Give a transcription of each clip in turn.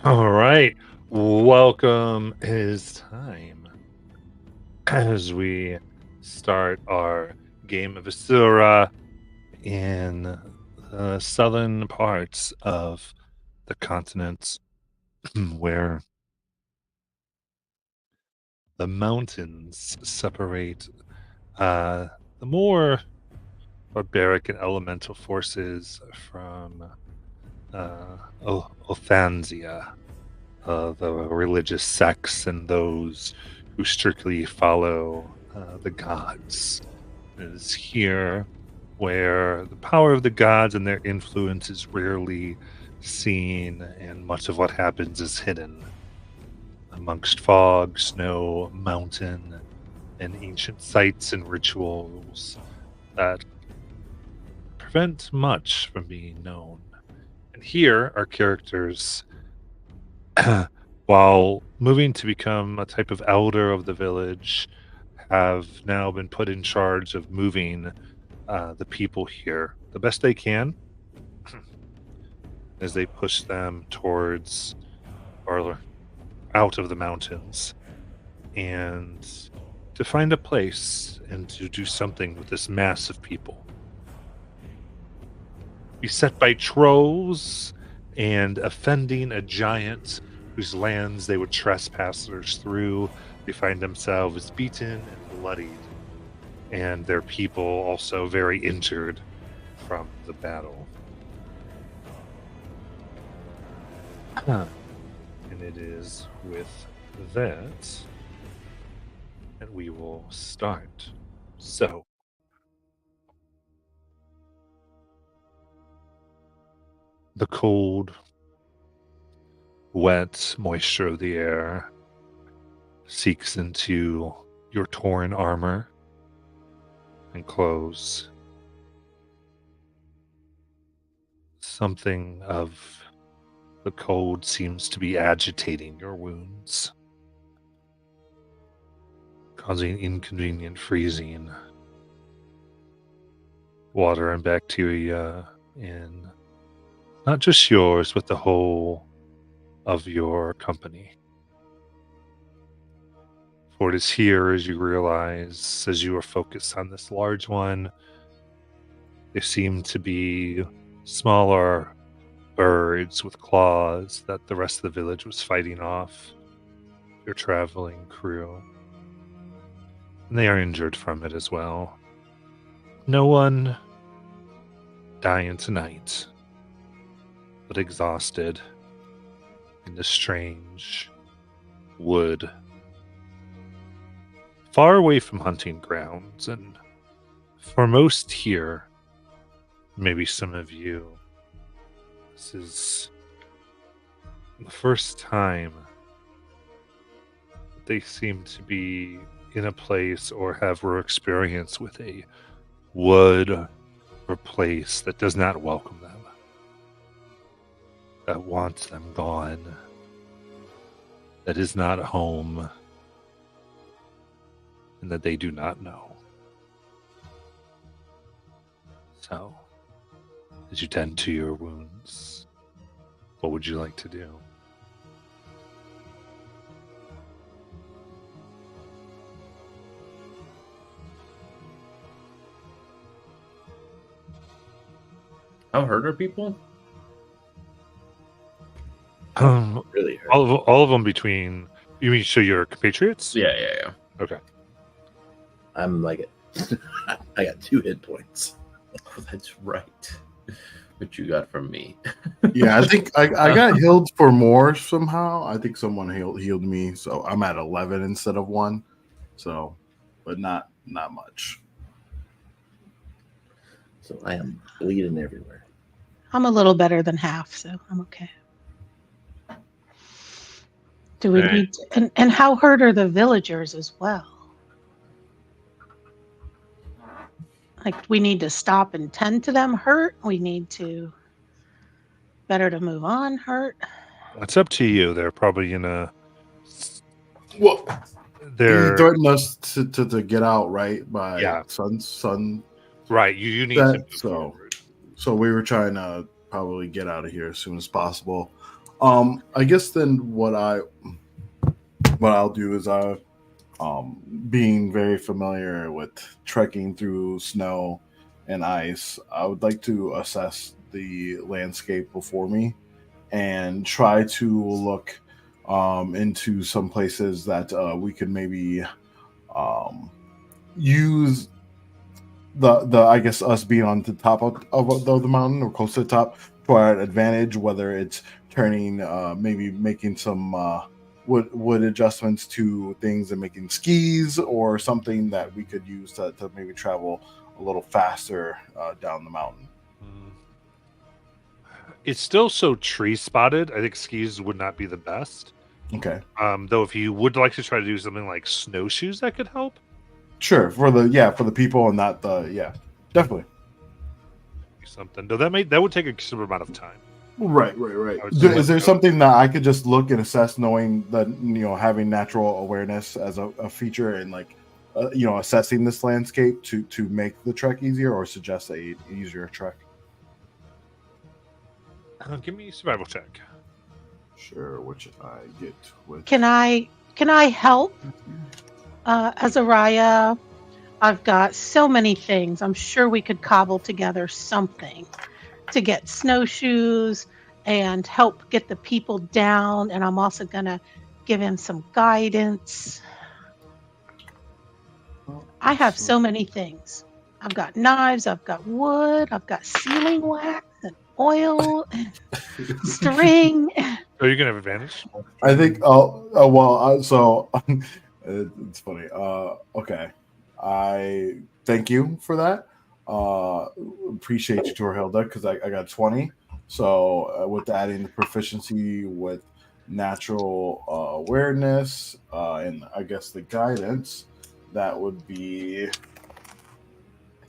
All right. Welcome. It is time as we start our game of Issyrla in the southern parts of the continent where the mountains separate uh, the more barbaric and elemental forces from Othanzia, the religious sects and those who strictly follow the gods. It is here where the power of the gods and their influence is rarely seen, and much of what happens is hidden amongst fog, snow, mountain, and ancient sites and rituals that prevent much from being known. And here, our characters, while moving to become a type of elder of the village, have now been put in charge of moving the people here the best they can as they push them towards or out of the mountains and to find a place and to do something with this mass of people. Beset by trolls and offending a giant whose lands they would trespassers through, they find themselves beaten and bloodied, and their people also very injured from the battle. And it is with that that we will start. So, the cold, wet moisture of the air seeks into your torn armor and clothes. Something of the cold seems to be agitating your wounds, causing inconvenient freezing, water and bacteria in not just yours, but the whole of your company. For it is here, as you realize, as you are focused on this large one, there seem to be smaller birds with claws that the rest of the village was fighting off your traveling crew. And they are injured from it as well. No one dying tonight, but exhausted in the strange wood, far away from hunting grounds. And for most here, maybe some of you, this is the first time they seem to be in a place or have experience with a wood or place that does not welcome them, that wants them gone, that is not home, and that they do not know. So, as you tend to your wounds, what would you like to do? How hurt are people? Really hurt. All of them between. You mean so your compatriots? Yeah. Okay. I'm like, I got 2 hit points. Oh, that's right. What you got from me? Yeah, I think I got healed for more somehow. I think someone healed me, so I'm at 11 instead of 1. So, but not much. So I am bleeding everywhere. I'm a little better than half, so I'm okay. Do we Right. need to, and how hurt are the villagers as well? Like, we need to stop and tend to them hurt? We need to better to move on hurt? It's up to you. They're probably gonna. Well, he They're threatened us to get out, right? By Yeah. sun. right. You need to That- move so- forward. So we were trying to probably get out of here as soon as possible. I guess then what I'll do is being very familiar with trekking through snow and ice, I would like to assess the landscape before me and try to look into some places that we could maybe use the I guess us being on the top of the mountain or close to the top to our advantage, whether it's turning maybe making some wood adjustments to things and making skis or something that we could use to maybe travel a little faster down the mountain. It's still so tree spotted. I think skis would not be the best. Okay. Though if you would like to try to do something like snowshoes, that could help. Sure, for the people and not the definitely. Something. Though that would take a considerable amount of time. Right. Is there something that I could just look and assess, knowing that having natural awareness as a feature and like assessing this landscape to make the trek easier or suggest a easier trek? Give me a survival check. Sure, which I get with. Can I help? Azariah, I've got so many things. I'm sure we could cobble together something to get snowshoes and help get the people down. And I'm also going to give him some guidance. I have so many things. I've got knives, I've got wood, I've got sealing wax and oil and string. Oh, you're going to have advantage? I think, so it's funny. Okay. I thank you for that. Appreciate you, Torhilda, because I got 20. So with adding the proficiency with natural awareness and I guess the guidance, that would be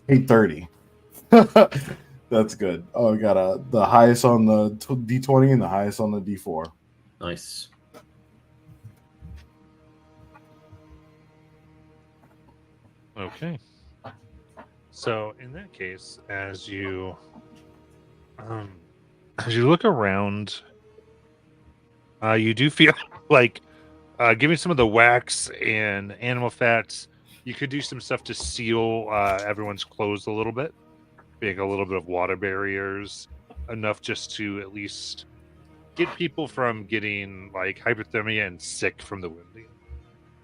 830. That's good. Oh, I got the highest on the D20 and the highest on the D4. Nice. Okay. So in that case, as you look around, you do feel like giving some of the wax and animal fats. You could do some stuff to seal everyone's clothes a little bit, being a little bit of water barriers, enough just to at least get people from getting like hypothermia and sick from the wounding.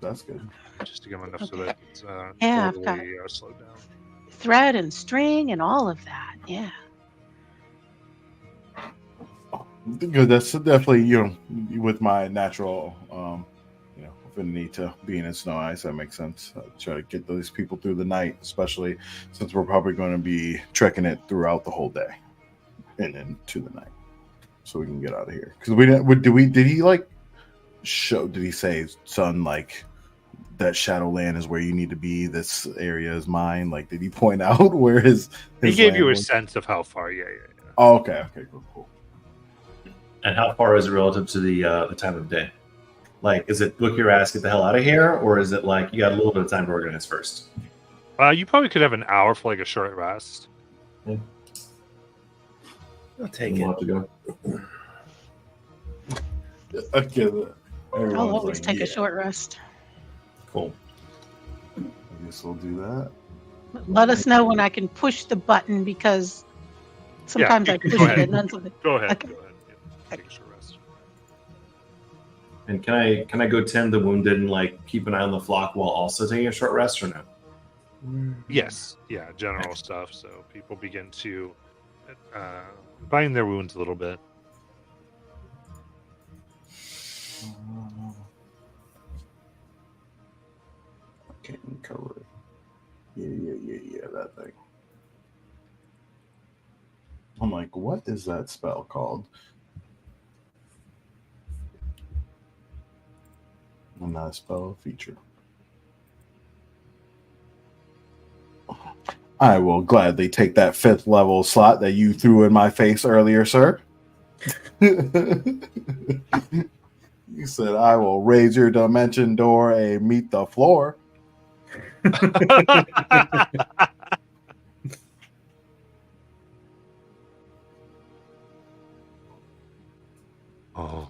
That's good. Just to give them enough so that it's I've totally slowed down. Thread and string and all of that. Yeah. Good. That's definitely with my natural affinity to being in snow ice. That makes sense. Try to get those people through the night, especially since we're probably going to be trekking it throughout the whole day and into the night, so we can get out of here. Because did he say, son, like that Shadowland is where you need to be? This area is mine. Like, did he point out where his He gave you a was? sense of how far. Yeah. Oh, okay, cool. And how far is it relative to the time of day? Like, is it book your ass, get the hell out of here, or is it like you got a little bit of time to organize first? You probably could have an hour for like a short rest. I'll take We'll it. have to go. Okay, I'll always take a short rest. Cool. I guess we'll do that. Let us know when I can push the button, because sometimes I push go it ahead. and then something. Go ahead. Okay. Go ahead. Yeah, take a short rest. And can I go tend the wounded and like keep an eye on the flock while also taking a short rest, or no? Yes. Yeah. General stuff. So people begin to bind their wounds a little bit. Can't cover it. Yeah, that thing. I'm like, what is that spell called? And not a spell, a feature. I will gladly take that 5th level slot that you threw in my face earlier, sir. You said, I will raise your dimension door a meet the floor. Oh,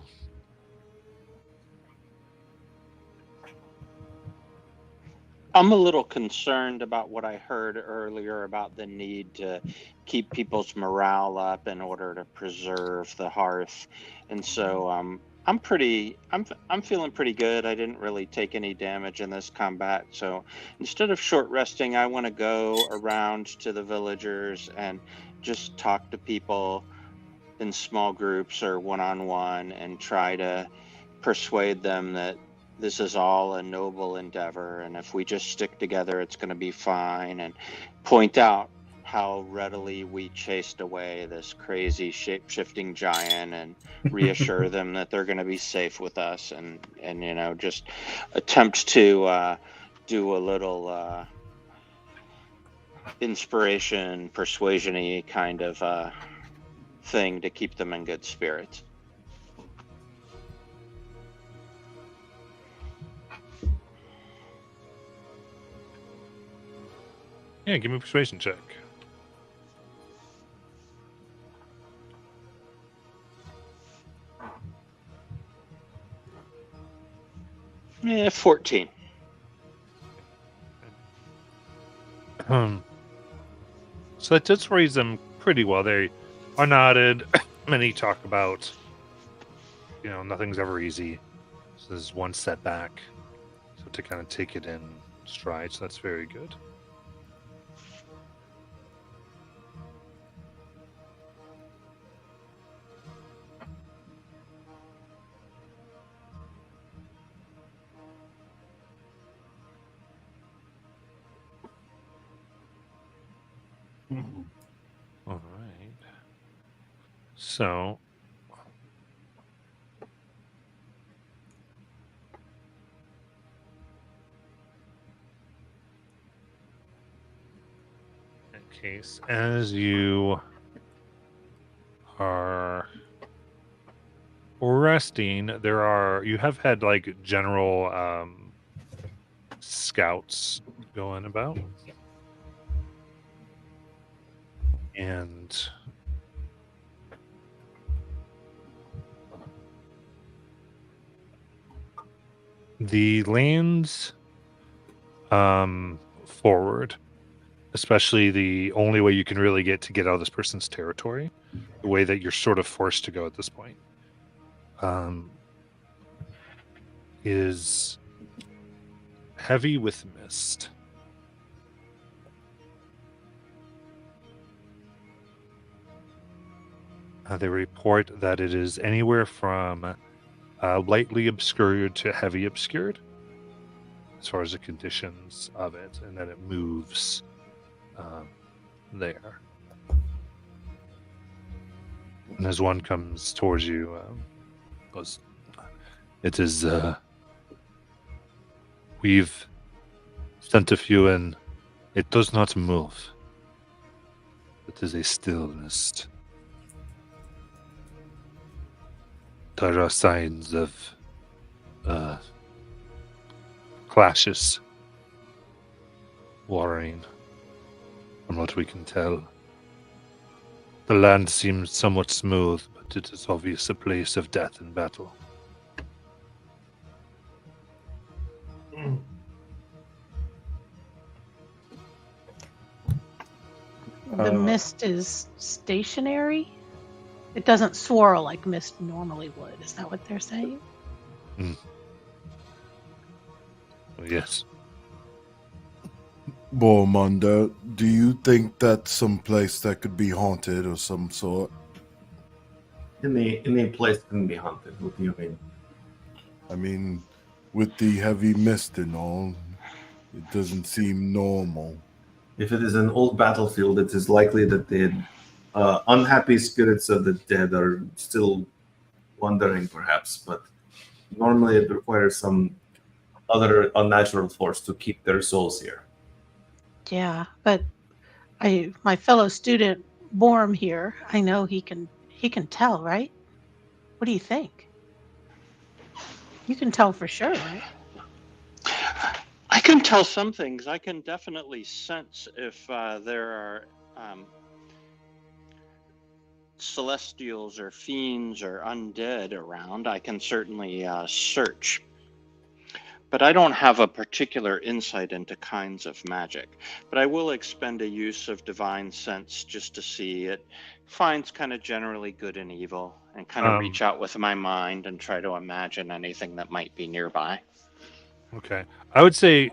I'm a little concerned about what I heard earlier about the need to keep people's morale up in order to preserve the hearth, and so I'm feeling pretty good. I didn't really take any damage in this combat, so instead of short resting, I want to go around to the villagers and just talk to people in small groups or one on one and try to persuade them that this is all a noble endeavor, and if we just stick together, it's going to be fine, and point out how readily we chased away this crazy shape-shifting giant, and reassure them that they're going to be safe with us, and just attempt to do a little inspiration, persuasion-y kind of thing to keep them in good spirits. yeah. Give me a persuasion check. Yeah, 14. So that does raise them pretty well. They are nodded. Many talk about, nothing's ever easy. So there's one setback. So to kind of take it in stride. So that's very good. All right. So in that case, as you are resting, you have had like general scouts going about, and the lands forward, especially the only way you can really get out of this person's territory, the way that you're sort of forced to go at this point, is heavy with mist. They report that it is anywhere from lightly obscured to heavy obscured as far as the conditions of it, and that it moves there. And as one comes towards you, goes, it is, we've sent a few and it does not move. It is a still mist. There are signs of clashes, warring, from what we can tell. The land seems somewhat smooth, but it is obvious a place of death and battle. The mist is stationary. It doesn't swirl like mist normally would. Is that what they're saying? Well, yes. Bormunda, do you think that's some place that could be haunted of some sort? In the place that can be haunted. What do you mean? I mean, with the heavy mist and all, it doesn't seem normal. If it is an old battlefield, it is likely that the unhappy spirits of the dead are still wandering, perhaps. But normally, it requires some other unnatural force to keep their souls here. Yeah, but my fellow student Borm here, I know he can tell, right? What do you think? You can tell for sure, right? I can tell some things. I can definitely sense if there are celestials or fiends or undead around, I can certainly search. But I don't have a particular insight into kinds of magic. But I will expend a use of divine sense just to see it finds kind of generally good and evil, and kind of reach out with my mind and try to imagine anything that might be nearby. Okay. I would say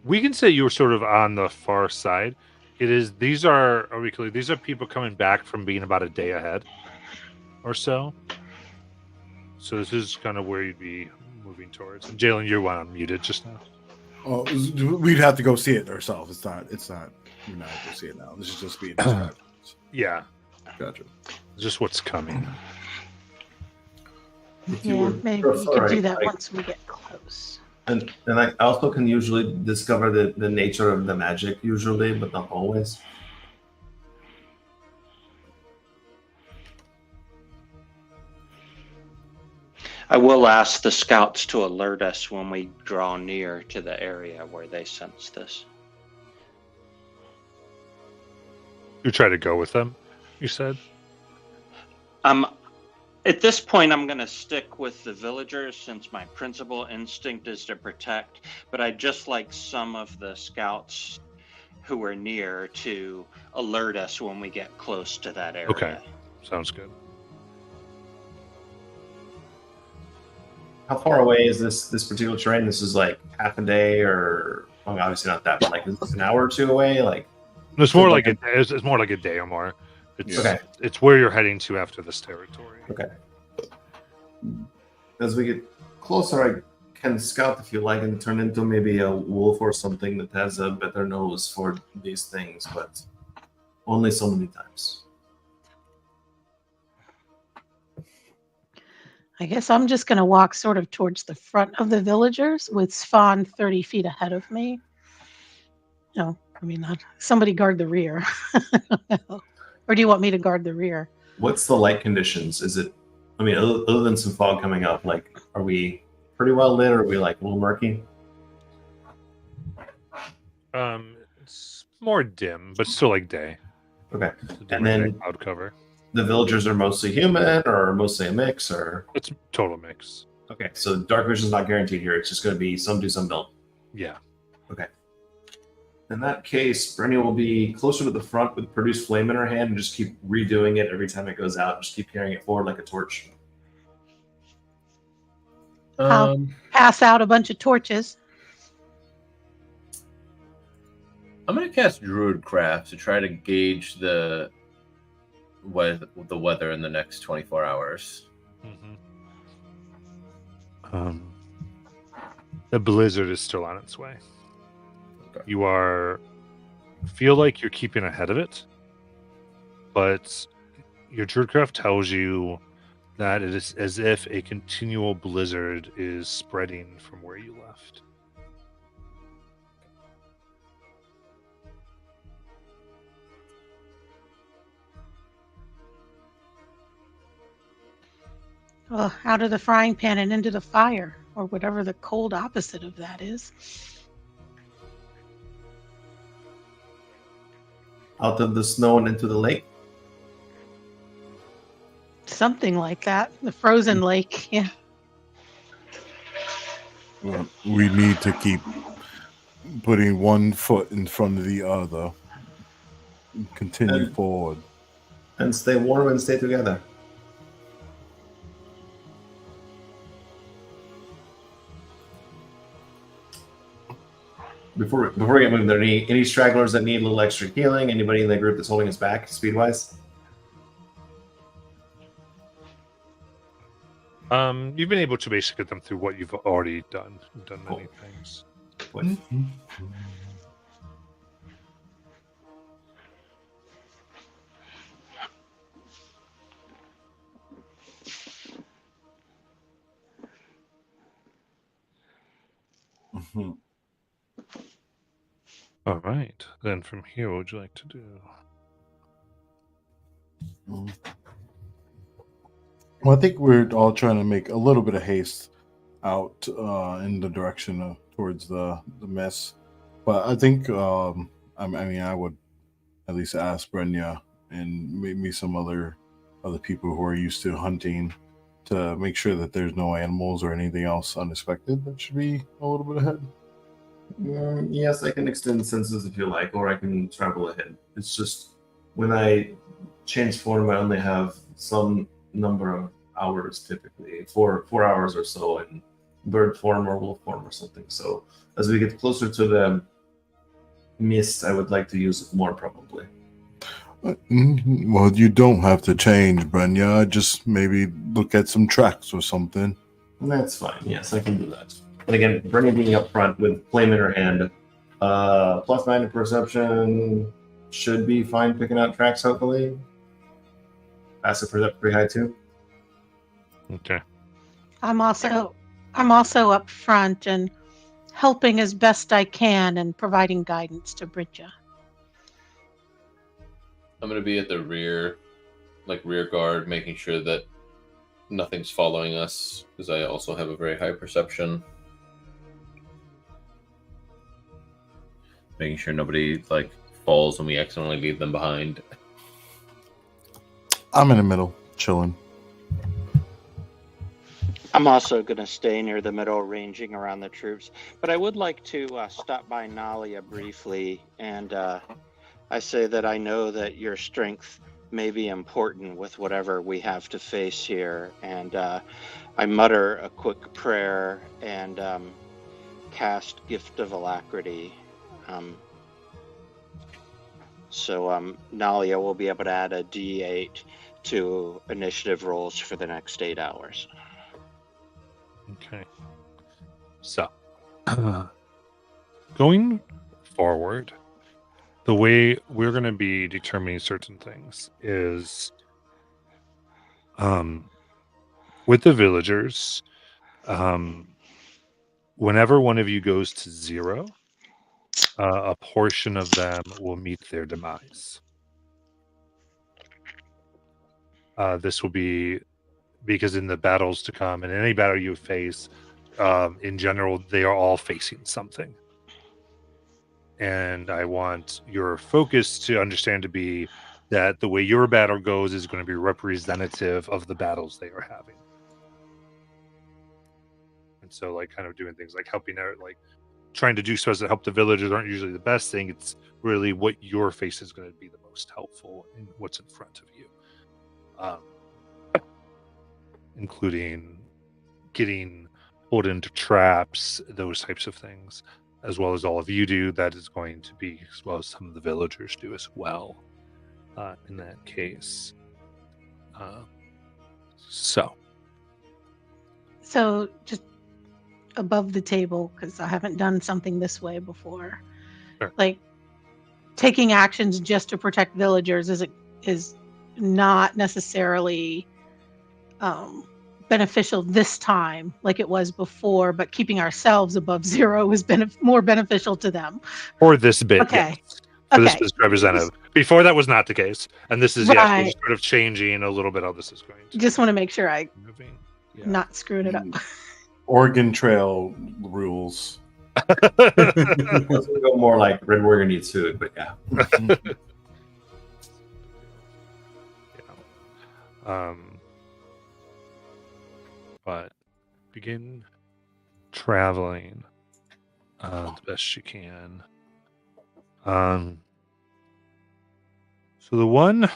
we can say you were sort of on the far side. These are people coming back from being about a day ahead or so. So this is kind of where you'd be moving towards. And Jalen, you're one unmuted just now. Oh, we'd have to go see it ourselves. It's not. We're not able to see it now. This is just being described. Yeah. Gotcha. Just what's coming. Yeah, maybe we could do that once we get close. And I also can usually discover the nature of the magic usually, but not always. I will ask the scouts to alert us when we draw near to the area where they sense this. You try to go with them, you said? At this point, I'm going to stick with the villagers since my principal instinct is to protect, but I'd just like some of the scouts who are near to alert us when we get close to that area. Okay, sounds good. How far away is this particular terrain? This is like half a day, or obviously not that, but like is this an hour or two away? Like it's more like it's more like a day or more. It's where you're heading to after this territory. Okay. As we get closer, I can scout if you like and turn into maybe a wolf or something that has a better nose for these things, but only so many times. I guess I'm just going to walk sort of towards the front of the villagers with Svan 30 feet ahead of me. No, I mean, not somebody guard the rear. Or do you want me to guard the rear? What's the light conditions? Is it, I mean, other than some fog coming up, like, are we pretty well lit or are we like a little murky? It's more dim, but still like day. Okay. And then cloud cover. The villagers are mostly human or mostly a mix, or it's total mix. Okay, so dark vision is not guaranteed here. It's just going to be some do, some don't. Yeah. Okay. In that case, Brenda will be closer to the front with produce flame in her hand and just keep redoing it every time it goes out. Just keep carrying it forward like a torch. I'll pass out a bunch of torches. I'm going to cast Druidcraft to try to gauge the weather in the next 24 hours. Mm-hmm. The blizzard is still on its way. Okay. You feel like you're keeping ahead of it, but your Druidcraft tells you that it is as if a continual blizzard is spreading from where you left. Well, out of the frying pan and into the fire, or whatever the cold opposite of that is. Out of the snow and into the lake? Something like that. The frozen lake, yeah. Well, we need to keep putting one foot in front of the other. Continue forward. And stay warm and stay together. Before we get moving, are there any stragglers that need a little extra healing? Anybody in the group that's holding us back, speed-wise? You've been able to basically get them through what you've already done. You've done many things. Mm-hmm. All right. Then from here, what would you like to do? Well, I think we're all trying to make a little bit of haste out in the direction towards the mess. But I think, I would at least ask Brenya and maybe some other people who are used to hunting to make sure that there's no animals or anything else unexpected that should be a little bit ahead. Yes, I can extend senses if you like, or I can travel ahead. It's just when I change form, I only have some number of hours, typically 4 hours or so in bird form or wolf form or something. So as we get closer to the mist, I would like to use it more probably. Well, you don't have to change, Brenya. Just maybe look at some tracks or something. That's fine. Yes, I can do that. And again, Brenya being up front with flame in her hand, +9 to perception should be fine picking out tracks. Hopefully, passive perception pretty high too. Okay. I'm also up front and helping as best I can and providing guidance to Bridget. I'm going to be at the rear guard, making sure that nothing's following us, because I also have a very high perception. Making sure nobody falls and we accidentally leave them behind. I'm in the middle, chilling. I'm also going to stay near the middle, ranging around the troops. But I would like to stop by Nalia briefly, and I say that I know that your strength may be important with whatever we have to face here. And I mutter a quick prayer and cast Gift of Alacrity. So Nalia will be able to add a D8 to initiative rolls for the next 8 hours. Okay. So, going forward, the way we're going to be determining certain things is with the villagers, whenever one of you goes to 0, a portion of them will meet their demise. This will be because in the battles to come, and any battle you face, in general, they are all facing something. And I want your focus to understand to be that the way your battle goes is going to be representative of the battles they are having. And so, kind of doing things like helping out, trying to do so as to help the villagers aren't usually the best thing. It's really what your face is going to be the most helpful in what's in front of you. Including getting pulled into traps, those types of things, as well as all of you do. That is going to be, as well as some of the villagers do as well, in that case. So just above the table, because I haven't done something this way before. Sure. Taking actions just to protect villagers is not necessarily beneficial this time like it was before, but keeping ourselves above 0 is more beneficial to them. For this bit, Okay. yes. For this is representative. Before that was not the case, and this is Right. we're sort of changing a little bit how this is going to Just want to make sure I'm moving. Yeah. not screwing it up. Oregon Trail rules. Let's go more like Red Warrior needs food, but yeah. But begin traveling the best you can. So whoever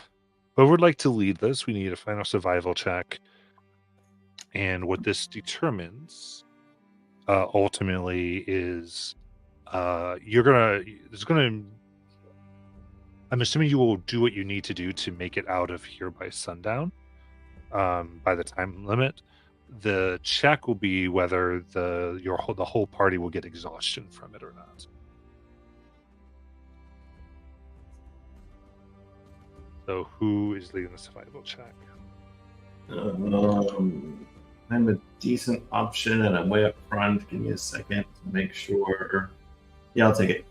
would like to lead this, we need a final survival check. And what this determines ultimately is I'm assuming you will do what you need to do to make it out of here by sundown, by the time limit. The check will be whether the whole party will get exhaustion from it or not. So who is leading the survival check? I'm a decent option, and I'm way up front. Give me a second to make sure. Yeah, I'll take it.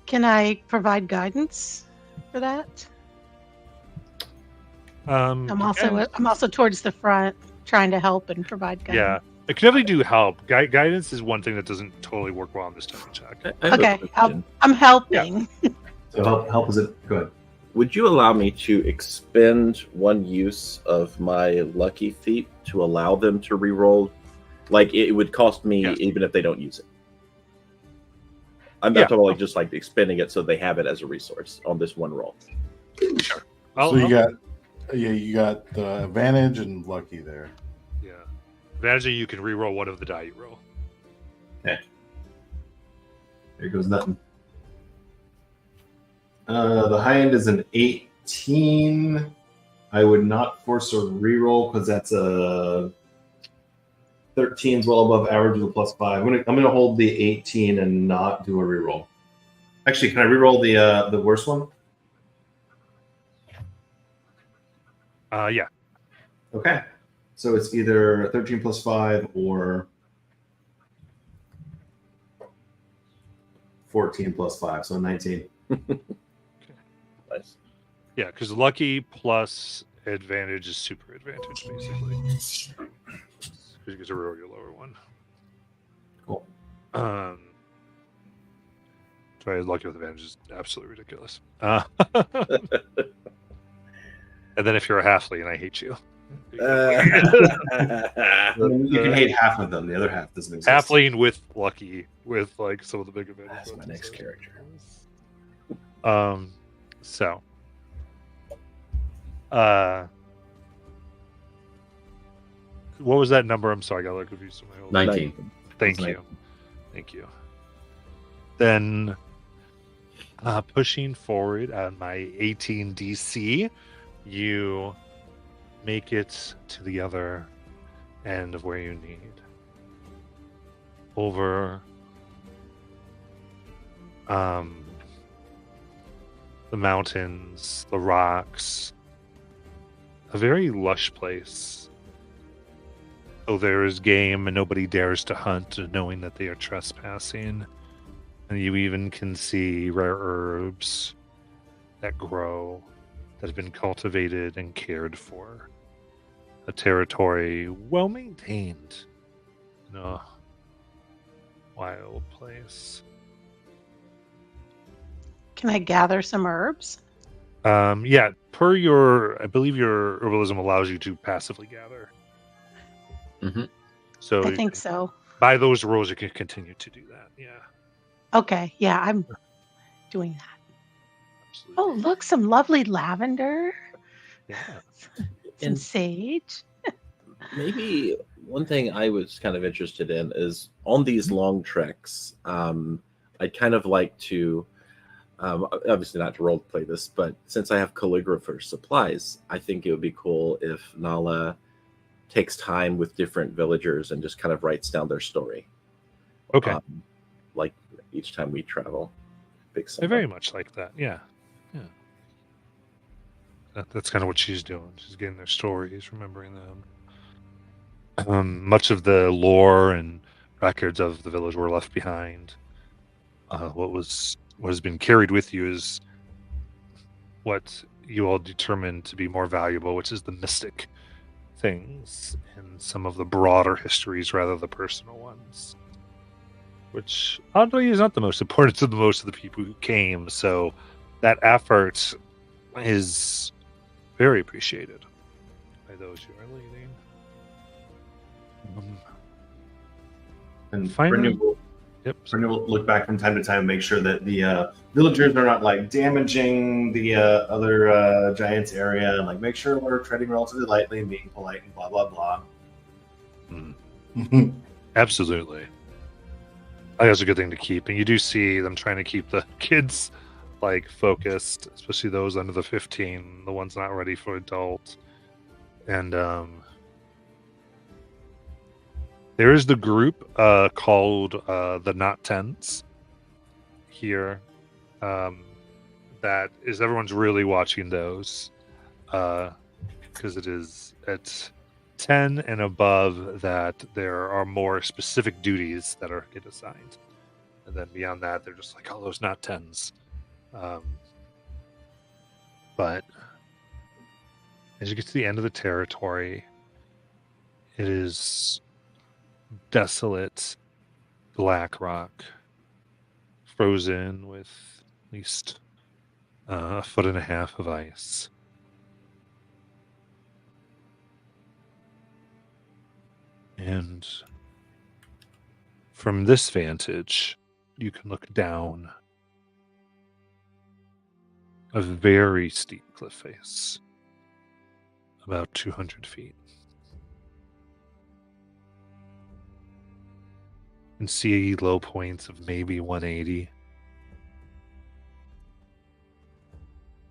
Can I provide guidance for that? I'm also towards the front, trying to help and provide guidance. Yeah, it can definitely do help. Guidance is one thing that doesn't totally work well on this type of check. Okay, I'm helping. So help is it good? Would you allow me to expend one use of my lucky feat to allow them to reroll? Like it would cost me Yes. even if they don't use it. I'm Yeah. not talking about like just like expending it so they have it as a resource on this one roll. Sure. So you got the advantage and lucky there. Yeah. Advantage, you can re-roll one of the die you roll. Here goes nothing. The high end is an 18. I would not force a reroll because that's a 13 is well above average with a +5. I'm gonna hold the 18 and not do a reroll. Actually, can I reroll the worst one? Yeah. Okay. So it's either 13 +5 or 14 +5, so 19. Nice. Yeah, because lucky plus advantage is super advantage, basically. Because you get to roll your lower one. Cool. Try lucky with advantage is absolutely ridiculous. And then if you're a halfling, and I hate you. You can hate half of them. The other half doesn't exist. Halfling with lucky, with like some of the big advantages. That's my next character. So. What was that number? I'm sorry, I got a little confused. 19. Thank you. Thank you. Then pushing forward on my 18 DC, you make it to the other end of where you need. Over the mountains, the rocks, a very lush place. So there is game and nobody dares to hunt, knowing that they are trespassing. And you even can see rare herbs that grow, that have been cultivated and cared for. A territory well maintained in a wild place. Can I gather some herbs? Yeah, per your, I believe your herbalism allows you to passively gather. Mm-hmm. So I think so. by those rules, you can continue to do that. Yeah. Okay, yeah, I'm doing that. Absolutely. Oh, look, some lovely lavender, Yeah. some And- sage. Maybe one thing I was kind of interested in is on these long treks, I'd kind of like to, obviously not to role play this, but since I have calligrapher supplies, I think it would be cool if Nala takes time with different villagers and just kind of writes down their story. Okay. Like each time we travel. I very much like that. Yeah. Yeah. That's kind of what she's doing. She's getting their stories, remembering them. Much of the lore and records of the village were left behind. What has been carried with you is what you all determined to be more valuable, which is the mystic things and some of the broader histories rather than the personal ones. Which oddly is not the most important to the most of the people who came. So that effort is very appreciated by those who are leading. And Finally- Brenda will look back from time to time and make sure that the villagers are not like damaging the other giants area, and like make sure we're treading relatively lightly and being polite and blah blah blah. Absolutely. I think that's a good thing to keep. And you do see them trying to keep the kids like focused, especially those under the 15, the ones not ready for adult. And there is the group called the Not Tens here. That is, everyone's really watching those because it is at 10 and above that there are more specific duties that are get assigned. And then beyond that, they're just like, oh, those Not Tens. But as you get to the end of the territory, it is desolate black rock, frozen with at least a foot and a half of ice. And from this vantage, you can look down a very steep cliff face, about 200 feet. And see low points of maybe 180.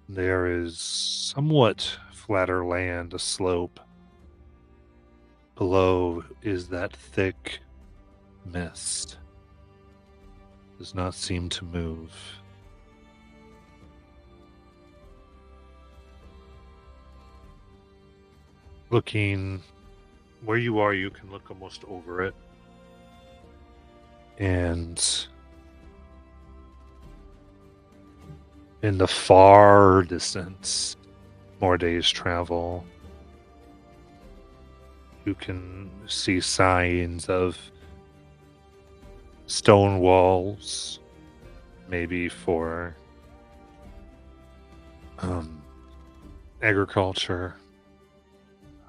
There is somewhat flatter land, a slope. Below is that thick mist. Does not seem to move. Looking where you are, you can look almost over it. And in the far distance, more days travel, you can see signs of stone walls, maybe for agriculture,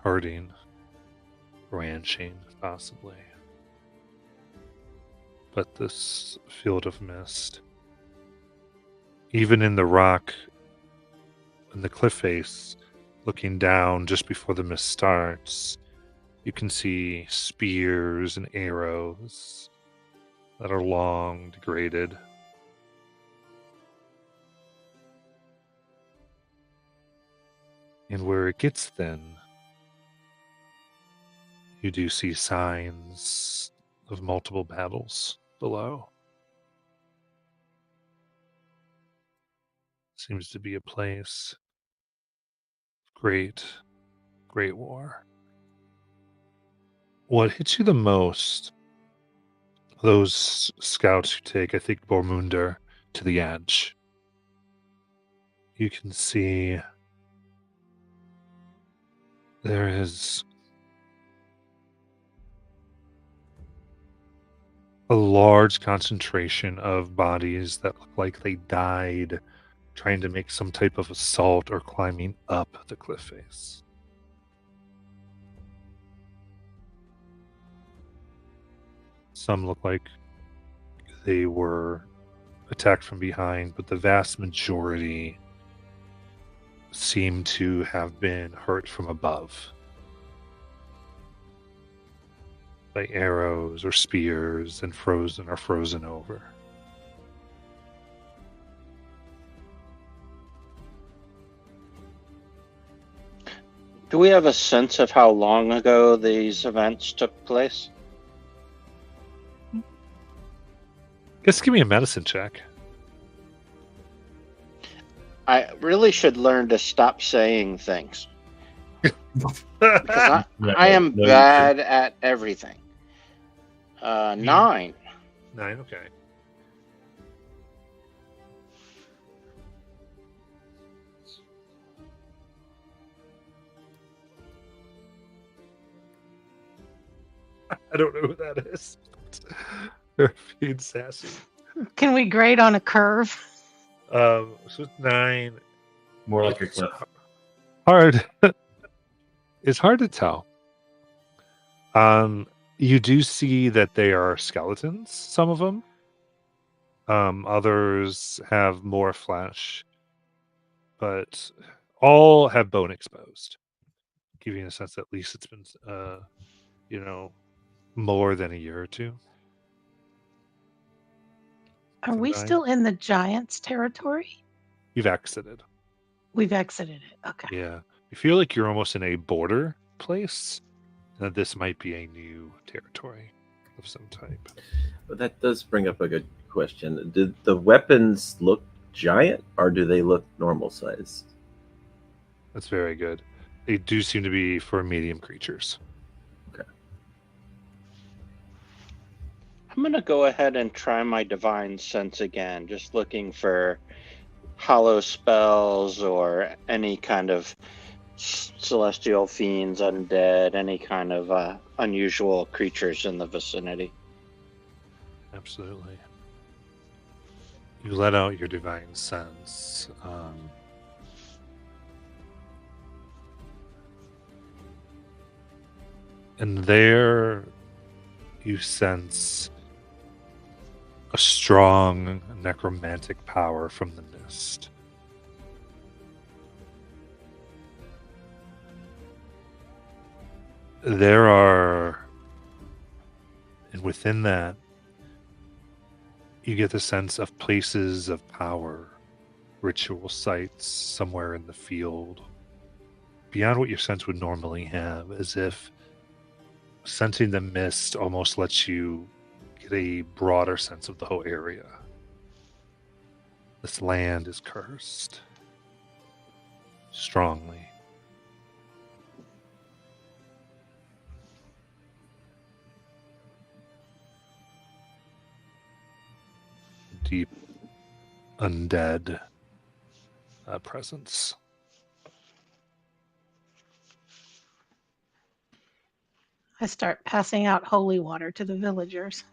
herding, ranching, possibly. But this field of mist, even in the rock, in the cliff face, looking down just before the mist starts, you can see spears and arrows that are long, degraded. And where it gets thin, you do see signs of multiple battles below. Seems to be a place of great war. What hits you the most, those scouts who take, I think, Bormunder to the edge, you can see there is a large concentration of bodies that look like they died trying to make some type of assault or climbing up the cliff face. Some look like they were attacked from behind, but the vast majority seem to have been hurt from above by arrows or spears and frozen over. Do we have a sense of how long ago these events took place? Just give me a medicine check. I really should learn to stop saying things. Because I am bad at everything. 9. 9, okay. I don't know who that is. They're being sassy. Can we grade on a curve? So it's 9. More like a cliff. Hard. It's hard to tell. You do see that they are skeletons, some of them. Others have more flesh, but all have bone exposed, giving you a sense that at least it's been, more than a year or two. Are we still in the Giants territory? You've exited. We've exited it. Okay. Yeah. You feel like you're almost in a border place, and that this might be a new territory of some type. But that does bring up a good question. Did the weapons look giant, or do they look normal size? That's very good. They do seem to be for medium creatures. Okay. I'm going to go ahead and try my divine sense again, just looking for hollow spells or any kind of celestial fiends, undead, any kind of unusual creatures in the vicinity. Absolutely. You let out your divine sense. And there you sense a strong necromantic power from the mist. There are, and within that, you get the sense of places of power, ritual sites somewhere in the field, beyond what your sense would normally have, as if sensing the mist almost lets you get a broader sense of the whole area. This land is cursed. Strongly. Deep undead presence. I start passing out holy water to the villagers.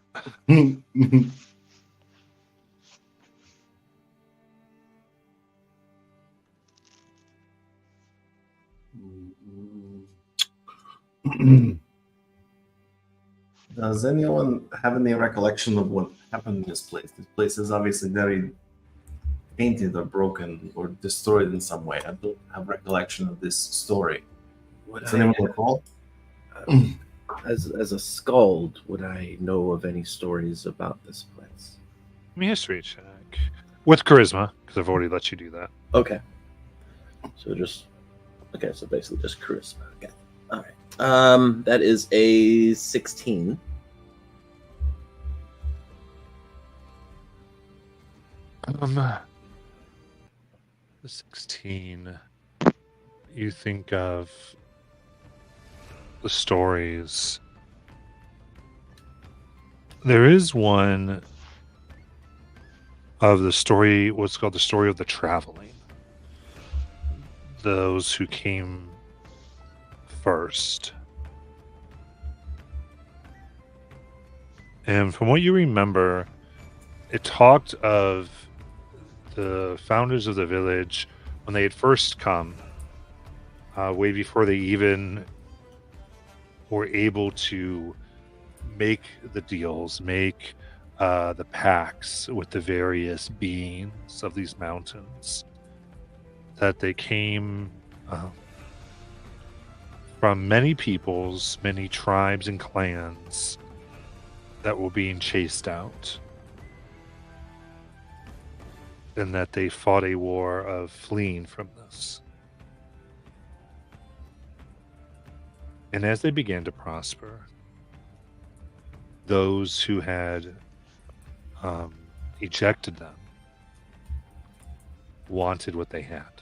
Does anyone have any recollection of what happened in this place? This place is obviously very painted or broken or destroyed in some way. I don't have recollection of this story. Does anyone recall? As a skald, would I know of any stories about this place? Give me a history check. With charisma, because I've already let you do that. Okay. So basically just charisma. Okay. All right. That is a 16. The 16. You think of the stories. There is one of the story, what's called the story of the traveling. Those who came first. And from what you remember, it talked of the founders of the village when they had first come, way before they even were able to make the deals, make the pacts with the various beings of these mountains, that they came from many peoples, many tribes and clans that were being chased out, and that they fought a war of fleeing from this. And as they began to prosper, those who had ejected them wanted what they had.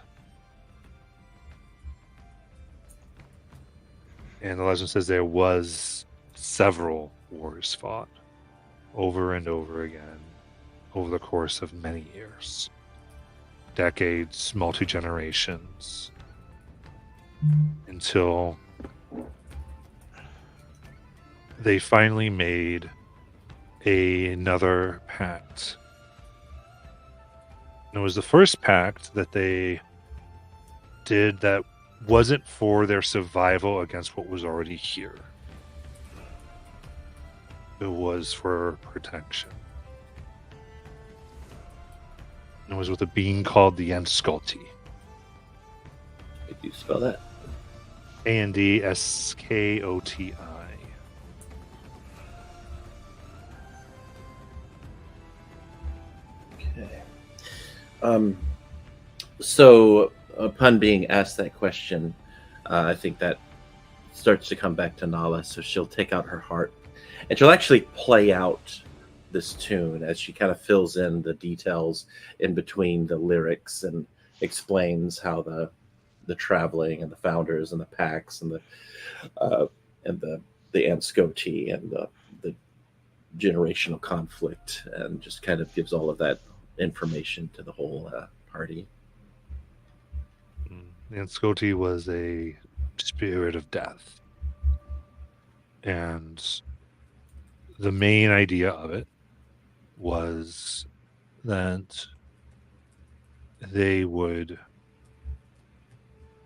And the legend says there was several wars fought over and over again over the course of many years, decades, multi-generations, until they finally made another pact. And it was the first pact that they did that wasn't for their survival against what was already here. It was for protection. It was with a being called the Anskoti. How do you spell that? Andskoti. Okay. So upon being asked that question, I think that starts to come back to Nala. So she'll take out her heart and she'll actually play out this tune as she kind of fills in the details in between the lyrics and explains how the traveling and the founders and the packs and the Anskoti and the generational conflict, and just kind of gives all of that information to the whole party. Anskoti was a spirit of death, and the main idea of it was that they would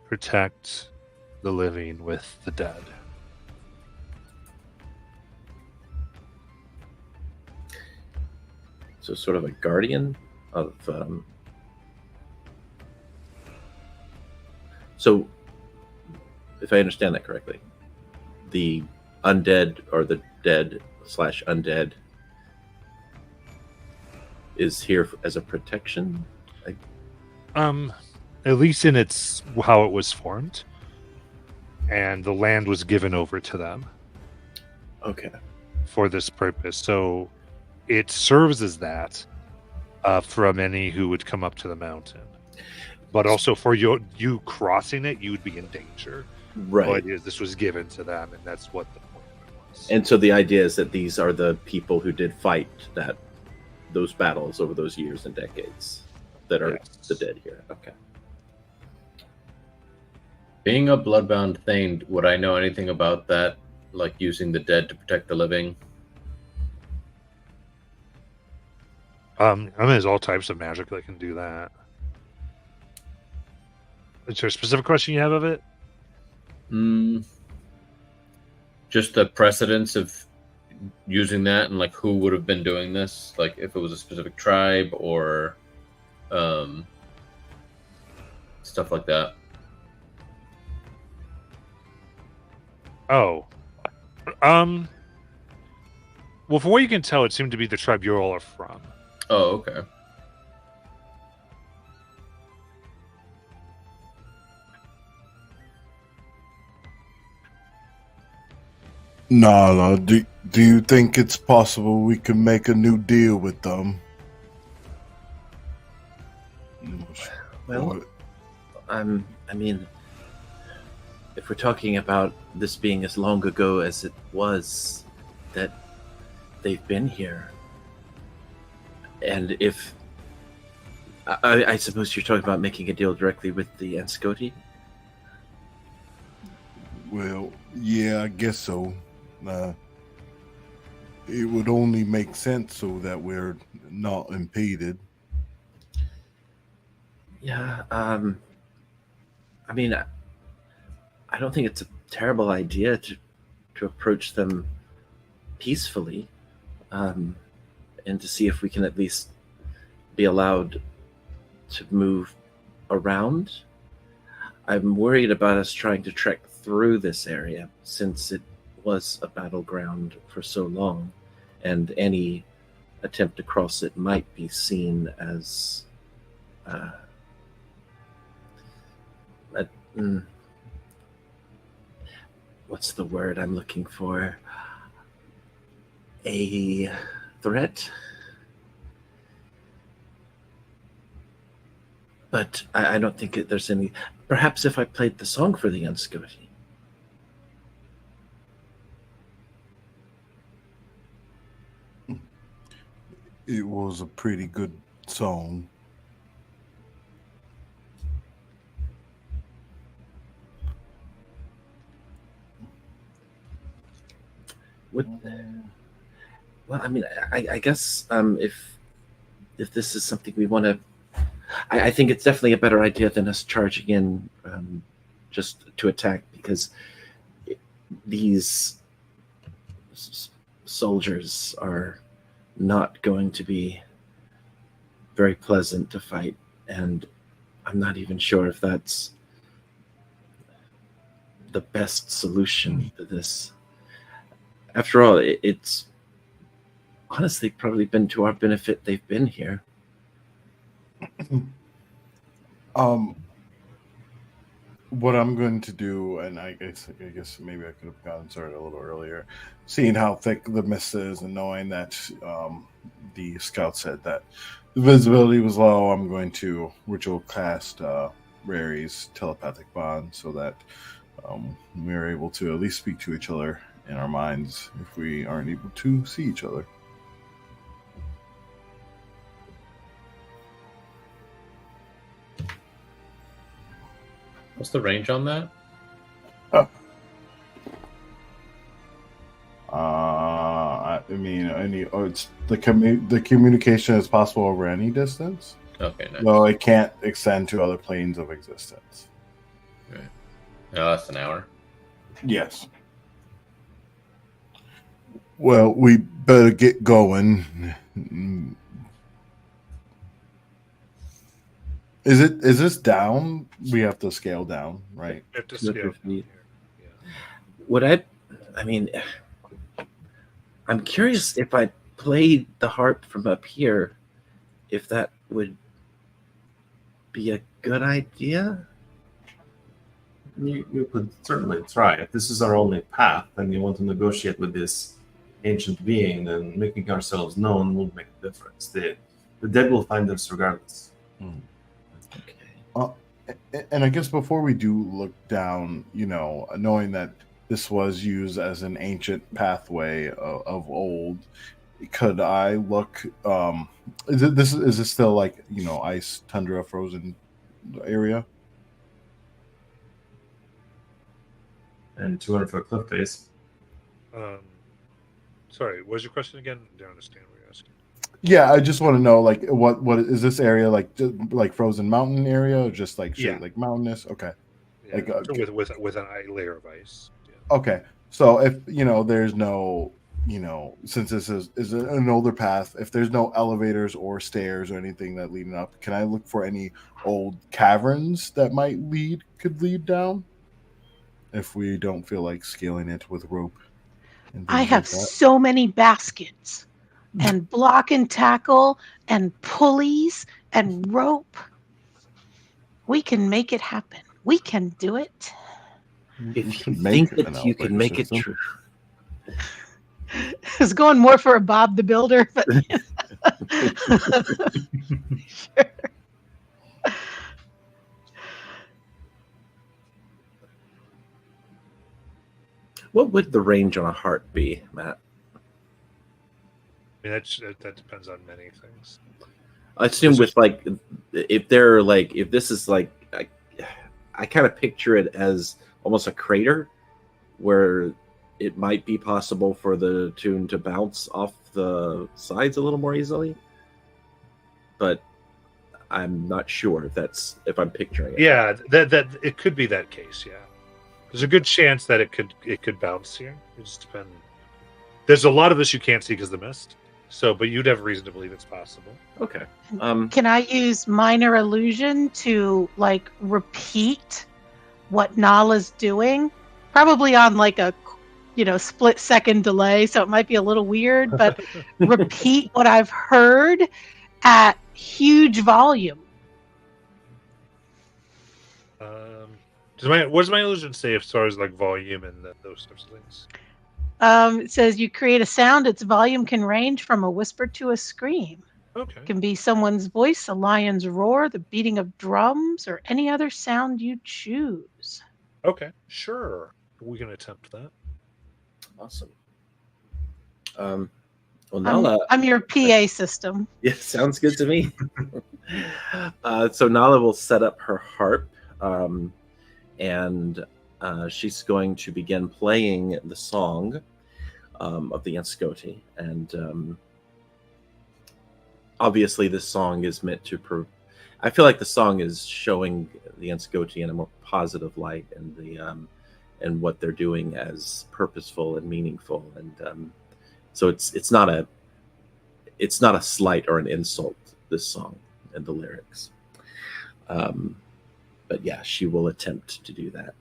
protect the living with the dead. So sort of a guardian of. So, if I understand that correctly, the undead or the dead / undead is here as a protection. At least in its how it was formed, and the land was given over to them Okay. for this purpose. So it serves as that from any who would come up to the mountain. But also for you crossing it, you would be in danger. Right. But this was given to them, and that's what the point of it was. And so the idea is that these are the people who did fight those battles over those years and decades that are Yes. the dead here. Okay. Being a bloodbound thing, would I know anything about that? Like using the dead to protect the living? I mean, there's all types of magic that can do that. Is there a specific question you have of it? Just the precedence of using that, and like who would have been doing this, like if it was a specific tribe or stuff like that. Oh. Well, from what you can tell, it seemed to be the tribe you all are from. Oh, okay. No. Do you think it's possible we can make a new deal with them? Well, I mean, if we're talking about this being as long ago as it was that they've been here, and if I suppose you're talking about making a deal directly with the Anscoti? Well, yeah, I guess so. It would only make sense so that we're not impeded. Yeah, I mean, I don't think it's a terrible idea to approach them peacefully, and to see if we can at least be allowed to move around. I'm worried about us trying to trek through this area since it was a battleground for so long, and any attempt to cross it might be seen as what's the word I'm looking for? A threat? But I don't think there's any. Perhaps if I played the song for the Unscoti. It was a pretty good song. Well, I mean, I guess if this is something we want to, I think it's definitely a better idea than us charging in just to attack, because these soldiers are not going to be very pleasant to fight, and I'm not even sure if that's the best solution to this. After all, it's honestly probably been to our benefit they've been here. What I'm going to do, and I guess maybe I could have gotten started a little earlier, seeing how thick the mist is and knowing that the scout said that the visibility was low, I'm going to ritual cast Rary's telepathic bond so that we're able to at least speak to each other in our minds if we aren't able to see each other. What's the range on that? I mean, it's the communication is possible over any distance. Okay, nice. No, it can't extend to other planes of existence. Right. No, that's an hour. Yes. Well, we better get going. Is this down? We have to scale down, right? You have to 200 scale down feet. here. Yeah. Would I mean, I'm curious if I played the harp from up here, if that would be a good idea. You could certainly try. If this is our only path, and you want to negotiate with this ancient being, then making ourselves known will make a difference. The dead will find us regardless. Okay. And I guess before we do look down, knowing that this was used as an ancient pathway of old, could I look? Is this still like ice, tundra, frozen area? And 200-foot cliff face. Sorry, what was your question again? I don't understand what you're asking. Yeah, I just want to know, like, what is this area like? Like frozen mountain area, or just like straight, Yeah. like mountainous? Okay, Yeah, Like, with an layer of ice. Yeah. okay. So if there's no, since this is an older path, if there's no elevators or stairs or anything that leading up, can I look for any old caverns that could lead down? If we don't feel like scaling it with rope. And I things have like that. so many baskets and block and tackle and pulleys and rope. We can make it happen. We can do it. We If you should think an that you can elevator make it system. true. I was going more for a Bob the Builder, but sure. What would the range on a harp be, Matt? I mean, that depends on many things. I assume with like, if this is like, I kind of picture it as almost a crater where it might be possible for the tune to bounce off the sides a little more easily. But I'm not sure if I'm picturing it. Yeah, that it could be that case. Yeah, there's a good chance that it could bounce here. It just depends. There's a lot of this you can't see because of the mist. So, but you'd have reason to believe it's possible. Okay. Can I use minor illusion to like repeat what Nala's doing? Probably on like a split second delay, so it might be a little weird, but repeat what I've heard at huge volume. What does my illusion say as far as like volume and those types of things? It says you create a sound, its volume can range from a whisper to a scream. Okay. It can be someone's voice, a lion's roar, the beating of drums, or any other sound you choose. Okay, sure. We can attempt that. Awesome. Well, Nala, I'm your PA system. yeah, sounds good to me. So Nala will set up her harp, and she's going to begin playing the song of the Anscoti. And obviously this song is meant to I feel like the song is showing the Anscoti in a more positive light, and and what they're doing as purposeful and meaningful. And so it's not a slight or an insult, this song and the lyrics. But yeah, she will attempt to do that.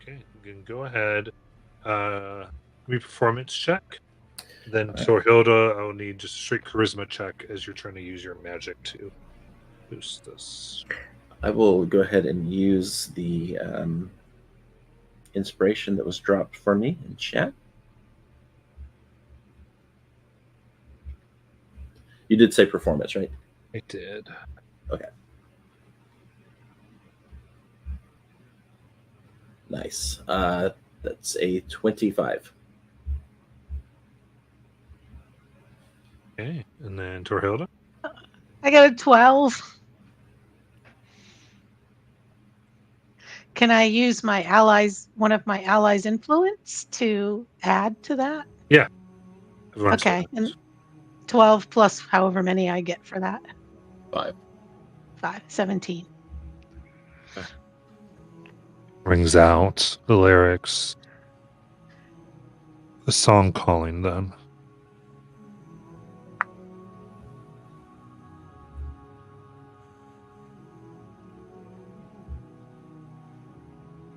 Okay, you can go ahead. Give me a performance check. Then Torhilda, I'll need just a straight charisma check as you're trying to use your magic to boost this. I will go ahead and use the inspiration that was dropped for me in chat. You did say performance, right? I did. Okay. Nice. That's a 25. Okay, and then Torhilda. I got a 12. can I use my allies, one of my allies' influence to add to that? Everyone's Okay, and 12 plus however many I get for that. 5. 17. Rings out the lyrics. The song calling them.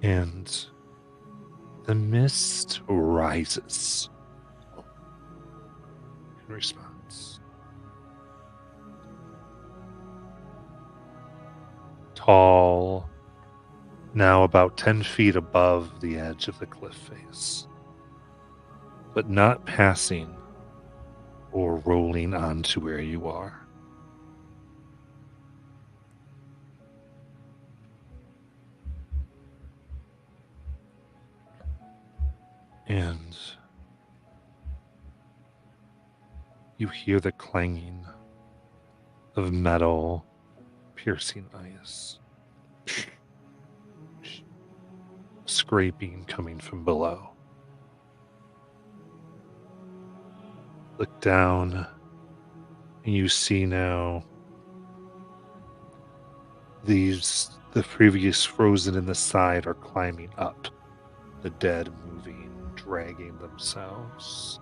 And the mist rises in response. Tall, now about 10 feet above the edge of the cliff face, but not passing or rolling onto where you are. And you hear the clanging of metal piercing ice. Scraping coming from below. Look down, and you see now the previous frozen in the side are climbing up. The dead moving, dragging themselves.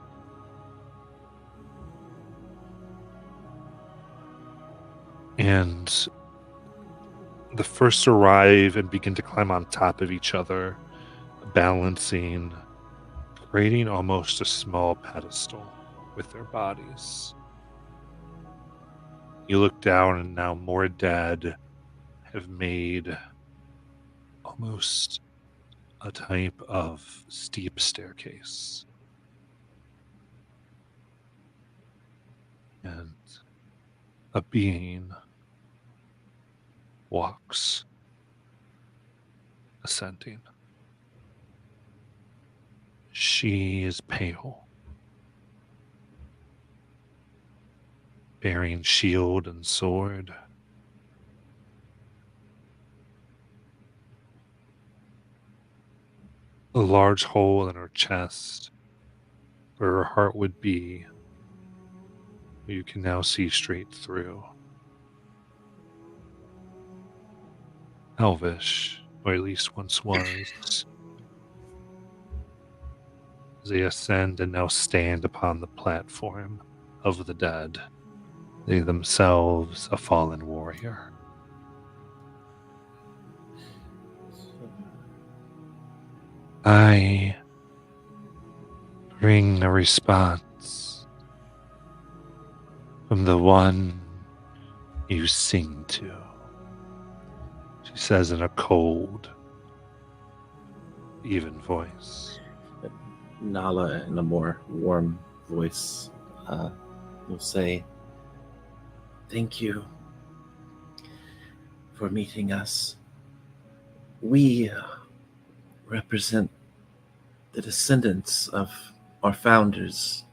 And the first arrive and begin to climb on top of each other, balancing, creating almost a small pedestal with their bodies. You look down, and now more dead have made almost a type of steep staircase. And a being walks, ascending. She is pale, bearing shield and sword. A large hole in her chest, where her heart would be, you can now see straight through. Elvish, or at least once was. As they ascend and now stand upon the platform of the dead, they themselves a fallen warrior. I bring a response from the one you sing to, she says in a cold, even voice. Nala, in a more warm voice, will say, "Thank you for meeting us. We represent the descendants of our founders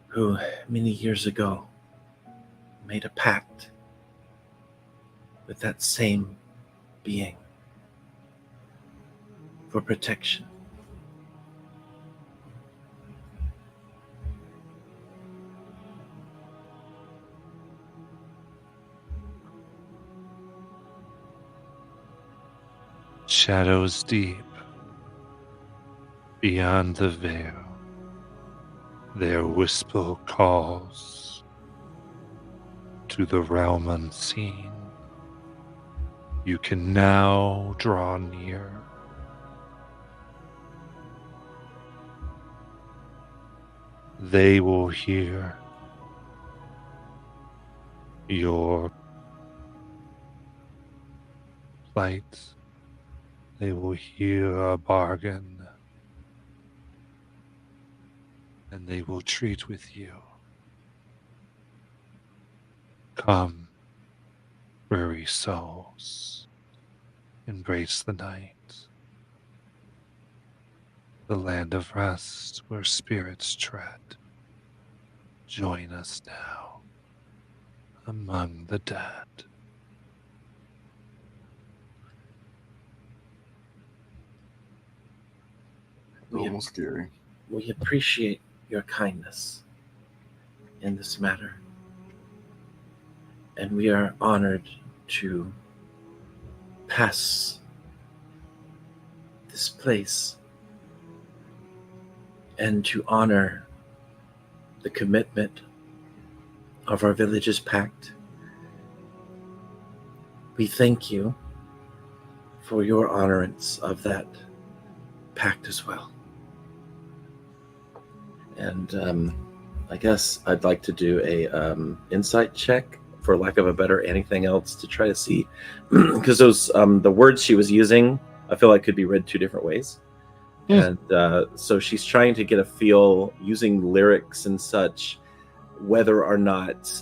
who many years ago made a pact with that same being for protection. Shadows deep, beyond the veil, their whisper calls to the realm unseen. You can now draw near. They will hear your plight. They will hear a bargain, and they will treat with you. Come, weary souls, embrace the night, the land of rest where spirits tread. Join us now among the dead. We- Almost scary. We appreciate your kindness in this matter, and we are honored to pass this place and to honor the commitment of our village's pact. We thank you for your honorance of that pact as well. And I guess I'd like to do a insight check, for lack of a better anything else, to try to see, because those the words she was using, I feel like could be read two different ways. And so she's trying to get a feel using lyrics and such, whether or not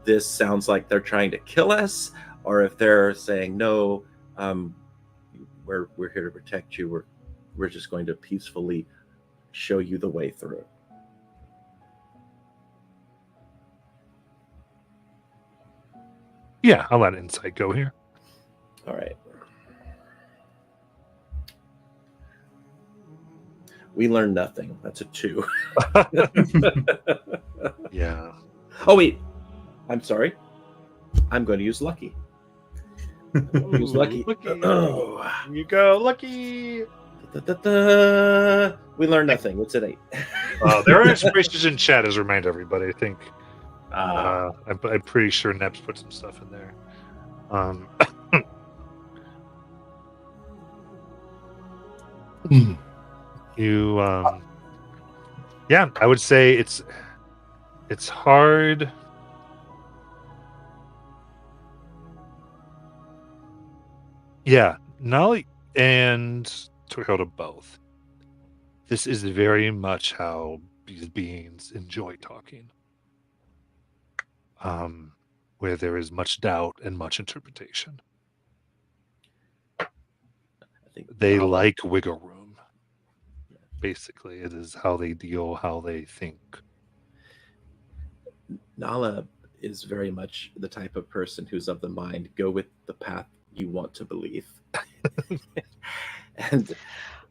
this sounds like they're trying to kill us, or if they're saying no, we're here to protect you. We're just going to peacefully show you the way through. Yeah, I'll let insight go here. All right. We learned nothing. That's a 2. Yeah. Oh wait, I'm sorry. I'm going to use lucky. Use lucky. Lucky. Oh. Here you go, lucky. Da-da-da. We learned nothing. It's an 8. There are inspirations in chat, as a reminder, everybody. I think I'm pretty sure Neb's put some stuff in there. You, yeah, I would say it's hard. Yeah, Nolly and Toyota both. This is very much how these beings enjoy talking. Where there is much doubt and much interpretation. I think They Nala- like wiggle room. Basically, it is how they deal, how they think. Nala is very much the type of person who's of the mind, go with the path you want to believe. And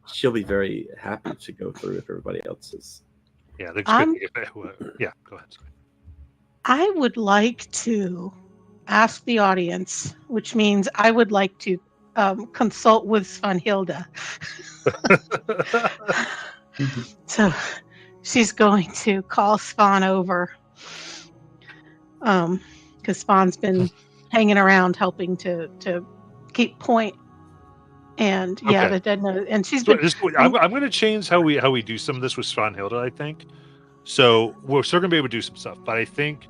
she'll be very happy to go through if everybody else is. Yeah, they're just gonna yeah, go ahead. Sorry. I would like to ask the audience, which means I would like to consult with Svanhilda. So she's going to call Svan over, because Svan's been hanging around helping to keep point. And yeah, Okay. the dead note, and she's So been. I'm going to change how we do some of this with Svanhilda, I think. So we're still going to be able to do some stuff, but I think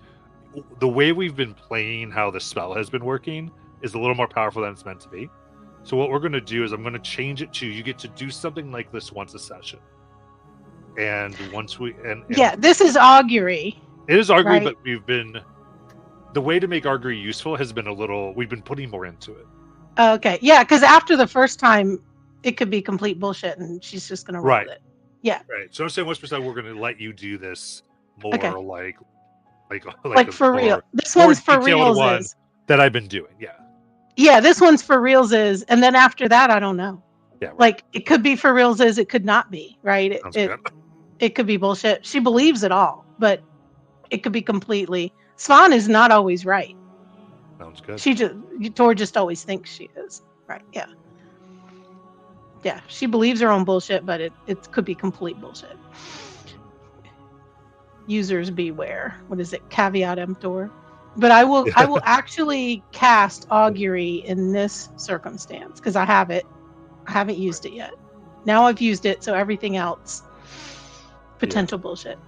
the way we've been playing, how the spell has been working, is a little more powerful than it's meant to be. So what we're going to do is I'm going to change it to you get to do something like this once a session. And once we and Yeah, this is augury. it is augury, right? but the way to make augury useful has been we've been putting more into it. Okay, yeah, because after the first time, it could be complete bullshit, and she's just gonna roll Right. it. Yeah. Right. So I'm saying 1%, we're going to let you do this more Okay. like a for real. more- This more one's for detailed reals. one Is that I've been doing. Yeah. yeah, this one's for reals. Is and then after that, I don't know. Yeah. Right. Like it could be for reals. Is it could not be right. Sounds good. It could be bullshit. She believes it all, but it could be completely. Svan is not always right. Sounds good. Tor just always thinks she is right. Yeah. Yeah, she believes her own bullshit, but it could be complete bullshit. Users beware. What is it? Caveat emptor. But I will actually cast augury in this circumstance because I have it. I haven't used it yet. Now I've used it, so everything else potential bullshit.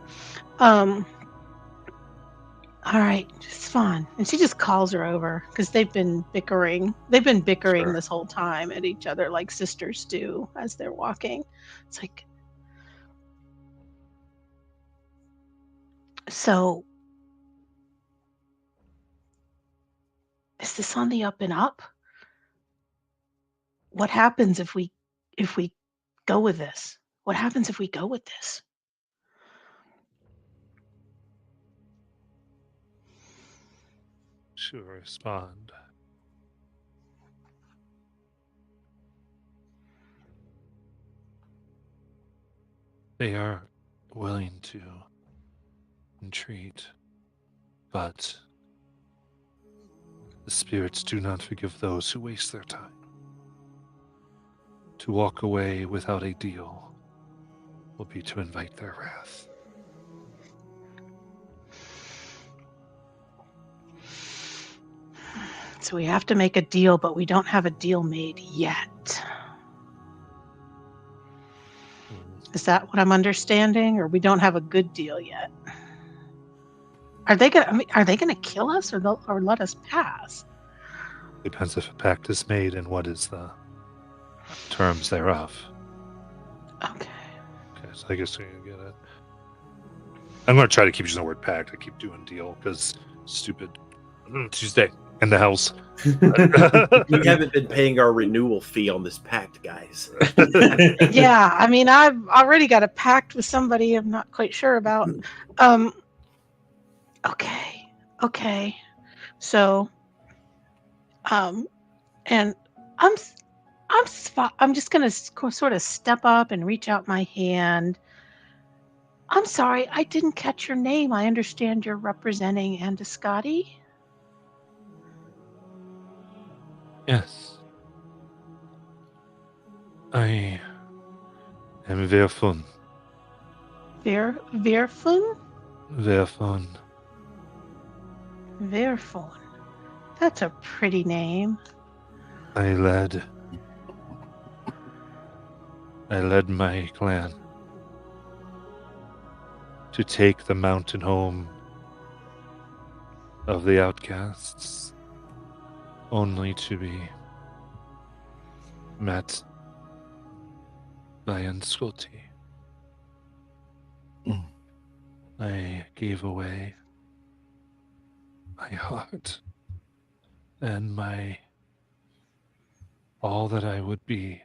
All right, it's fun. And she just calls her over because they've been bickering. They've been bickering Sure. this whole time at each other like sisters do as they're walking. It's like, so is this on the up and up? What happens if we go with this? What happens if we go with this? Sure. Respond. They are willing to entreat, but the spirits do not forgive those who waste their time. To walk away without a deal will be to invite their wrath. So we have to make a deal, but we don't have a deal made yet. Is that what I'm understanding, or we don't have a good deal yet? Are they gonna kill us, or let us pass? Depends if a pact is made and what is the terms thereof. Okay. Okay, so I guess we're gonna get it. I'm gonna try to keep using the word pact. I keep doing deal because stupid. Tuesday in the house. We haven't been paying our renewal fee on this pact, guys. Yeah, I mean, I've already got a pact with somebody I'm not quite sure about. Okay. So, and I'm just gonna sort of step up and reach out my hand. I'm sorry, I didn't catch your name. I understand you're representing Andascotti. Yes. I am Verfun. Verfun? Verfun. Verfun. That's a pretty name. I led my clan to take the mountain home of the outcasts, only to be met by Anscoti. Mm. I gave away my heart and all that I would be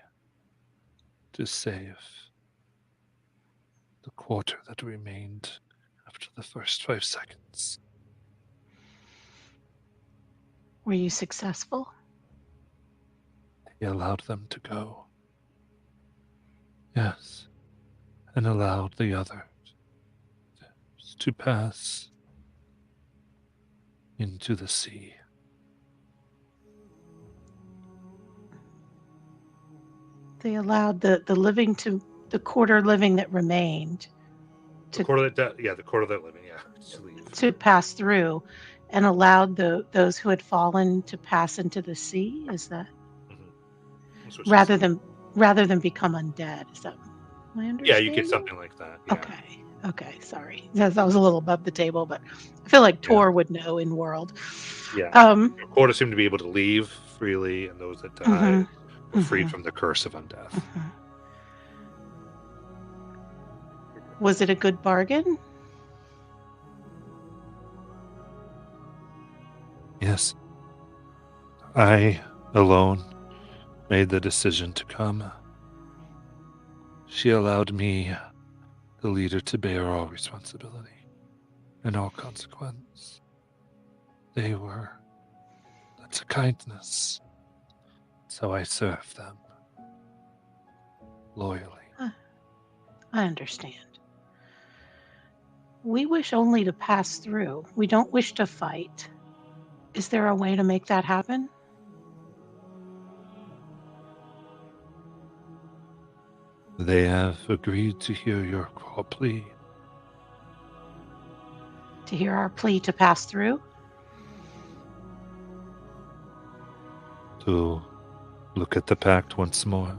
to save the quarter that remained after the first 5 seconds. Were you successful? He allowed them to go. Yes, and allowed the others to pass into the sea. They allowed the living to the quarter living that remained The quarter that living, to leave. to pass through, and allowed those who had fallen to pass into the sea. Is that That's what she said. rather than become undead? Is that my understanding? Yeah, you get something like that. Yeah. Okay. Sorry, that was a little above the table, but I feel like Tor would know in world. Yeah. The quarter seemed to be able to leave freely, and those that died were freed from the curse of undeath. Was it a good bargain? Yes. I alone made the decision to come. She allowed me, the leader, to bear all responsibility and all consequence. That's a kindness. So I serve them loyally. I understand. We wish only to pass through. We don't wish to fight. Is there a way to make that happen? They have agreed to hear your plea. To hear our plea to pass through? To look at the pact once more.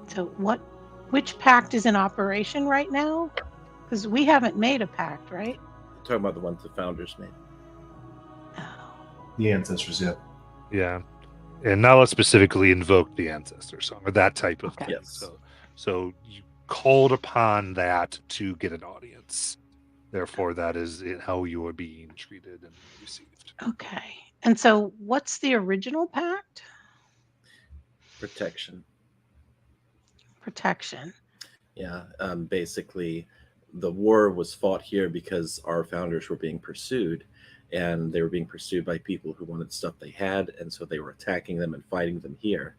So which pact is in operation right now? Because we haven't made a pact, right? Talking about the ones the founders made. Oh. The ancestors, yeah. Yeah. And now let's specifically invoke the ancestor song or that type of thing. Yes. So you called upon that to get an audience. Therefore, that is how you are being treated and received. Okay. And so what's the original pact? Protection. Yeah. Basically, the war was fought here because our founders were being pursued, and they were being pursued by people who wanted stuff they had, and so they were attacking them and fighting them here.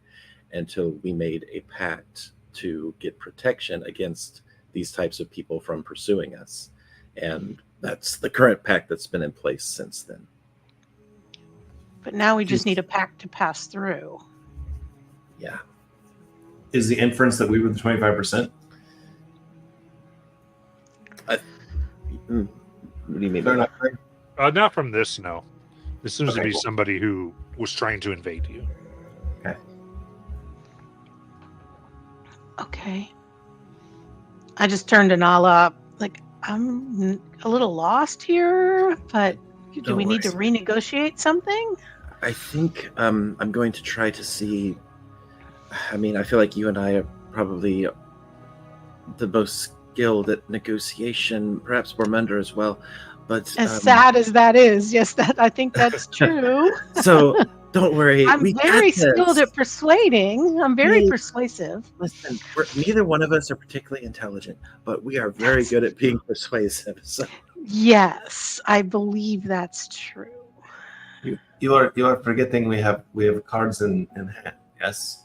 until we made a pact to get protection against these types of people from pursuing us. And that's the current pact that's been in place since then. But now we just need a pact to pass through. Yeah. Is the inference that we were the 25%? What do you mean? They're not correct? Not from this, no. This seems to Okay, be cool. somebody who was trying to invade you. Okay. I just turned to Nala like, I'm a little lost here, but do Don't we need to worry. renegotiate something? I think I'm going to try to see. I mean, I feel like you and I are probably the most skilled at negotiation, perhaps Bormender as well. But As sad as that is, yes, I think that's true. so don't worry. I'm we got very this. skilled at persuading. I'm very Hey. persuasive. Listen, neither one of us are particularly intelligent, but we are very good at being persuasive. So Yes, I believe that's true. You are forgetting we have cards in hand. Yes.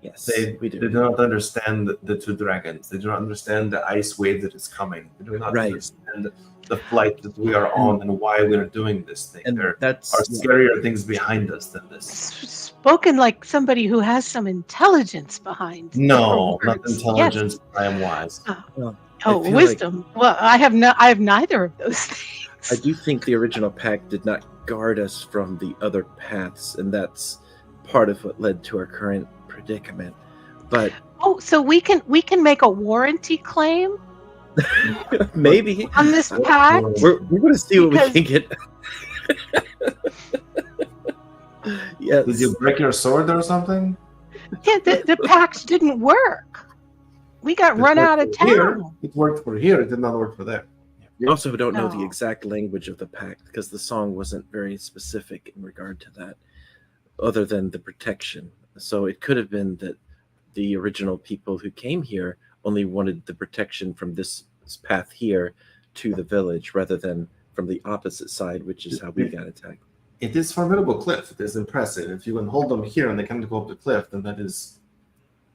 yes, They we do do. not understand the two dragons. They do not understand the ice wave that is coming. They do not Right. understand the flight that we are on and why we are doing this thing. And There that's are scarier things behind us than this. Spoken like somebody who has some intelligence behind. No, their not words. intelligence. Yes. I am wise. Oh, feel like- wisdom. Well, I have neither of those things. I do think the original pact did not guard us from the other paths, and that's part of what led to our current predicament. But Oh, so we can make a warranty claim maybe on this pact? we're going to see what we Because- can get. Yes. Did you break your sword or something? Yeah, the pact didn't work. We got It run worked out of for here. town. It worked for here. It did not work for there. We also don't know the No. exact language of the pact because the song wasn't very specific in regard to that, other than the protection. So it could have been that the original people who came here only wanted the protection from this path here to the village rather than from the opposite side, which is how we got attacked. It is formidable cliff. It is impressive. If you can hold them here and they can go up the cliff, then that is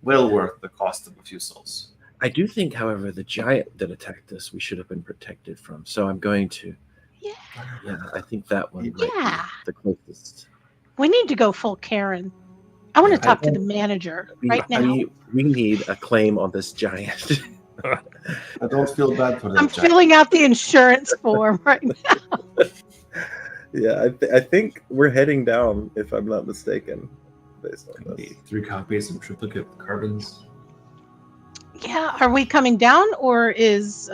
well worth the cost of a few souls. I do think, however, the giant that attacked us, we should have been protected from. So I'm going to, Yeah. I think that one might Yeah. be the closest. We need to go full Karen. I want to Yeah, talk to the manager right now. We need a claim on this giant. I don't feel bad for them. I'm Jack. filling out the insurance form right now. Yeah, I think we're heading down, if I'm not mistaken, based on this. 3 copies of triplicate carbons. Yeah, are we coming down, or is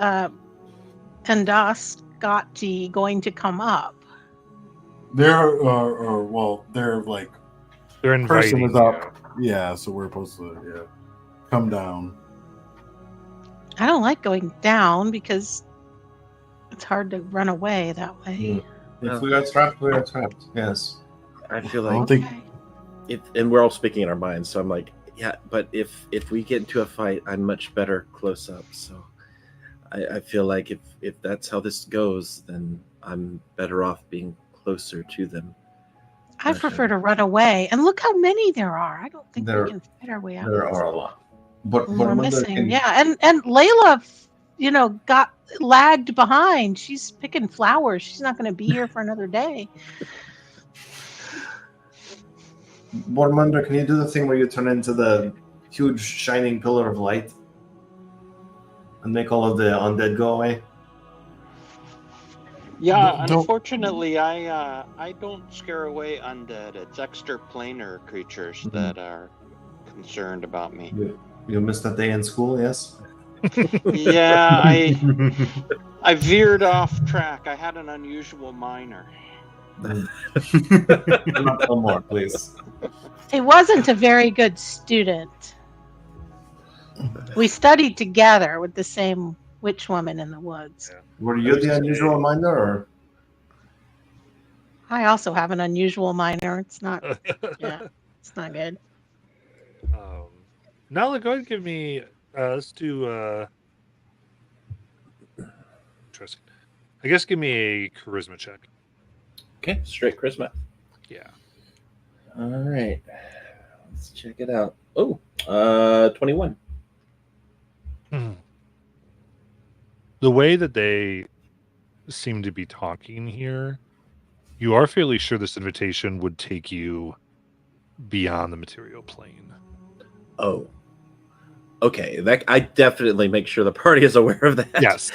Endoscoti going to come up? They're like They're person inviting is up. Yeah, so we're supposed to come down. I don't like going down because it's hard to run away that way. If we are trapped, we are trapped. Yes. I feel I don't like think Okay. and we're all speaking in our minds, so I'm like, yeah, but if we get into a fight, I'm much better close up. So I feel like if that's how this goes, then I'm better off being closer to them. I prefer to run away. And look how many there are. I don't think There- we can fit our way out. There are a lot. But We're Mother missing. can- Yeah, and Layla, got lagged behind. She's picking flowers. She's not going to be here for another day. Bormander, can you do the thing where you turn into the huge shining pillar of light and make all of the undead go away? Yeah, Don't- unfortunately, I don't scare away undead. It's extraplanar creatures that are concerned about me. You missed that day in school, yes? Yeah, I veered off track. I had an unusual minor. Not no more, please. He wasn't a very good student. We studied together with the same witch woman in the woods. Were you the unusual minder, or I also have an unusual minor. It's not, it's not good. Nala, go ahead and give me. Let's do. Interesting. I guess give me a charisma check. Okay, straight charisma. Yeah. All right, let's check it out. 21. The way that they seem to be talking here, you are fairly sure this invitation would take you beyond the material plane. Oh. Okay, that I definitely make sure the party is aware of that. Yes.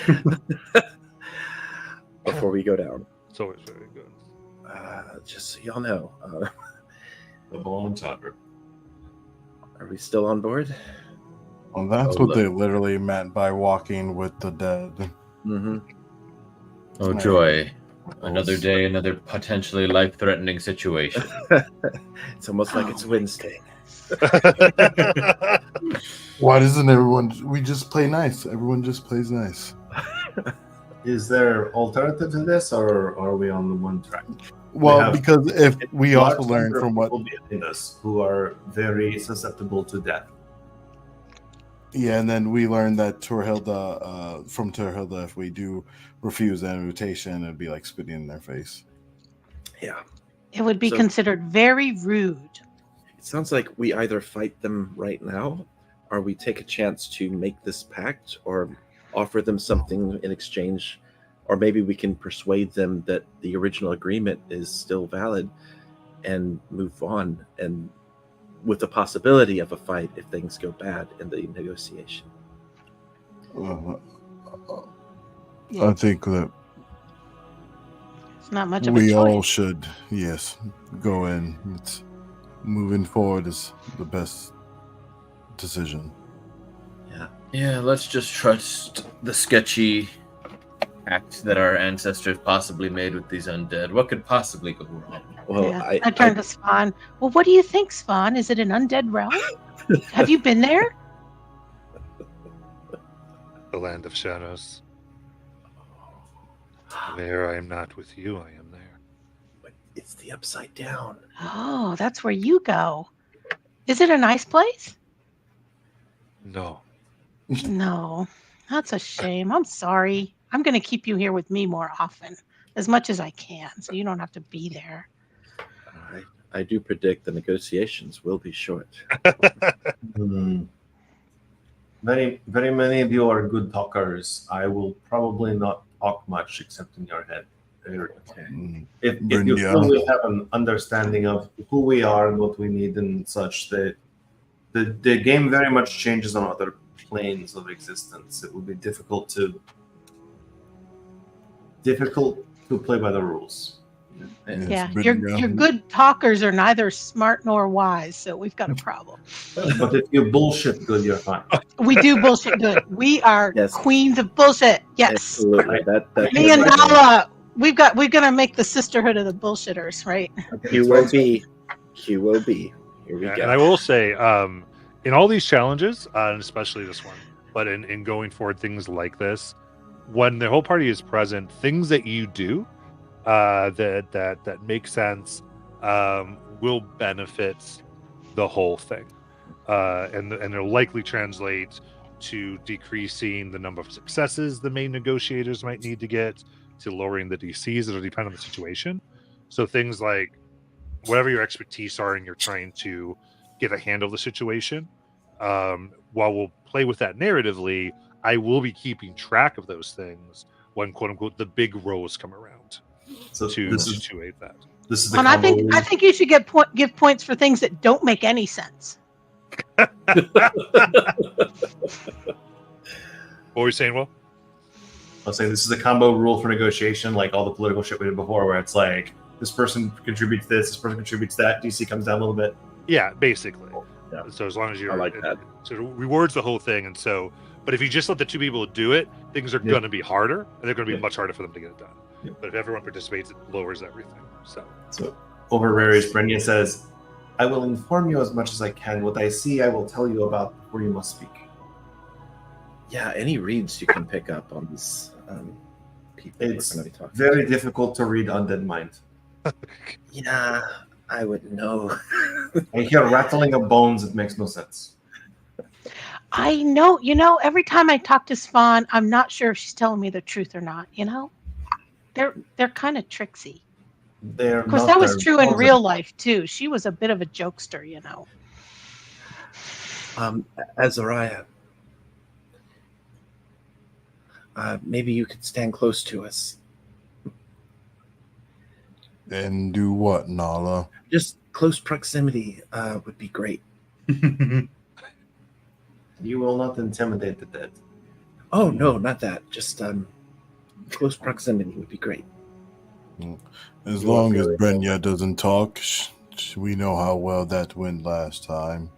Before we go down. It's always very good. Just so y'all know. The balloon topper. Are we still on board? Well, that's what they literally meant by walking with the dead. Mm-hmm. Oh, joy. Another day, another potentially life-threatening situation. It's almost like it's Wednesday. Why doesn't everyone? We just play nice. Everyone just plays nice. Is there alternative to this, or are we on the one track? Well, because if we Large also learn number of from what, people behind us who are very susceptible to death. yeah, and then we learned that Torhilda, from Torhilda, if we do refuse that invitation, it'd be like spitting in their face. Yeah. It would be So- considered very rude. It sounds like we either fight them right now, or we take a chance to make this pact, or offer them something in exchange, or maybe we can persuade them that the original agreement is still valid and move on, and with the possibility of a fight if things go bad in the negotiation. I think that It's not much of a we choice. all should, yes, go in. It's, moving forward is the best decision. Yeah, let's just trust the sketchy act that our ancestors possibly made with these undead. What could possibly go wrong? Well, Yeah. I turned to Svan. Well, what do you think, Svan? Is it an undead realm? Have you been there? The land of shadows. There I am not with you, I am there. But it's the upside down. Oh, that's where you go. Is it a nice place? No. No, that's a shame. I'm sorry. I'm going to keep you here with me more often, as much as I can, so you don't have to be there. I do predict the negotiations will be short. Very, very many of you are good talkers. I will probably not talk much except in your head. If you feel we have an understanding of who we are and what we need and such, the game very much changes on other planes of existence. It would be difficult to play by the rules. Yeah, your good talkers are neither smart nor wise, so we've got a problem. But if you bullshit good, you're fine. We do bullshit good. We are queens of bullshit. Yes. Absolutely. That Me and Nala, we're gonna make the sisterhood of the bullshitters, right? QOB. QOB. Here we go. And I will say, in all these challenges, and especially this one, but in going forward, things like this, when the whole party is present, things that you do that make sense will benefit the whole thing, and they'll likely translate to decreasing the number of successes the main negotiators might need to get, to lowering the DCs. It'll depend on the situation. So things like whatever your expertise are and you're trying to get a handle of the situation, while we'll play with that narratively, I will be keeping track of those things when quote unquote the big roles come around. So to aid that. This is the And I think you should give points for things that don't make any sense. What were you saying, Will? I was saying this is a combo rule for negotiation, like all the political shit we did before, where it's like this person contributes this person contributes that, DC comes down a little bit. Yeah, basically. Yeah. So as long as you're, I like that. So it rewards the whole thing, and so. But if you just let the two people do it, things are going to be harder, and they're going to be much harder for them to get it done. Yeah. But if everyone participates, it lowers everything. So over Rarius, Brenya says, "I will inform you as much as I can. What I see, I will tell you about before you must speak." Yeah, any reads you can pick up on these people. It's we're going to be talking very about. difficult to read Undead Mind. Yeah, I would know. I hear rattling of bones. It makes no sense. I know, every time I talk to Svan, I'm not sure if she's telling me the truth or not, They're kind of tricksy. Of course, that was true in real life too. She was a bit of a jokester, Azariah, maybe you could stand close to us. And do what, Nala? Just close proximity would be great. You will not intimidate the dead. Oh, no, not that. Just close proximity would be great. As You long won't as really Brenya doesn't talk, we know how well that went last time.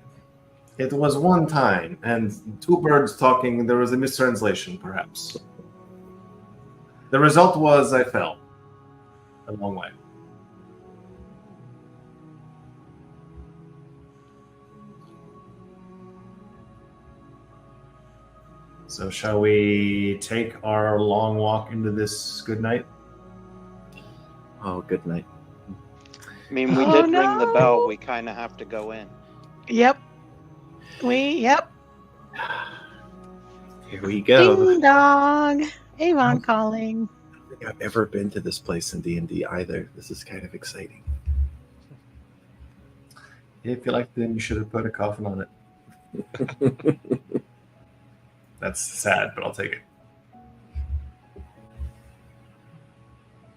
It was one time, and two birds talking, there was a mistranslation, perhaps. The result was I fell a long way. So shall we take our long walk into this good night? Oh, good night. I mean, we Oh, did ring the bell. no. We kind of have to go in. Yep. Yep. Here we go. Ding dong. Avon calling. I don't think I've ever been to this place in D&D either. This is kind of exciting. If you liked it, you should have put a coffin on it. That's sad, but I'll take it.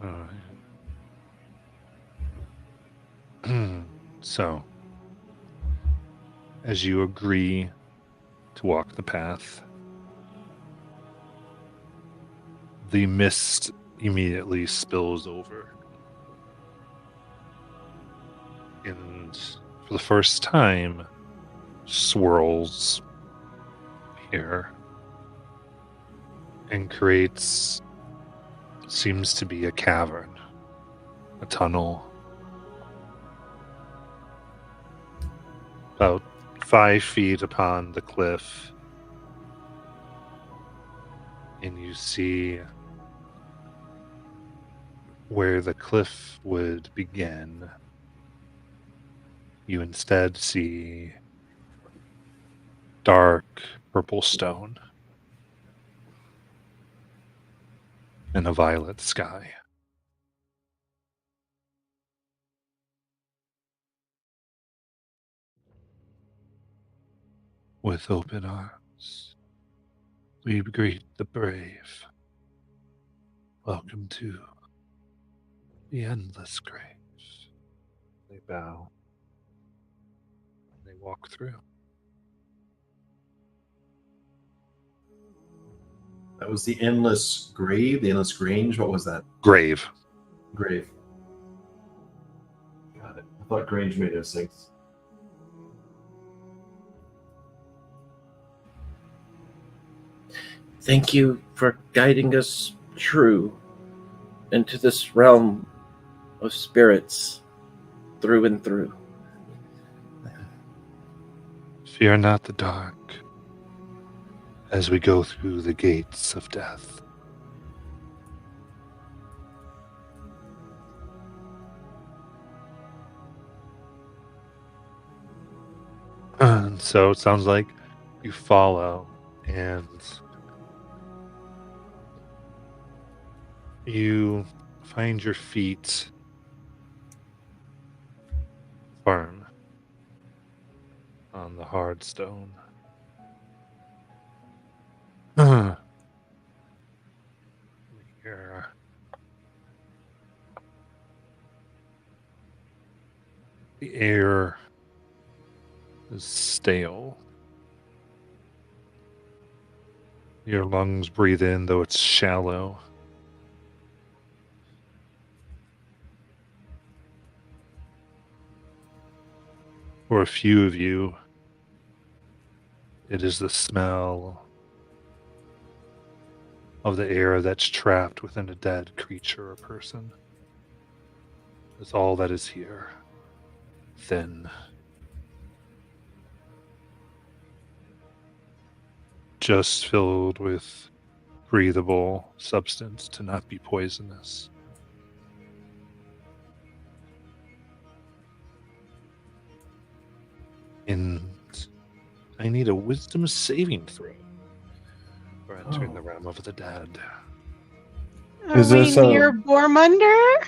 All right. So, as you agree to walk the path, the mist immediately spills over. And for the first time, swirls here and creates, seems to be a cavern, a tunnel, about 5 feet upon the cliff. And you see where the cliff would begin. You instead see dark purple stone and a violet sky. With open arms, we greet the brave. Welcome to the endless grave. They bow. They walk through. That was the endless grave, the endless grange. What was that? Grave. Grave. Got it. I thought grange made no sense. Thank you for guiding us true into this realm of spirits through and through. Fear not the dark as we go through the gates of death. And so it sounds like you follow and you find your feet firm on the hard stone. Here. The air is stale. Your lungs breathe in, though it's shallow. For a few of you, it is the smell of the air that's trapped within a dead creature or person. It's all that is here. Thin. Just filled with breathable substance to not be poisonous. And I need a wisdom saving throw for entering the realm of the dead. Are Is we this near Bormunder?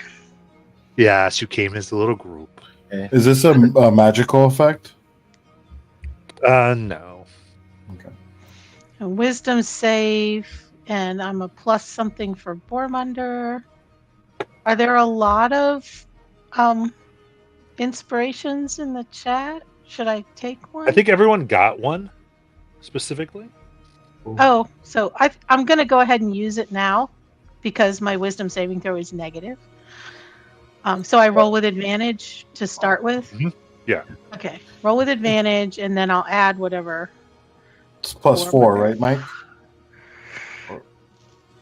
Yes, you came as a little group. Is this a magical effect? No. Okay. A wisdom save, and I'm a plus something for Bormunder. Are there a lot of inspirations in the chat? Should I take one? I think everyone got one specifically. Oh, so I'm going to go ahead and use it now because my wisdom saving throw is negative. So I roll with advantage to start with. Mhm. Yeah. Okay, roll with advantage, and then I'll add whatever. It's plus 4, right, Mike?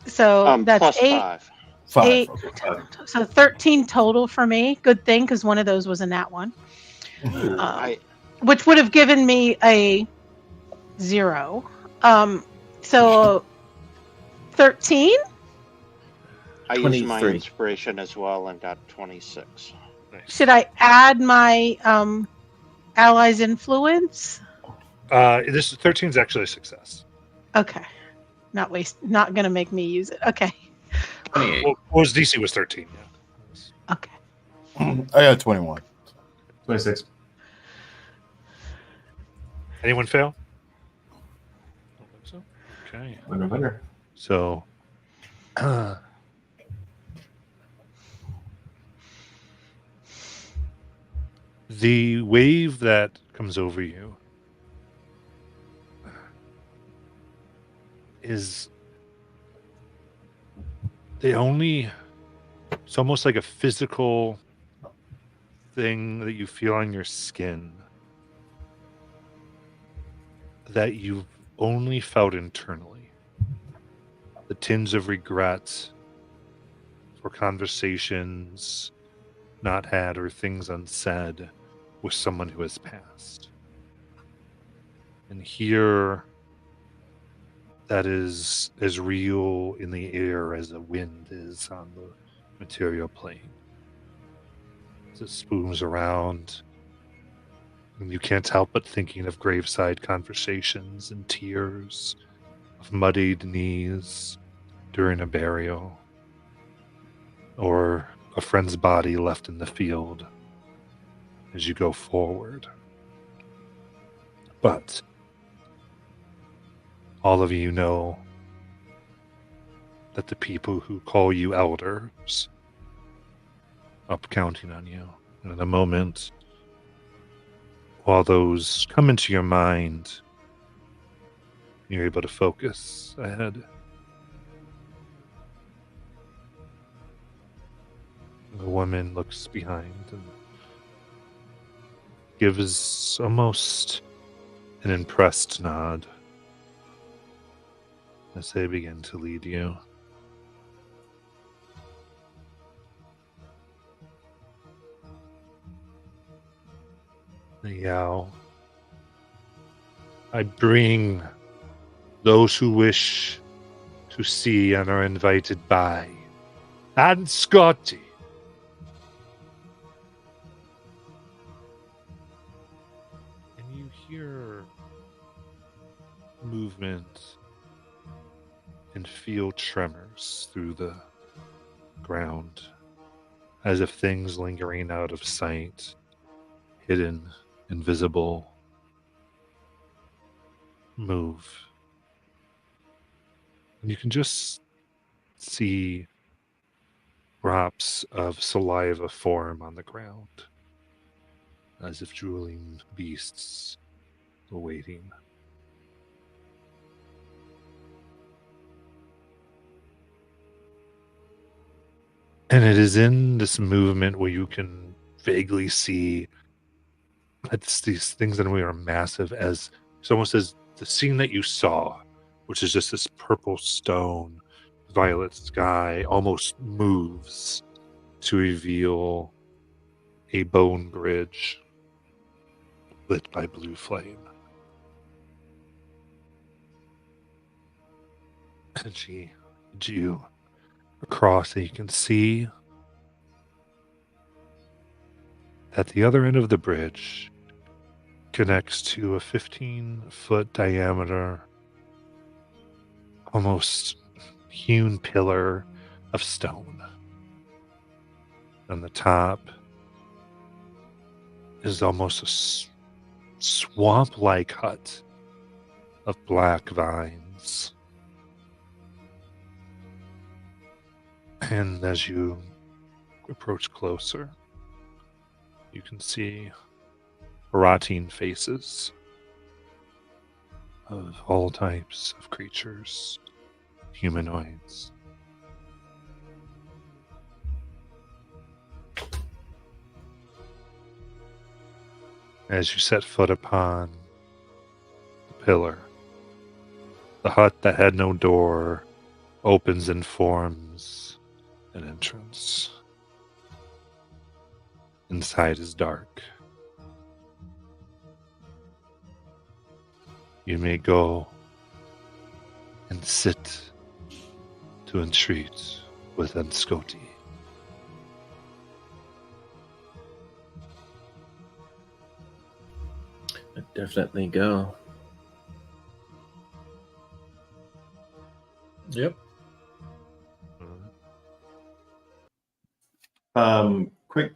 So that's plus 8. 5. 5. 8. Okay. So 13 total for me. Good thing, because one of those was a nat one. Which would have given me a 0. So 13? I used my 23. inspiration as well and got 26. Nice. Should I add my allies' influence? This 13 is actually a success. Okay. Not going to make me use it. Okay. 28. Well, his DC was 13. Yeah. Okay. I got 21. 26. Anyone fail? I don't think so. Okay. Winner. So, the wave that comes over you is it's almost like a physical thing that you feel on your skin that you've only felt internally. The tinge of regret for conversations not had or things unsaid with someone who has passed. And here, that is as real in the air as a wind is on the material plane. As it spooms around, and you can't help but thinking of graveside conversations and tears, of muddied knees during a burial, or a friend's body left in the field as you go forward. But all of you know that the people who call you elders up counting on you. And in a moment, while those come into your mind, you're able to focus ahead. The woman looks behind and gives almost an impressed nod as they begin to lead you. The Yao. I bring those who wish to see and are invited by. And Scotty. And you hear movement and feel tremors through the ground, as if things lingering out of sight, hidden, invisible, move. And you can just see drops of saliva form on the ground, as if drooling beasts were waiting. And it is in this movement where you can vaguely see that these things in a way are massive, as it's almost as the scene that you saw, which is just this purple stone, violet sky, almost moves to reveal a bone bridge lit by blue flame. And she leads you across, and you can see at the other end of the bridge connects to a 15-foot diameter, almost hewn pillar of stone. On the top is almost swamp-like hut of black vines. And as you approach closer, you can see rotting faces of all types of creatures, humanoids. As you set foot upon the pillar, the hut that had no door opens and forms an entrance. Inside is dark. You may go and sit to entreat with Anscoti. I'd definitely go. Yep.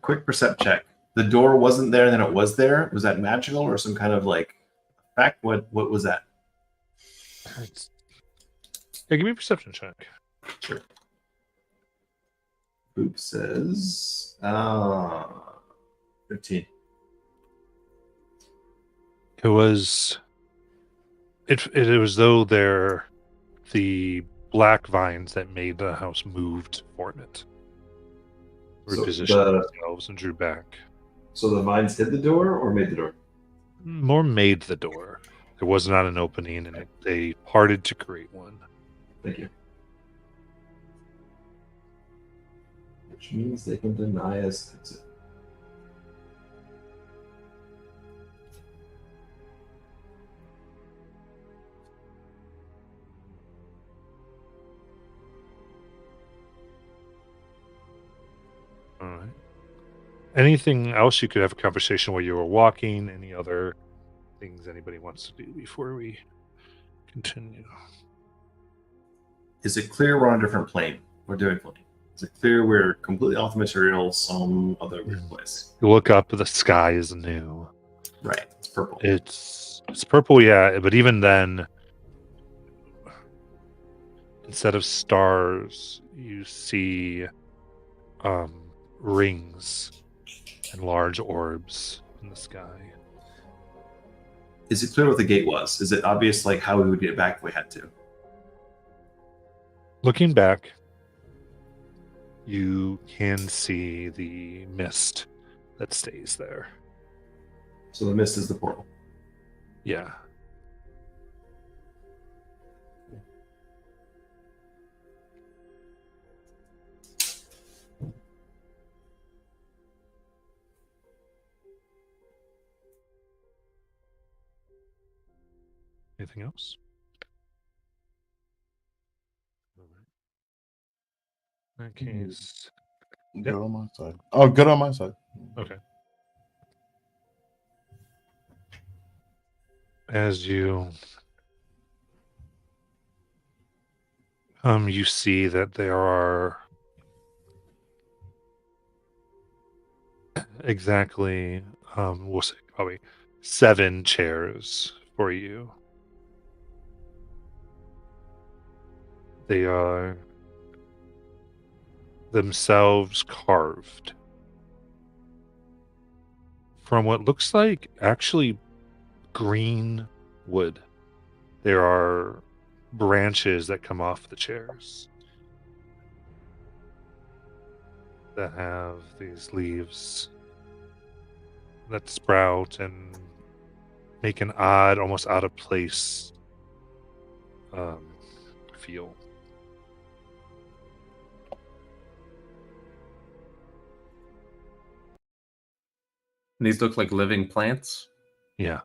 Quick percept check. The door wasn't there, and then it was there. Was that magical or some kind of like fact? What was that? Yeah, give me a perception check. Sure. Boop says 15. It was though the black vines that made the house moved for it. So Repositioned themselves and drew back. So the vines hid the door or made the door? More made the door. There was not an opening, and they parted to create one. Thank you. Which means they can deny us exit. All right. Anything else you could have a conversation while you were walking? Any other things anybody wants to do before we continue? Is it clear we're on a different plane? We're doing plane. Is it clear we're completely off the material, some other weird place? You look up, the sky is new. Right, it's purple. It's purple, yeah, but even then, instead of stars, you see rings and large orbs in the sky. Is it clear what the gate was? Is it obvious like how we would get back if we had to? Looking back, you can see the mist that stays there. So the mist is the portal. Yeah. Anything else? All right. In that case, Good on my side. Oh, good on my side. okay. As you you see that there are exactly we'll say probably 7 chairs for you. They are themselves carved from what looks like actually green wood. There are branches that come off the chairs that have these leaves that sprout and make an odd, almost out of place feel. These look like living plants. Yeah.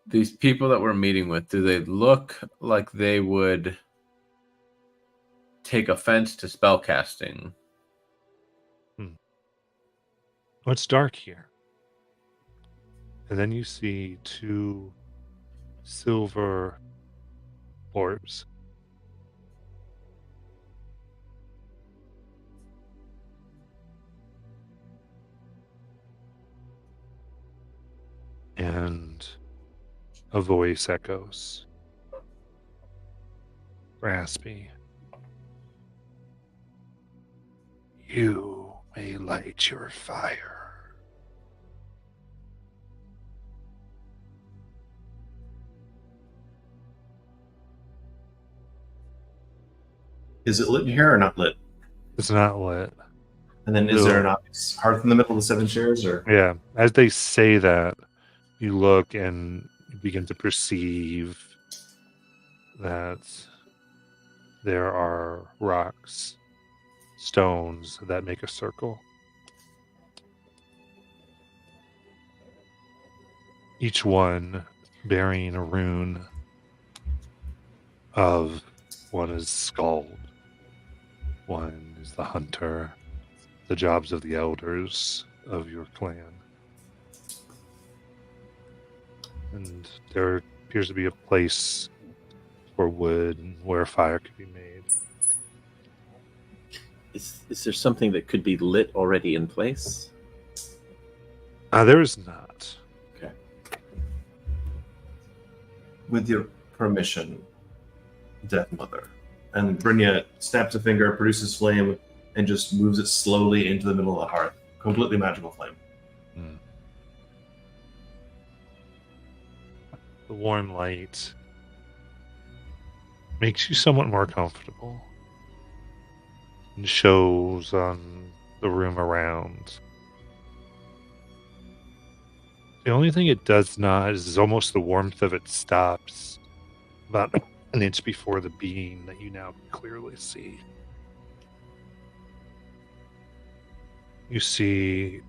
These people that we're meeting with, do they look like they would take offense to spell casting? Well, it's dark here. And then you see 2 silver orbs. And a voice echoes, raspy. You may light your fire. Is it lit in here or not lit? It's not lit. And then is there an obvious hearth in the middle of the 7 chairs? Or Yeah, as they say that, you look and you begin to perceive that there are rocks, stones that make a circle. Each one bearing a rune of one is Skald, one is the hunter, the jobs of the elders of your clan. And there appears to be a place for wood and where a fire could be made. Is there something that could be lit already in place? There is not. Okay. with your permission, Death Mother. And Brynja snaps a finger, produces flame, and just moves it slowly into the middle of the hearth. Completely magical flame. The warm light makes you somewhat more comfortable and shows on the room around. The only thing it does not is almost the warmth of it stops about an inch before the being that you now clearly see. You see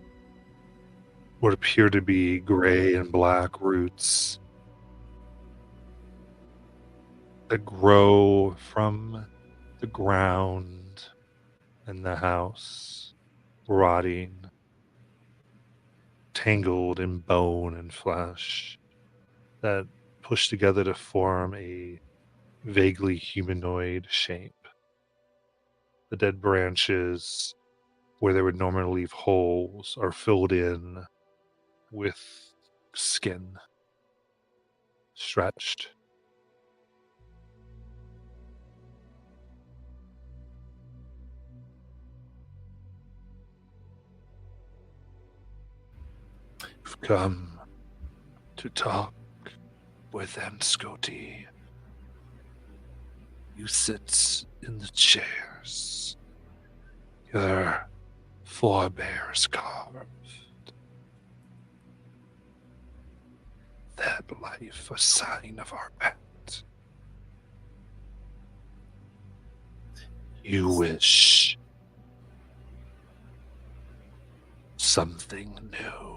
what appear to be gray and black roots that grow from the ground and the house, rotting, tangled in bone and flesh, that push together to form a vaguely humanoid shape. The dead branches, where they would normally leave holes, are filled in with skin, stretched. You've come to talk with Scotty. You sit in the chairs. Your forebears carved that life a sign of our pact. You wish something new.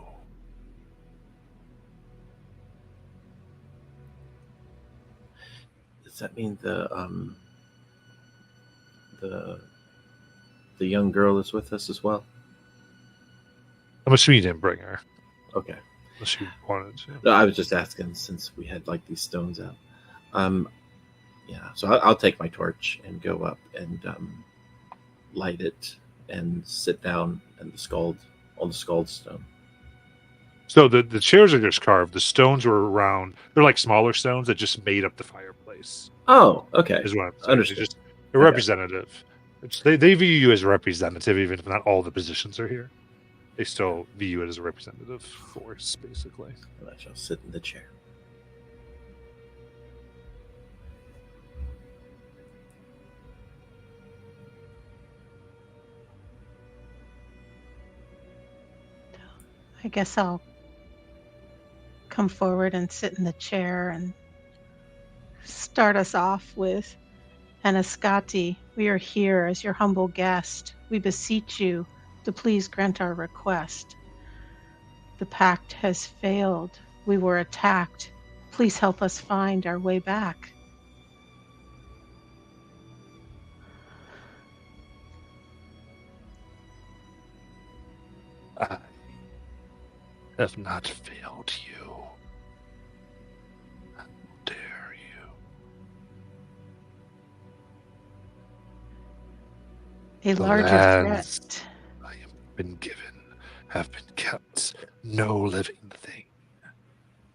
Does that mean the young girl is with us as well? I'm assuming you didn't bring her, Okay. unless you wanted to. No, I was just asking since we had like these stones out. Yeah. So I'll take my torch and go up and light it and sit down and on the scald stone. So the chairs are just carved. The stones were around. They're like smaller stones that just made up the fireplace. Oh, okay. Is what I'm saying. Understood. They're just a representative. They view you as a representative, even if not all the positions are here. They still view you as a representative force, basically. And I shall sit in the chair. I guess I'll come forward and sit in the chair and start us off with Anascati. We are here as your humble guest. We beseech you to please grant our request. The pact has failed. We were attacked. Please help us find our way back. I have not failed you. How dare you? A The larger lands threat. I have been given have been kept. No living thing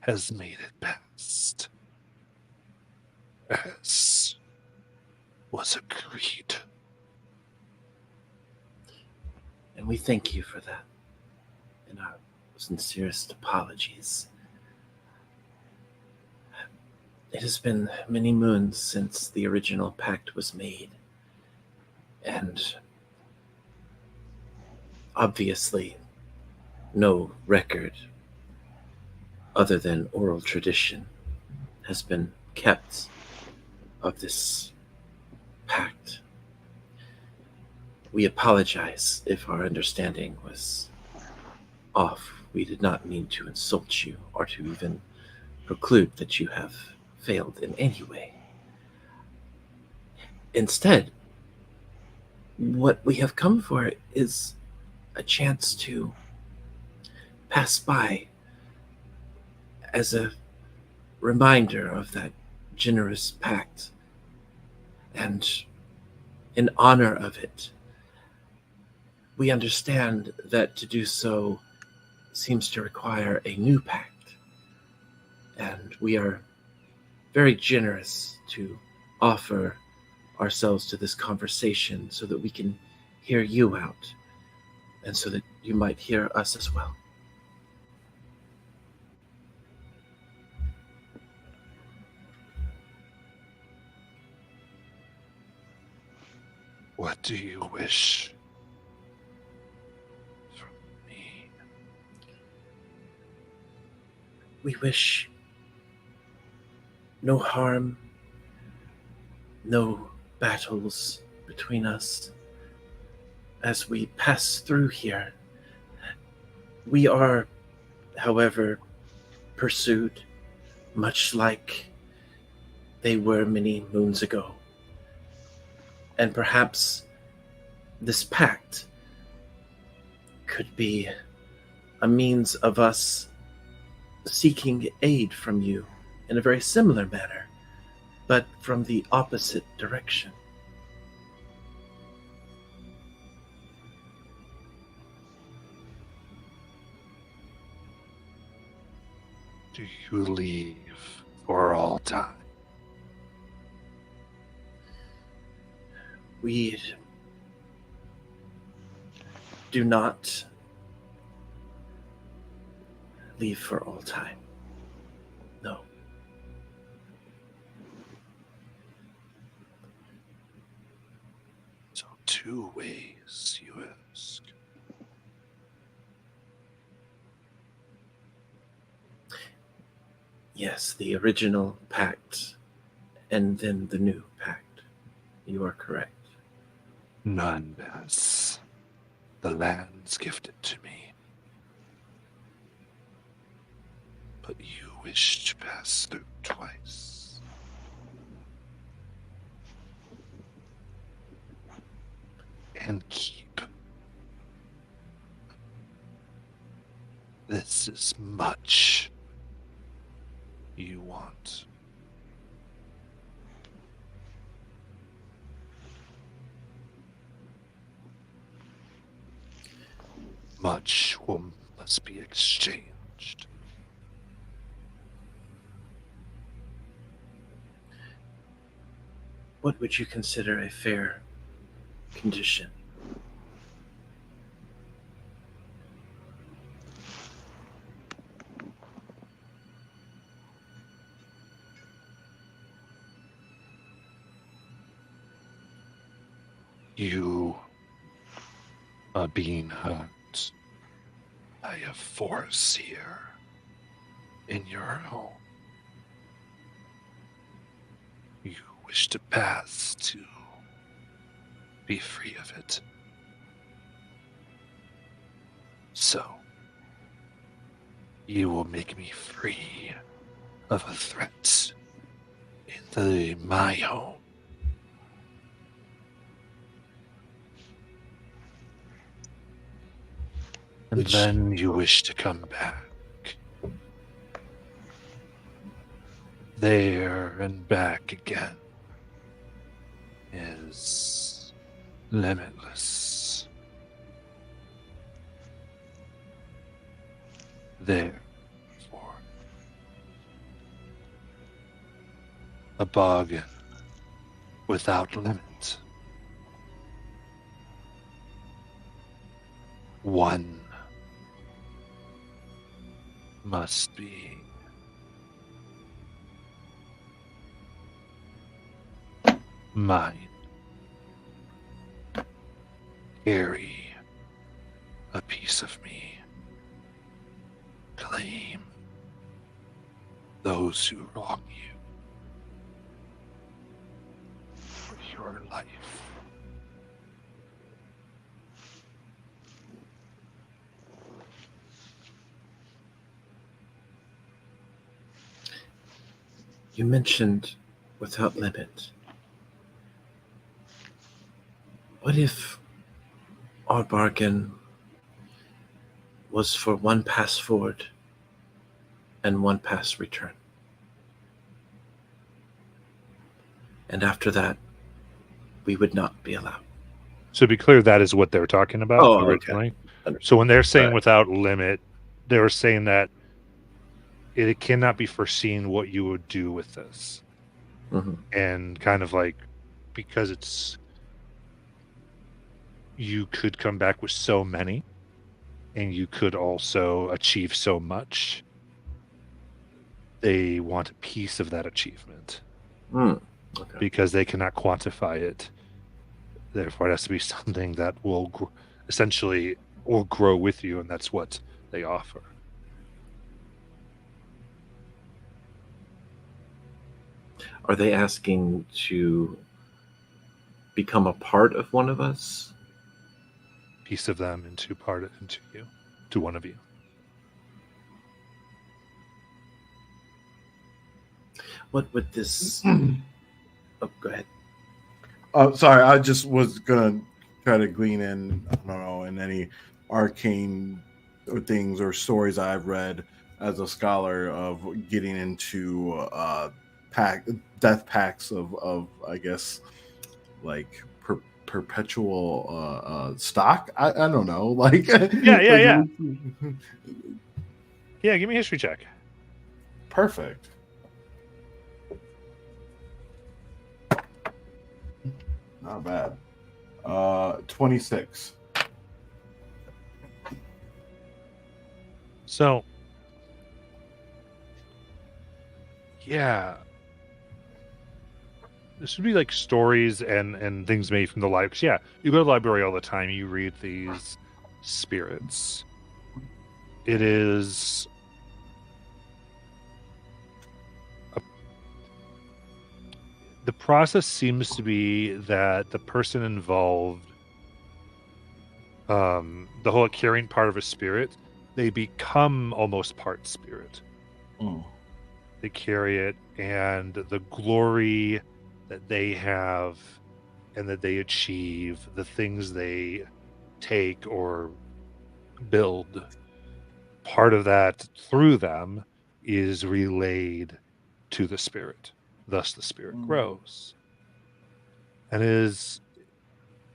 has made it past, as was agreed. And we thank you for that. And our sincerest apologies. It has been many moons since the original pact was made. And obviously, no record other than oral tradition has been kept of this pact. We apologize if our understanding was off. We did not mean to insult you or to even preclude that you have failed in any way. Instead, what we have come for is a chance to pass by as a reminder of that generous pact, and in honor of it. We understand that to do so seems to require a new pact, and we are very generous to offer ourselves to this conversation so that we can hear you out, and so that you might hear us as well. What do you wish from me? We wish no harm, no battles between us as we pass through here. We are, however, pursued, much like they were many moons ago. And perhaps this pact could be a means of us seeking aid from you in a very similar manner, but from the opposite direction. Do you leave for all time? We do not leave for all time. No. So 2 ways, you ask. Yes, the original pact and then the new pact. You are correct. None pass. The land's gifted to me. But you wish to pass through twice. And keep. This is much you want. Much must be exchanged. What would you consider a fair condition? You are being hurt by a force here in your home. You wish to pass to be free of it. So, you will make me free of a threat into my home. And then you wish to come back. There and back again is limitless. Therefore, a bargain without limit. One must be mine. Carry a piece of me. Claim those who wrong you for your life. You mentioned without limit. What if our bargain was for one pass forward and one pass return? And after that, we would not be allowed. So to be clear, that is what they're talking about originally. Okay. So when they're saying Right. without limit, they're saying that it cannot be foreseen what you would do with this. Mhm. And kind of like, because it's, you could come back with so many, and you could also achieve so much. They want a piece of that achievement Okay. because they cannot quantify it. Therefore, it has to be something that will essentially will grow with you, and that's what they offer. Are they asking to become a part of one of us? Piece of them into you, to one of you. What would this? Oh, go ahead. Sorry, I just was gonna try to glean in, I don't know, in any arcane or things or stories I've read as a scholar of getting into death pacts of I guess like perpetual stock. I don't know, like Yeah. Yeah, give me a history check. Perfect. Not bad. 26. So, yeah, this would be like stories and things made from the library. 'Cause, yeah, you go to the library all the time. You read these spirits. It is the process seems to be that the person involved, the whole carrying part of a spirit, they become almost part spirit. They carry it, and the glory that they have and that they achieve, the things they take or build, part of that through them is relayed to the spirit. Thus the spirit grows. And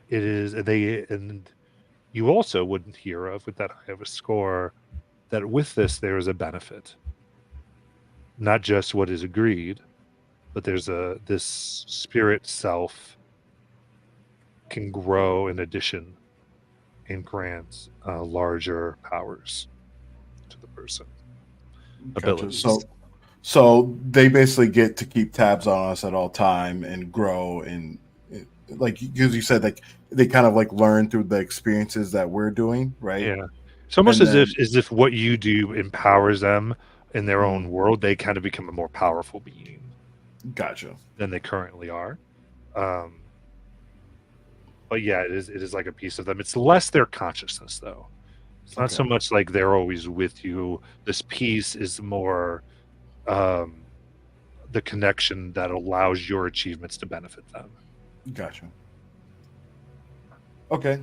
and you also wouldn't hear of, with that high of a score, that with this there is a benefit. Not just what is agreed, but there's this spirit self can grow in addition and grants larger powers to the person. Gotcha. Abilities. So they basically get to keep tabs on us at all time and grow, and like because you said, like they kind of like learn through the experiences that we're doing, right? Yeah. It's almost And as if what you do empowers them in their own world. They kind of become a more powerful being. Gotcha. Than they currently are. But yeah, it is like a piece of them. It's less their consciousness, though. It's not so much like they're always with you. This piece is more the connection that allows your achievements to benefit them. Gotcha. Okay.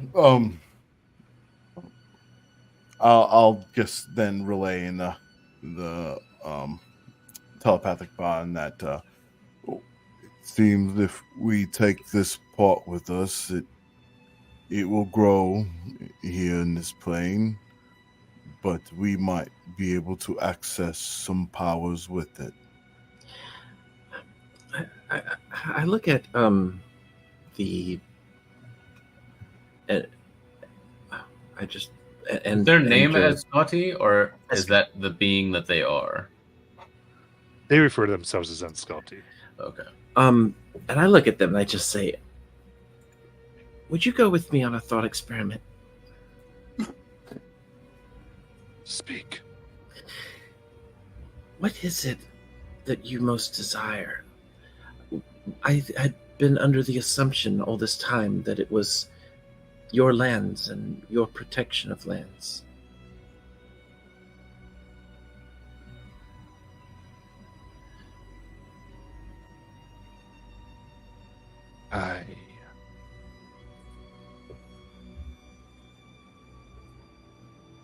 I'll just then relay in the telepathic bond that it seems if we take this part with us, it will grow here in this plane, but we might be able to access some powers with it. look at the and I just and Is their name enter- as Scotty, or is that the being that they are? They refer to themselves as Unsculpty. Okay. and I look at them and I just say, would you go with me on a thought experiment? Speak. What is it that you most desire? I had been under the assumption all this time that it was your lands and your protection of lands. I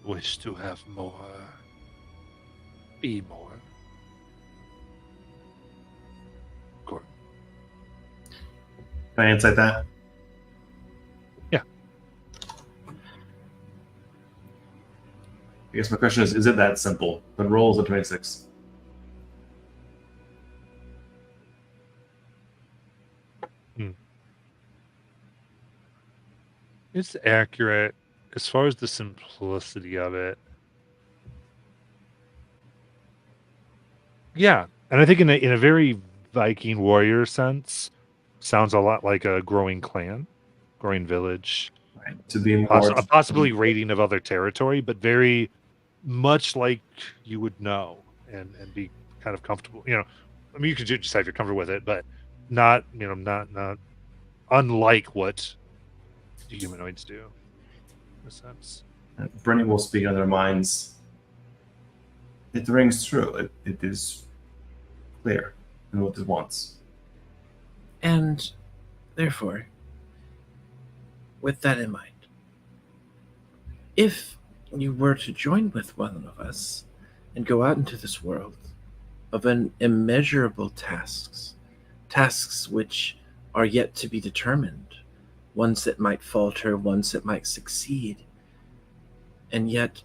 wish to have more, be more. Gordon. Can I insight that? Yeah. I guess my question is it that simple? The roll is a 26. It's accurate as far as the simplicity of it. Yeah, and I think in a very Viking warrior sense, sounds a lot like a growing clan, growing village, Right. To be more possibly raiding of other territory, but very much like you would know and be kind of comfortable. You know, I mean, you could decide if you're comfortable with it, but not not unlike what the humanoids do. In a sense. Brenny will speak on their minds. It rings true. It is clear in what it wants. And therefore, with that in mind, if you were to join with one of us and go out into this world of an immeasurable tasks which are yet to be determined, ones that might falter, ones that might succeed, and yet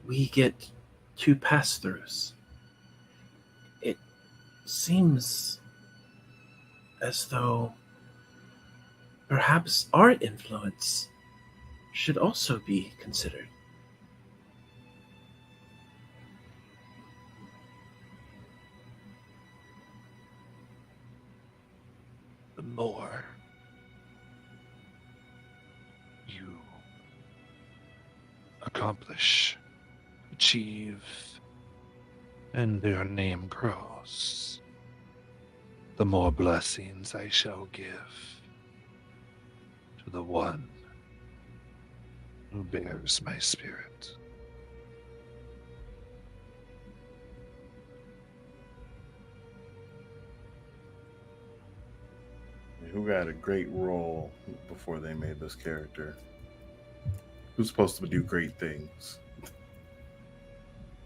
we get 2 pass-throughs. It seems as though perhaps our influence should also be considered. The more you accomplish, achieve, and your name grows, the more blessings I shall give to the one who bears my spirit. Who got a great role before they made this character? Who's supposed to do great things?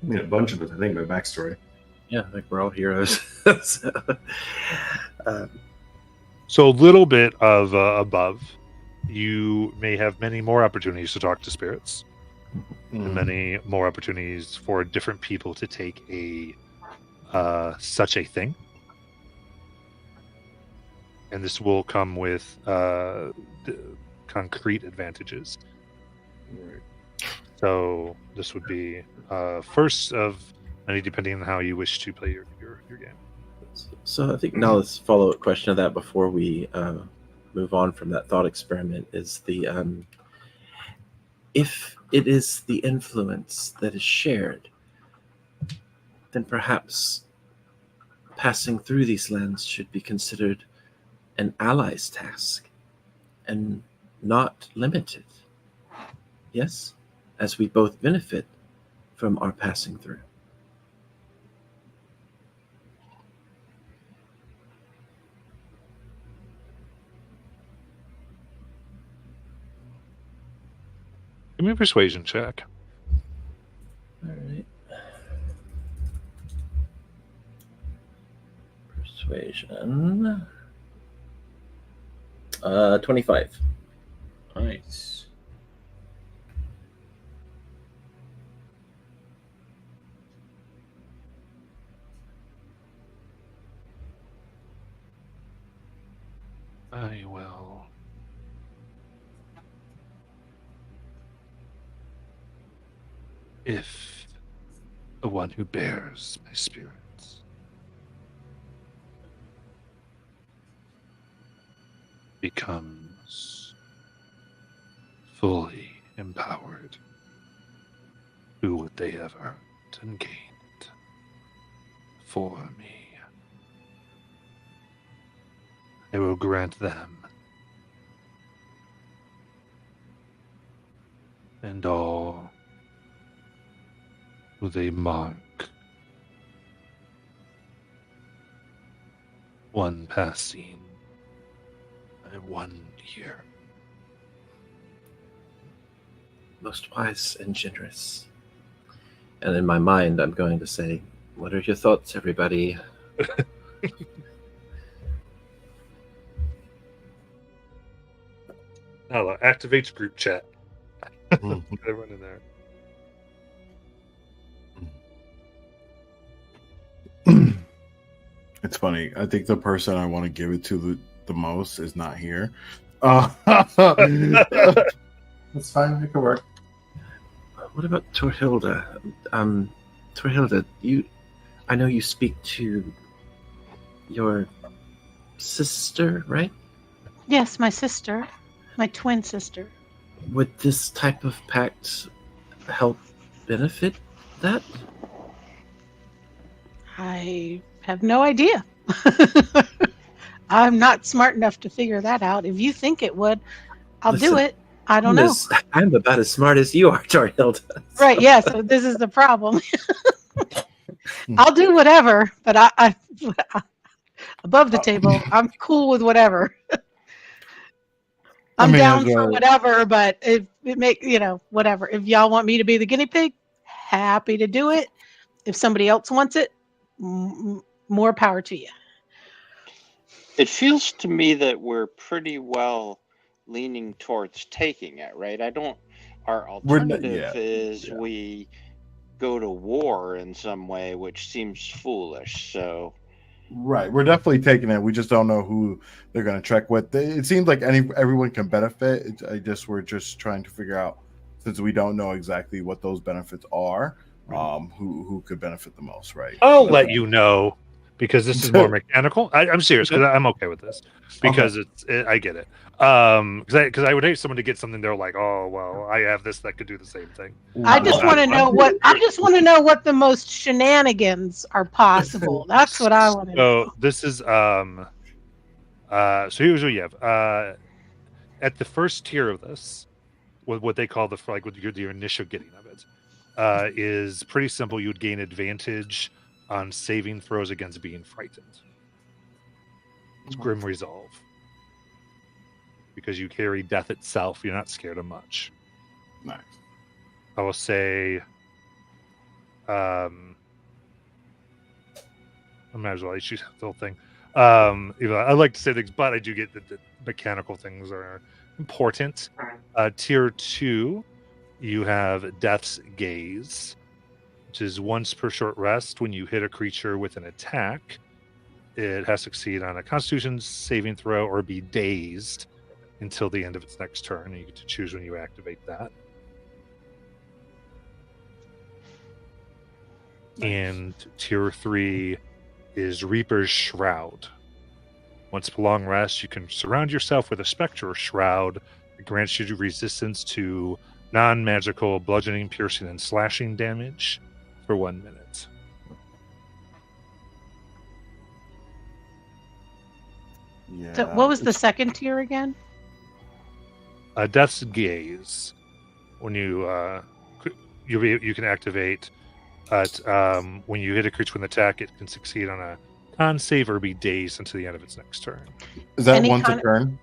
I mean, a bunch of it, I think, by backstory. Yeah, I think we're all heroes. So a little bit of above, you may have many more opportunities to talk to spirits, and many more opportunities for different people to take a such a thing. And this will come with concrete advantages. Right. So this would be first of many, depending on how you wish to play your game. So I think now let's follow up question of that before we move on from that thought experiment is the if it is the influence that is shared, then perhaps passing through these lands should be considered an ally's task and not limited. Yes, as we both benefit from our passing through. Give me a persuasion check. All right. Persuasion. 25. Nice. I will. If the one who bears my spirits becomes fully empowered, who would they have earned and gained for me? I will grant them and all who they mark one passing by 1 year. Most wise and generous. And in my mind, I'm going to say, what are your thoughts, everybody? Hello, activates group chat. Mhm. Everyone in there. It's funny. I think the person I want to give it to the most is not here. That's fine. It can work. What about Torhilda? Torhilda, I know you speak to your sister, right? Yes, my sister, my twin sister. Would this type of pact help benefit that? I have no idea. I'm not smart enough to figure that out. If you think it would, I'll do Listen, it. I don't know. I'm about as smart as you are, Torhilda. Right, yeah, so this is the problem. I'll do whatever, but I above the table, I'm cool with whatever. I'm down for whatever, but if it make whatever. If y'all want me to be the guinea pig, happy to do it. If somebody else wants it, more power to you. It feels to me that we're pretty well leaning towards taking it, right? Our alternative is we go to war in some way, which seems foolish. So, right, we're definitely taking it. We just don't know who they're going to trek with. It seems like everyone can benefit. We're just trying to figure out, since we don't know exactly what those benefits are, who could benefit the most, right? I'll let you know, because this is more mechanical. I'm serious, because I'm okay with this, because I get it. Because I would hate someone to get something they're like, oh well, I have this that could do the same thing. I just want to know what the most shenanigans are possible. That's what I want to know. So this is so here's what you have. At the first tier of this, what they call the your initial getting of it, is pretty simple. You would gain advantage on saving throws against being frightened. It's Grim Resolve. Because you carry death itself, you're not scared of much. Nice. I will say, I might as well issue the whole thing. I like to say things, but I do get that the mechanical things are important. Tier 2, you have Death's Gaze, which is once per short rest. When you hit a creature with an attack, it has to succeed on a Constitution saving throw or be dazed until the end of its next turn. You get to choose when you activate that. Nice. And tier 3 is Reaper's Shroud. Once per long rest, you can surround yourself with a spectral shroud. It grants you resistance to non-magical bludgeoning, piercing, and slashing damage for 1 minute. Yeah. So what was the second tier again? Death's Gaze. When you can activate when you hit a creature with an attack, it can succeed on a con save or be dazed until the end of its next turn. Is that once a turn?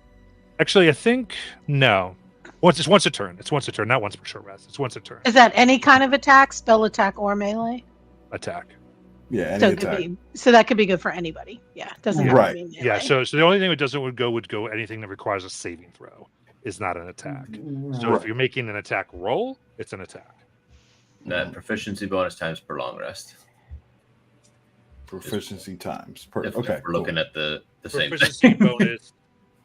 Actually, I think no. It's once a turn. It's once a turn, not once per short rest. It's once a turn. Is that any kind of attack, spell attack, or melee? Attack. Yeah, any so attack. So that could be good for anybody. Yeah, doesn't have to be melee. Yeah, so the only thing it would go anything that requires a saving throw is not an attack. So if you're making an attack roll, it's an attack. That proficiency bonus times per long rest. Proficiency times per. If Okay, we're looking at the same proficiency thing.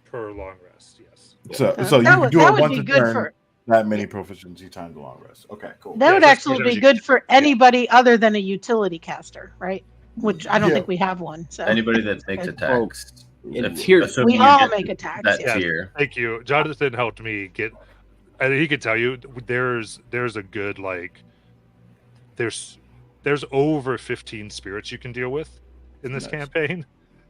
per long rest. Yes. So you that can would, do that it would once be a good turn. for That many proficiency times the long rest. Okay, cool. that Yeah, would just actually sometimes be you good can- for anybody other than a utility caster, right? Which I don't Yeah. think we have one. So Anybody that makes Well, attacks. in If- tier- assuming we you all get make to attacks. that Yeah. Yes. tier. Thank you. Jonathan helped me get. And he could tell you there's a good like there's over 15 spirits you can deal with in this Nice. campaign,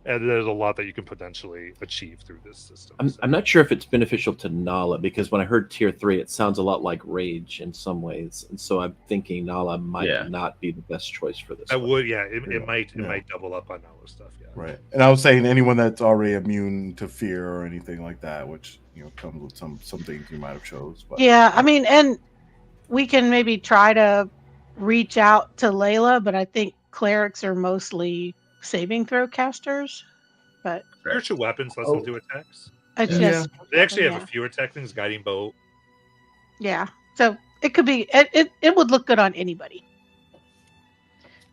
and there's a lot that you can potentially achieve through this system. I'm not sure if it's beneficial to Nala, because when I heard tier 3, it sounds a lot like Rage in some ways, and so I'm thinking Nala might Yeah. not be the best choice for this. I one. would, yeah. It Yeah, might yeah. double up on all this stuff. Yeah. Right. And I was saying anyone that's already immune to fear or anything like that, which comes with some things you might have chose. But Yeah, I mean, and we can maybe try to reach out to Layla, but I think clerics are mostly saving throw casters. But Spiritual weapons lets Oh. them do attacks. it's Yeah. just They actually have yeah. a few attack things, guiding bolt. Yeah. So it could be it would look good on anybody.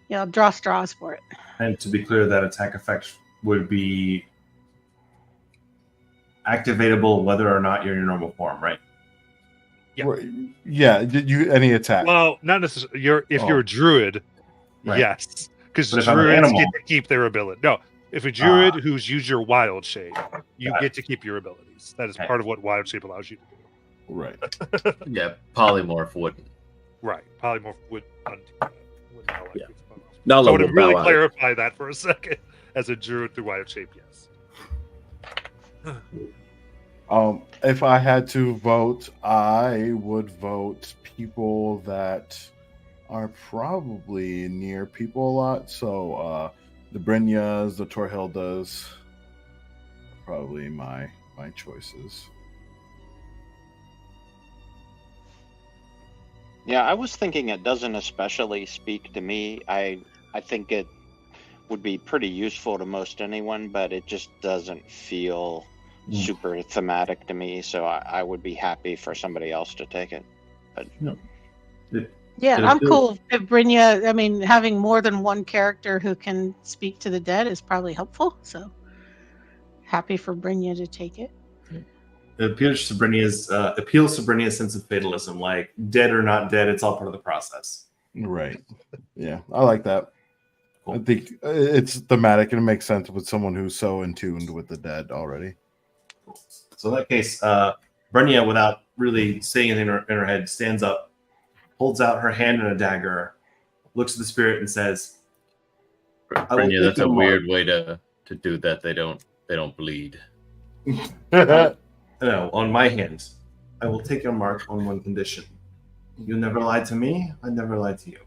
Draw straws for it. And to be clear, that attack effect would be activatable whether or not you're in your normal form, right? Yeah. Right. Yeah. Did you any attack? Well, not necessarily. If Oh. you're a druid, Right. yes, because But if I'm an druids animal- get to keep their ability. No, if a druid who's used your wild shape, you Got get to keep your abilities. That is Okay. part of what wild shape allows you to do. Right. Yeah, polymorph wouldn't. Right. Polymorph would undo that. Would not like Yeah. it. Nala So I will would really bow out. clarify that for a second. As a druid through wild shape, yes. If I had to vote, I would vote people that are probably near people a lot. So the Brynjas, the Torhildas, probably my choices. Yeah, I was thinking it doesn't especially speak to me. I think it would be pretty useful to most anyone, but it just doesn't feel super thematic to me. So I would be happy for somebody else to take it. But Yeah, It I'm appeals- cool if Brynja. I mean, having more than one character who can speak to the dead is probably helpful. So happy for Brynja to take it. It appeals to Brynja's sense of fatalism, like dead or not dead, it's all part of the process. Right. Yeah, I like that. I Cool. think it's thematic and it makes sense with someone who's so in tuned with the dead already. So in that case, Brynja, without really saying anything in her head, stands up, holds out her hand and a dagger, looks at the spirit and says, will Brynja, take that's a your weird way to do that. They don't bleed. "No, on my hand, I will take your mark on one condition. You never lied to me, I never lied to you."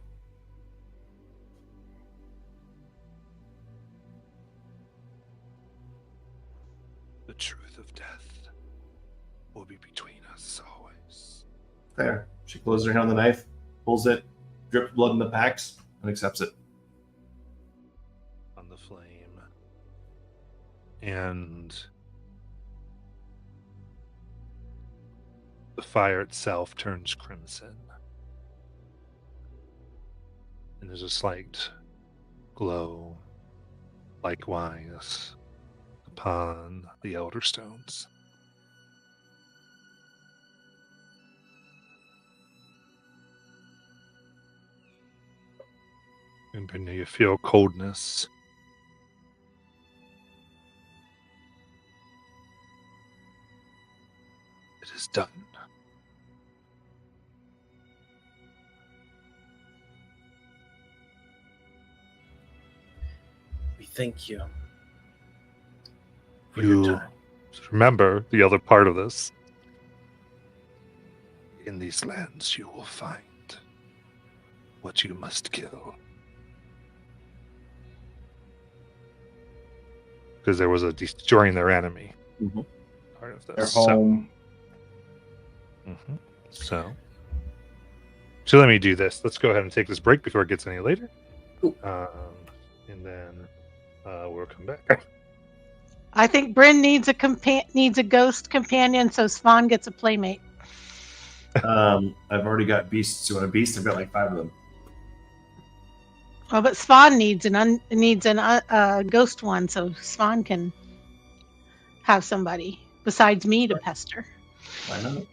The truth of death will be between us always. There. She closes her hand on the knife, pulls it, drips blood in the packs, and accepts it. On the flame. And the fire itself turns crimson. And there's a slight glow, likewise, upon the elder stones. And Brenda, you feel coldness. It is done. We thank you. For You your time. remember the other part of this. In these lands, you will find what you must kill. Because there was a destroying their enemy Mhm. part of Their this. home. So let me do this. Let's go ahead and take this break before it gets any later. Cool. And then we'll come back. I think Bryn needs a ghost companion, so Svan gets a playmate. I've already got beasts. You want a beast? I've got like 5 of them. Oh, but Svan needs a ghost one, so Svan can have somebody. besides me to pester. Why not?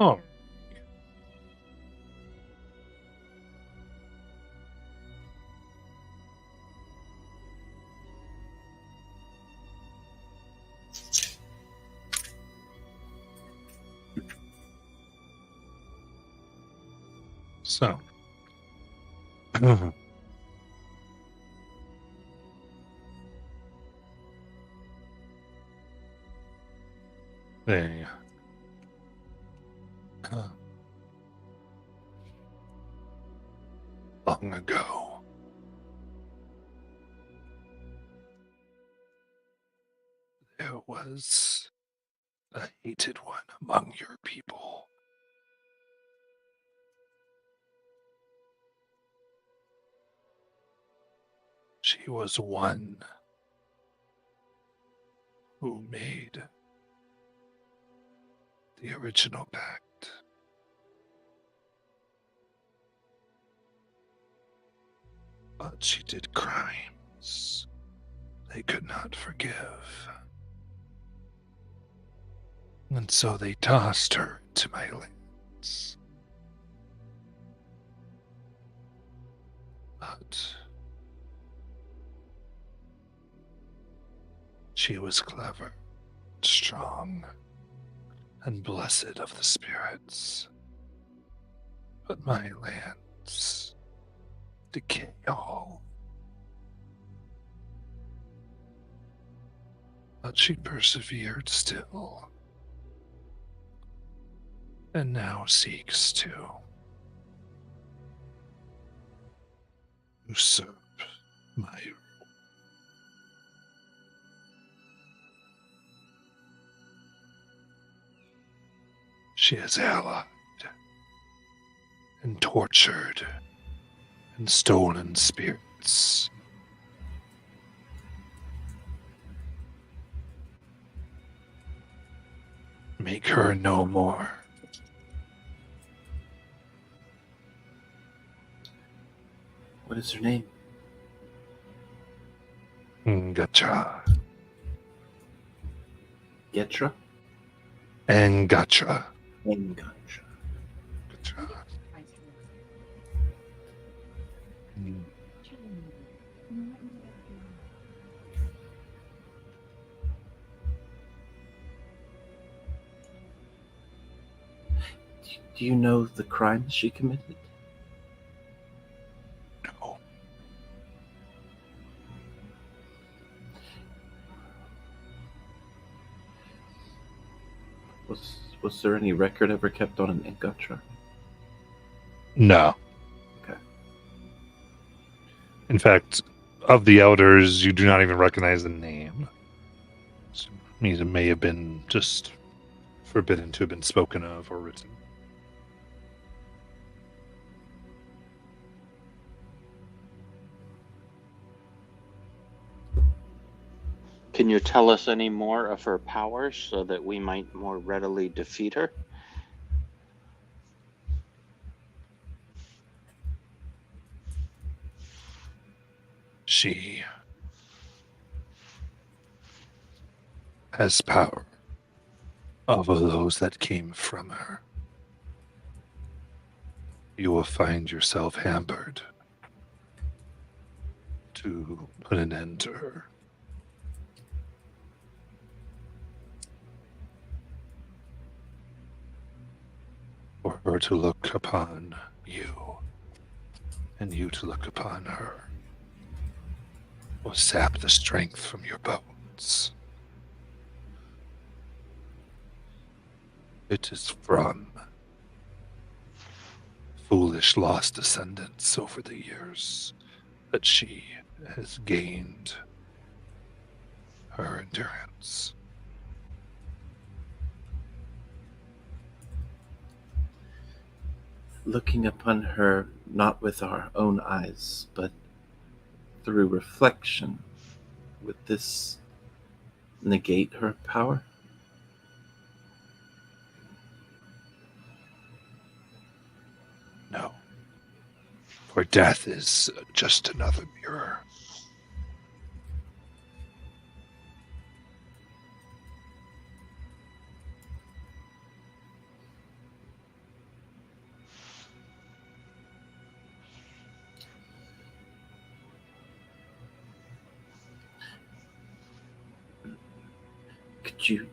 Oh. So. They long ago, there was a hated one among your people. She was one who made the original pact. But she did crimes they could not forgive. And so they tossed her into my lands. But she was clever, strong, and blessed of the spirits. But my lands decay all. But she persevered still, and now seeks to usurp my rule. She has allied and tortured and stolen spirits. Make her no more. What is her name? Ngatra. Getra? Ngatra. Ngatra. Ngatra. Mm. Do you know the crimes she committed? No. Was there any record ever kept on an Ngatra? No. Okay. In fact, of the elders, you do not even recognize the name. So it means it may have been just forbidden to have been spoken of or written. Can you tell us any more of her powers so that we might more readily defeat her? She has power over those that came from her. You will find yourself hampered to put an end to her. For her to look upon you and you to look upon her will sap the strength from your bones. It is from foolish lost descendants over the years that she has gained her endurance. Looking upon her not with our own eyes, but through reflection, would this negate her power? No. For death is just another mirror. Could you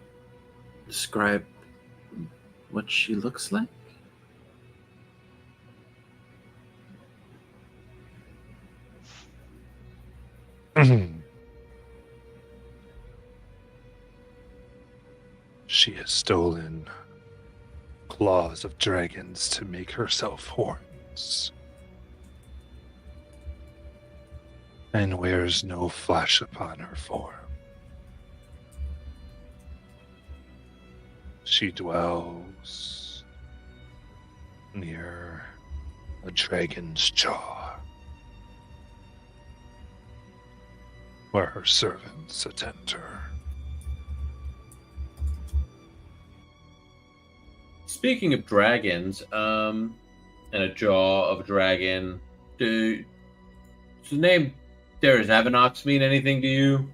describe what she looks like? She has stolen claws of dragons to make herself horns, and wears no flesh upon her form. She dwells near a dragon's jaw, where her servants attend her. Speaking of dragons, and a jaw of a dragon, does the name Darius Avanox mean anything to you?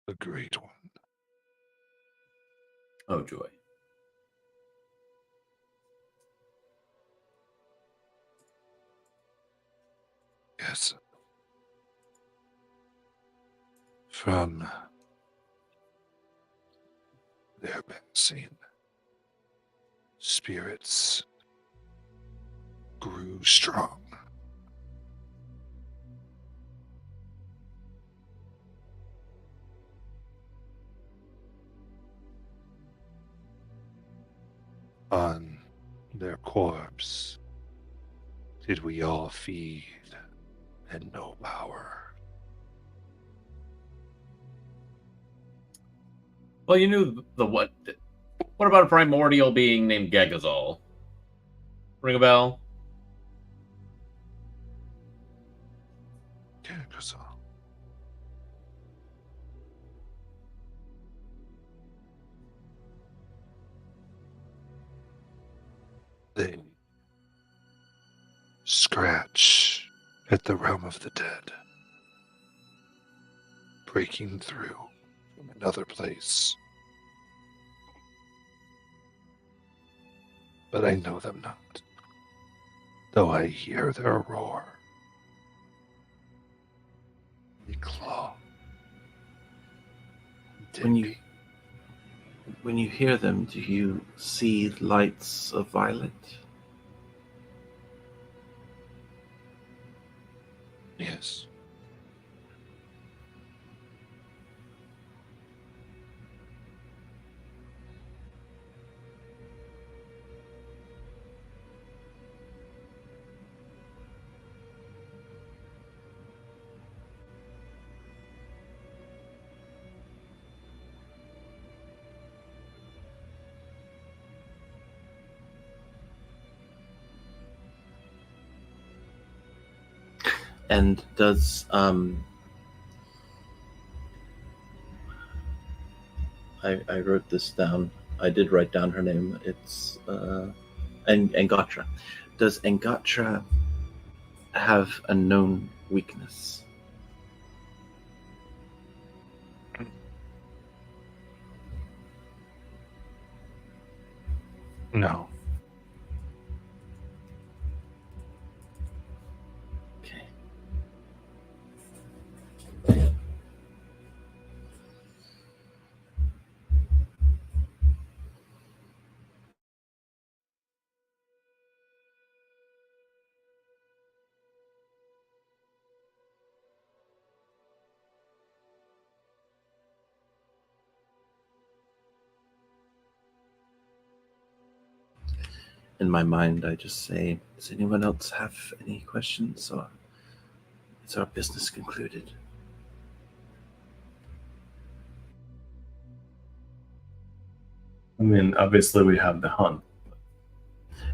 The Great One. Oh, joy. Yes. From their passing, spirits grew strong. On their corpse did we all feed and know power. Well, you knew the what. What about a primordial being named Gagazol? Ring a bell? Gagazol. They scratch at the realm of the dead, breaking through from another place. But I know them not, though I hear their roar. They claw. When you hear them, do you see lights of violet? Yes. And does I wrote this down. I did write down her name. It's Engatra. Does Engatra have a known weakness? No. Okay. In my mind, I just say, does anyone else have any questions, or is our business concluded? I mean, obviously we have the hunt.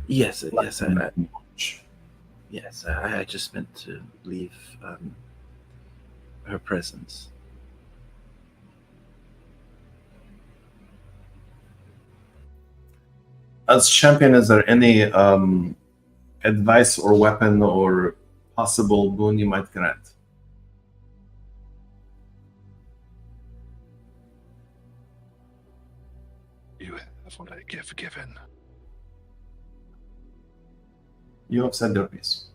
Yes, yes. I just meant to leave her presence. As champion, is there any advice or weapon or possible boon you might grant? of what I give given. You have said your piece.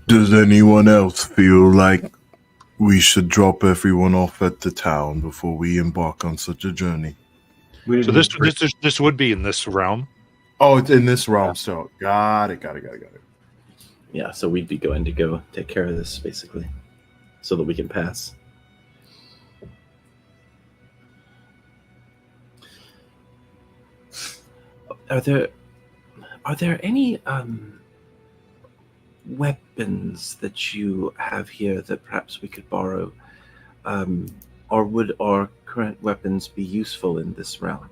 Does anyone else feel like we should drop everyone off at the town before we embark on such a journey? So this would be in this realm. Oh, it's in this realm still. Got it. Yeah, so we'd be going to go take care of this basically, so that we can pass. Are there any weapons that you have here that perhaps we could borrow, or would our current weapons be useful in this realm?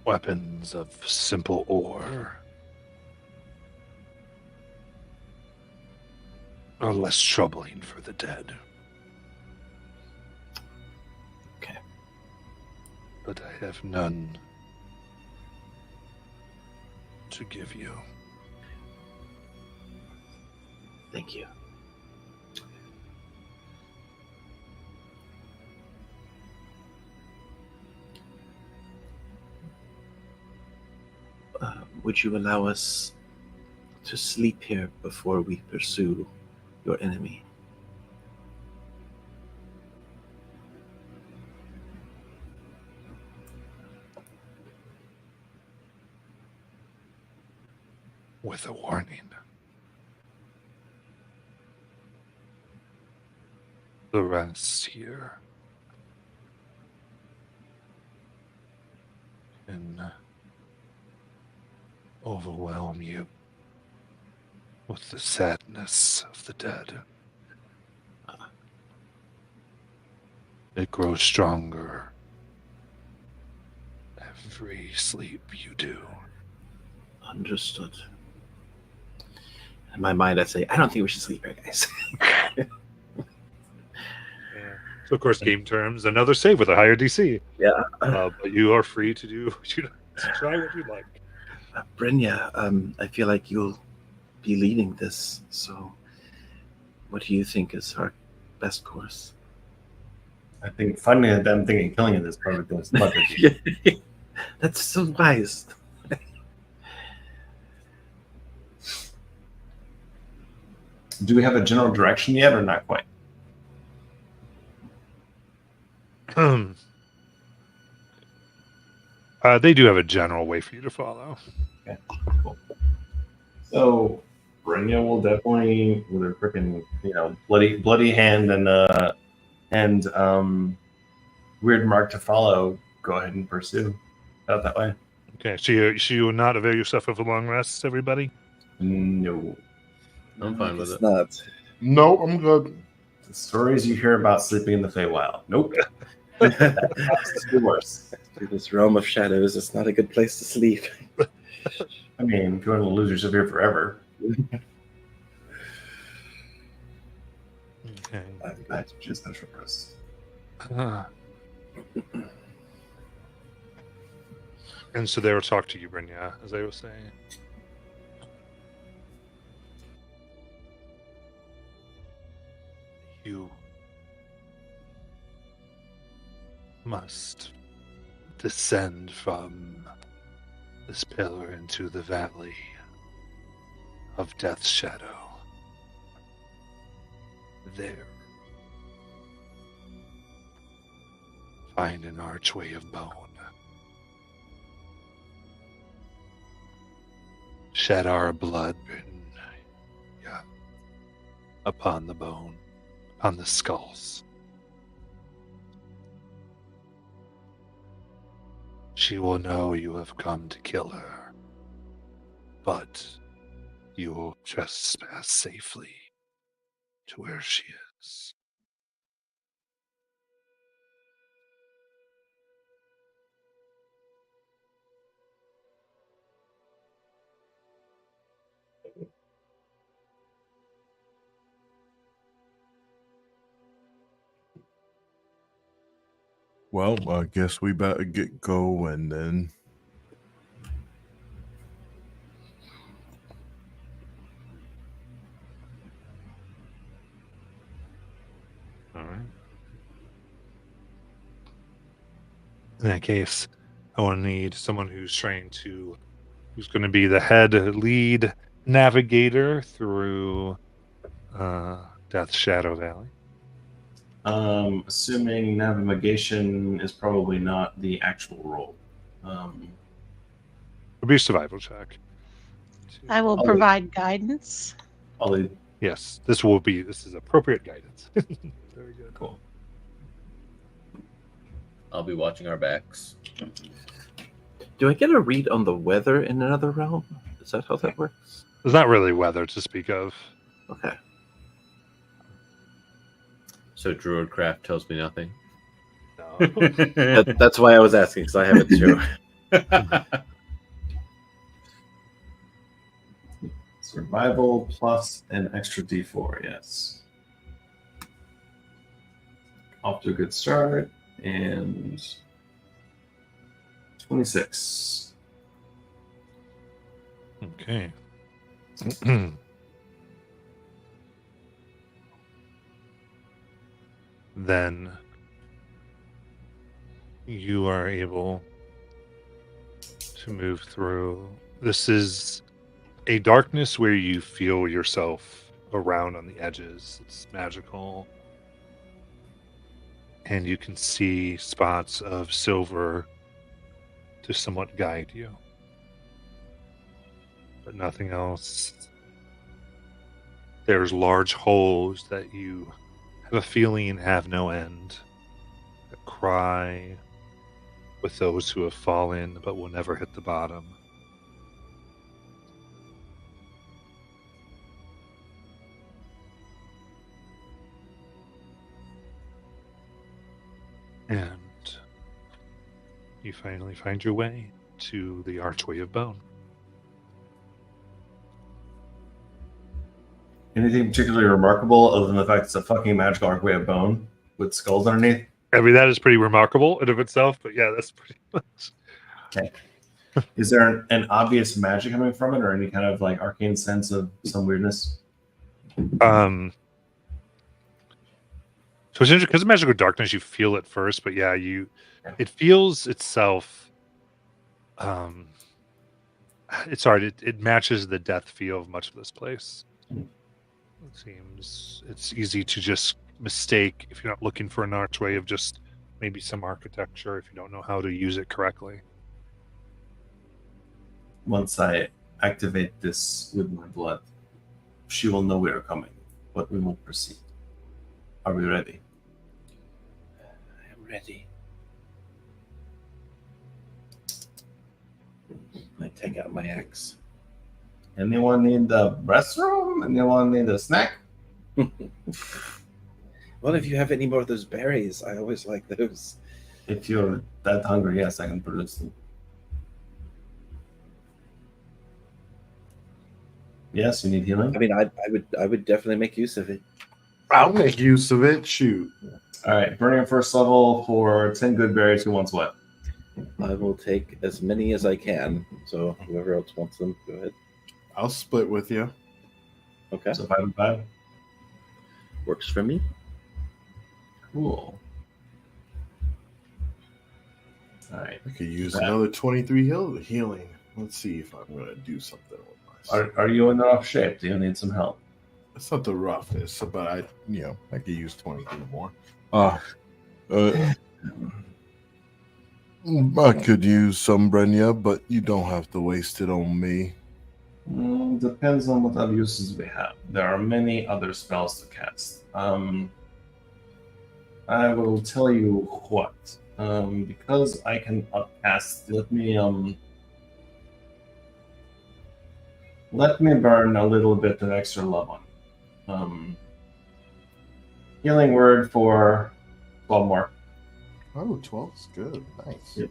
Weapons of simple ore are less troubling for the dead. Okay. But I have none to give you. Thank you. Would you allow us to sleep here before we pursue your enemy? With a warning. The rest here can overwhelm you with the sadness of the dead. It grows stronger every sleep you do. Understood. In my mind, I say, I don't think we should sleep here, guys. So, of course, game terms, another save with a higher DC. Yeah. But you are free to try what you like. Brynja, I feel like you'll be leading this, so what do you think is our best course? I think finding a damn thing and killing it is probably the smart idea. That's so wise. Do we have a general direction yet, or not quite? They do have a general way for you to follow. Okay, cool. So Brynja will definitely, with her freaking, bloody hand and weird mark to follow, go ahead and pursue out that way. Okay, so you will not avail yourself of a long rest, everybody? No. I'm fine with it. Not. No, I'm good. The stories you hear about sleeping in the Feywild. Nope. It's the worst. Through this realm of shadows, it's not a good place to sleep. I mean, if you want to lose yourself here forever. Okay. That's just a short rest. And so they will talk to you, Brynja, as I was saying. You must descend from this pillar into the valley of Death's Shadow. There, find an archway of bone. Shed our blood upon the bone, upon the skulls. She will know you have come to kill her, but you will trespass safely to where she is. Well, I guess we better get going then. All right. In that case, I want to need someone who's going to be the head lead navigator through Death Shadow Valley. Assuming navigation is probably not the actual role. It'll be a survival check. I will I'll- provide guidance. Ollie, Yes, this is appropriate guidance. Very good. cool. I'll be watching our backs. Do I get a read on the weather in another realm? Is that how that works? There's not really weather to speak of. Okay. So Druidcraft tells me nothing. No. That's why I was asking, because I have it too. Survival plus an extra D4, yes. Off to a good start. And 26. Okay. Then you are able to move through. This is a darkness where you feel yourself around on the edges. It's magical. And you can see spots of silver to somewhat guide you. But nothing else. There's large holes that you have a feeling have no end, that cry with those who have fallen but will never hit the bottom. And you finally find your way to the Archway of Bone. Anything particularly remarkable other than the fact it's a fucking magical archway of bone with skulls underneath? I mean, that is pretty remarkable in of itself, but yeah, that's pretty much. Okay. Is there an obvious magic coming from it, or any kind of like arcane sense of some weirdness? So it's interesting because of magical darkness, you feel it first, but yeah, it feels itself. It's hard. It matches the death feel of much of this place. It seems it's easy to just mistake if you're not looking for an archway of just maybe some architecture if you don't know how to use it correctly. Once I activate this with my blood, she will know we are coming, but we will proceed. Are we ready? I am ready. I take out my axe. Anyone need the restroom? Anyone need a snack? Well, if you have any more of those berries, I always like those. If you're that hungry, yes, I can produce them. Yes, you need healing? I mean, I would definitely make use of it. I'll make use of it. Shoot. All right, burning first level for 10 good berries. Who wants what? I will take as many as I can. So whoever else wants them, go ahead. I'll split with you. Okay, So 5 and 5. works for me. Cool. All right. I could use That- another 23 healing. Let's see if I'm going to do something with myself. Are you in rough shape? Do you need some help? It's not the roughness, but I could use 23 more. I could use some Brenya, but you don't have to waste it on me. Depends on what other uses we have. There are many other spells to cast. I will tell you what. Because I can upcast, let me burn a little bit of extra love on. Healing word for 12 more. Oh, 12's good. Nice. Yep.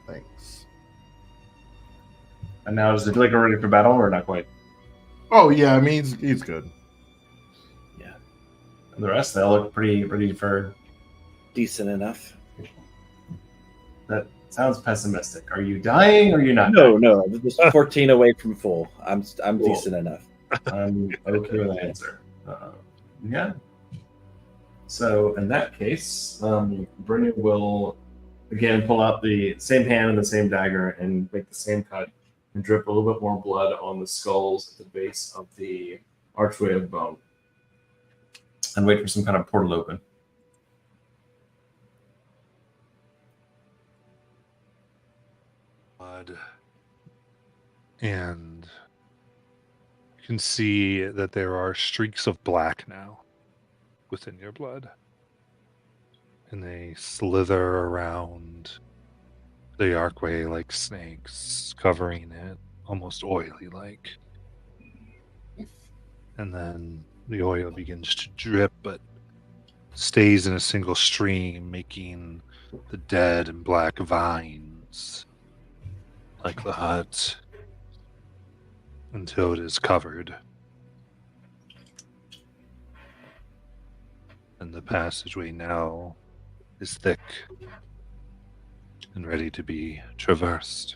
Thanks. And now is the Glicker ready for battle or not quite? Oh, yeah, I mean, he's good. And the rest, they all look pretty ready for. Decent enough. That sounds pessimistic. Are you dying or are you not? No, dying? no, just 14 away from full. I'm Cool. decent enough. I'm okay with the answer. Yeah. So in that case, Brynja will again pull out the same hand and the same dagger and make the same cut and drip a little bit more blood on the skulls at the base of the archway of bone and wait for some kind of portal open. Blood. And you can see that there are streaks of black now within your blood. And they slither around the archway like snakes, covering it almost oily like. And then the oil begins to drip, but stays in a single stream, making the dead and black vines like the hut until it is covered. And the passageway now is thick and ready to be traversed.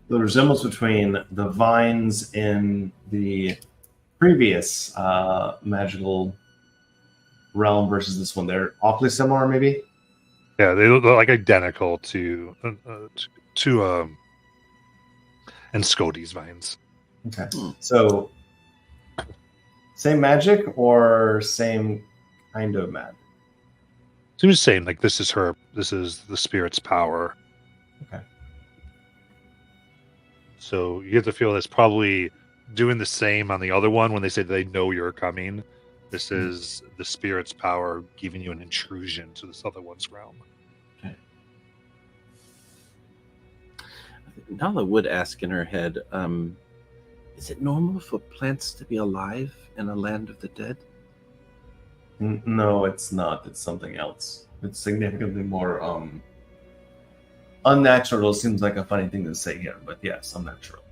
The resemblance between the vines in the previous magical realm versus this one, they're awfully similar, maybe? Yeah, they look like identical to and Scody's vines. Okay. So, same magic or same kind of magic? Seems the same. Like this is the spirit's power. Okay. So you get the feel that's probably doing the same on the other one when they say they know you're coming. This is the spirit's power giving you an intrusion to this other one's realm. Okay. Nala would ask in her head, is it normal for plants to be alive in a land of the dead? No, it's not. It's something else. It's significantly more unnatural. Seems like a funny thing to say here, but yes, unnatural.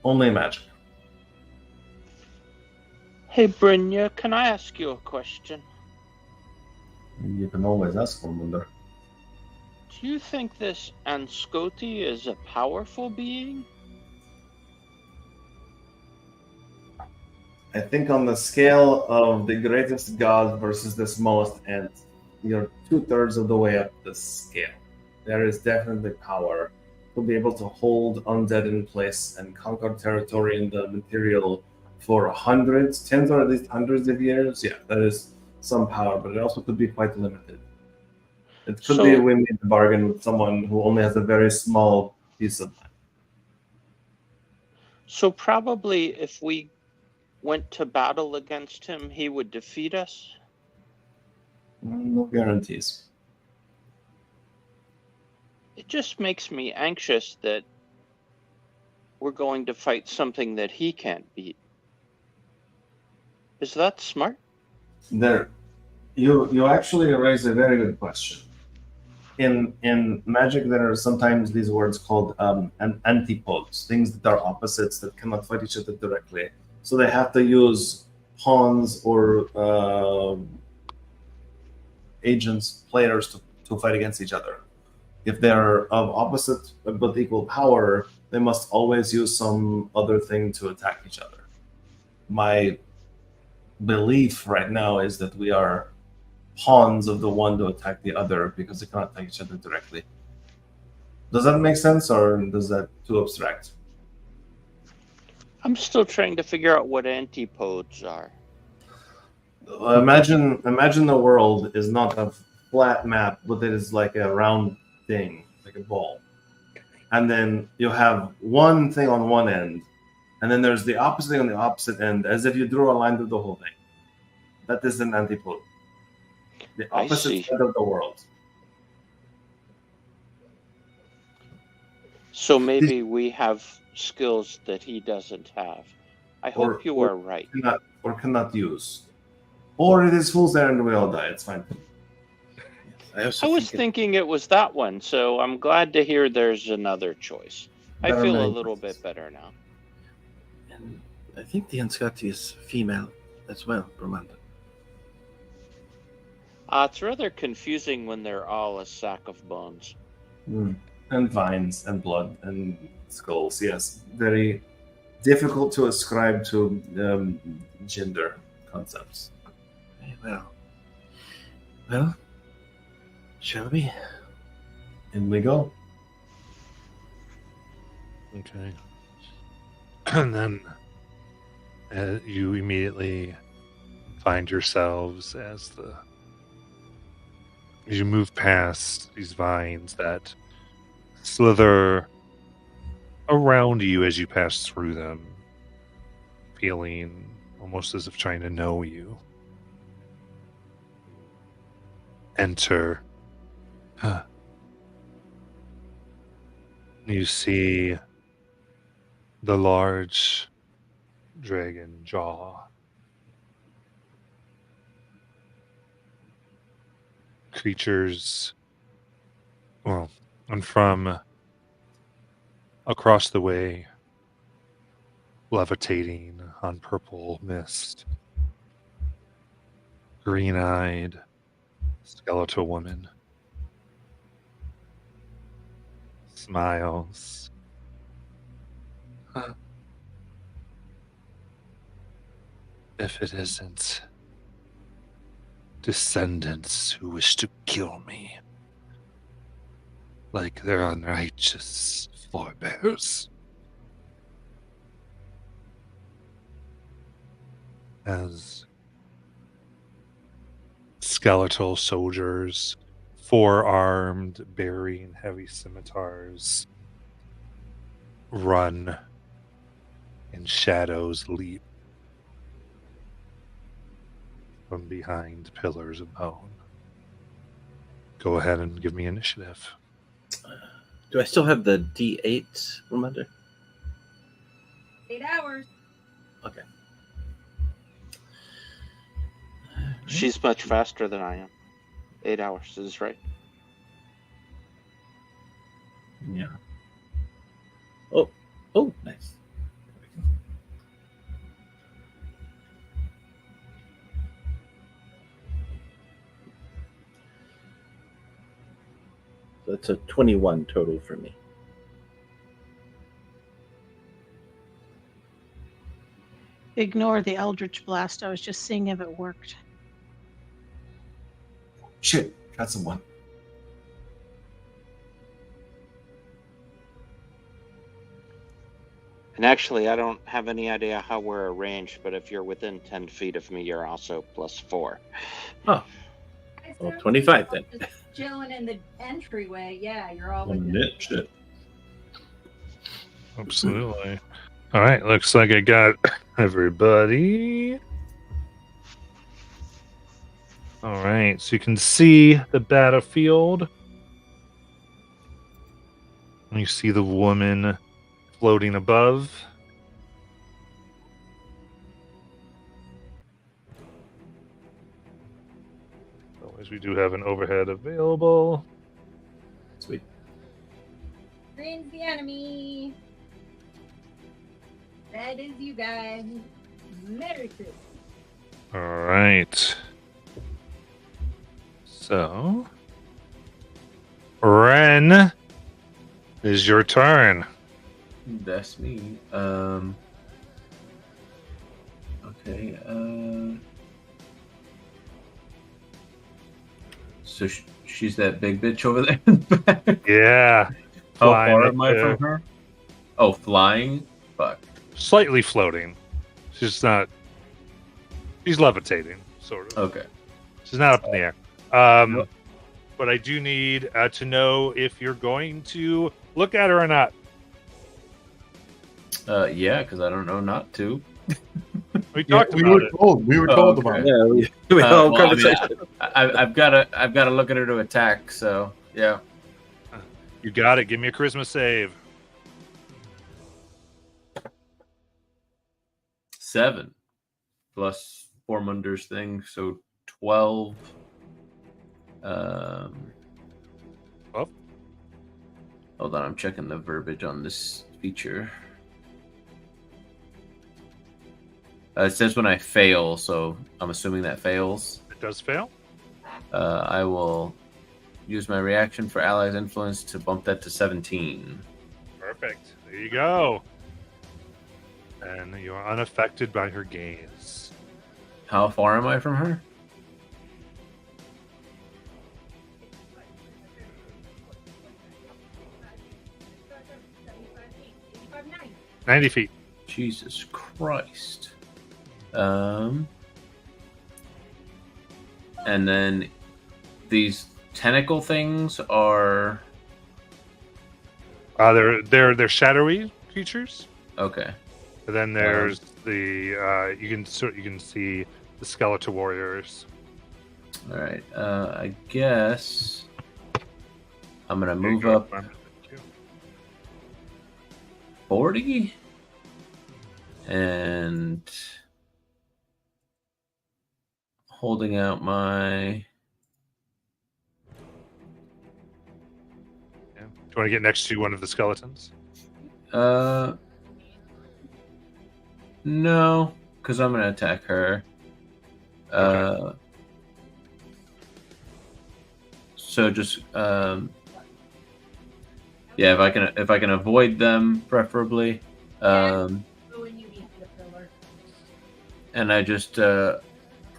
Only magic. Hey, Brynja, can I ask you a question? You can always ask one, Wonder. Do you think this Anscoti is a powerful being? I think on the scale of the greatest god versus the smallest ant, you're 2/3 of the way up the scale. There is definitely power to be able to hold undead in place and conquer territory in the material for tens or at least hundreds of years. Yeah, that is some power, but it also could be quite limited. It could be a win-win bargain with someone who only has a very small piece of land. So probably if we went to battle against him, he would defeat us? No guarantees. It just makes me anxious that we're going to fight something that he can't beat. Is that smart? You actually raise a very good question. In magic, there are sometimes these words called antipodes, things that are opposites that cannot fight each other directly. So they have to use pawns or agents, players to fight against each other. If they're of opposite but equal power, they must always use some other thing to attack each other. My belief right now is that we are pawns of the one to attack the other because they cannot attack each other directly. Does that make sense, or is that too abstract? I'm still trying to figure out what antipodes are. Imagine the world is not a flat map, but it is like a round thing, like a ball. And then you have one thing on one end, and then there's the opposite thing on the opposite end, as if you drew a line through the whole thing. That is an antipode. The opposite side of the world. So maybe we have skills that he doesn't have. I hope you are right. Cannot use. Or it is fool's errand and we all die. It's fine. I was thinking it was that one, so I'm glad to hear there's another choice. I feel a little bit better now. I think the Anscati is female as well, Bromanda. It's rather confusing when they're all a sack of bones. And vines and blood and skulls. Yes, very difficult to ascribe to gender concepts. Very well, shall we? In we go. Okay. And then you immediately find yourselves as you move past these vines that slither around you as you pass through them, feeling almost as if trying to know you. Enter. You see the large dragon jaw. Creatures, and from across the way, levitating on purple mist, green-eyed skeletal woman smiles. If it isn't descendants who wish to kill me, like their unrighteous forebears. As skeletal soldiers, four-armed, bearing heavy scimitars, run, and shadows leap from behind pillars of bone. Go ahead and give me initiative. Do I still have the D8 reminder? 8 hours. Okay. She's much faster than I am. 8 hours is right. Yeah. Oh, nice. So it's a 21 total for me. Ignore the Eldritch Blast. I was just seeing if it worked. Shit, that's a 1. And actually, I don't have any idea how we're arranged, but if you're within 10 feet of me, you're also +4. Oh, well, 25 then. Just chilling in the entryway. Yeah, you're all with Shit. Absolutely. All right, looks like I got everybody. All right, so you can see the battlefield. You see the woman floating above. Always, we do have an overhead available. Sweet. Green's the enemy. That is you guys. Merry Christmas. All right. So, Ren, is your turn. That's me. Okay. So she's that big bitch over there in the back. Yeah. How Flying far up am I there. from her? Oh, flying? Fuck. Slightly floating. She's not. She's levitating, sort of. Okay. She's not up in the air. Yep. But I do need to know if you're going to look at her or not. Yeah, because I don't know not to. We Yeah, talked we about were it. told. We were told okay. about it. Yeah, we had a whole Well, I mean, conversation. I've got to look at her to attack. So yeah. You got it. Give me a charisma save. 7 plus Formunder's thing, so 12. Oh. Hold on, I'm checking the verbiage on this feature. It says when I fail, so I'm assuming that fails. It does fail. I will use my reaction for allies' influence to bump that to 17. Perfect. There you go. And you are unaffected by her gaze. How far am I from her? Nine. 90 feet. Jesus Christ. And then these tentacle things are They're shadowy creatures. okay. And then there's the you can see the skeletal warriors. All right. I guess I'm gonna There you move go. up 40 and holding out my. Yeah. Do you want to get next to one of the skeletons? No, because I'm gonna attack her. Okay. So just yeah, if I can avoid them, preferably. Oh, and you need the pillar. And I just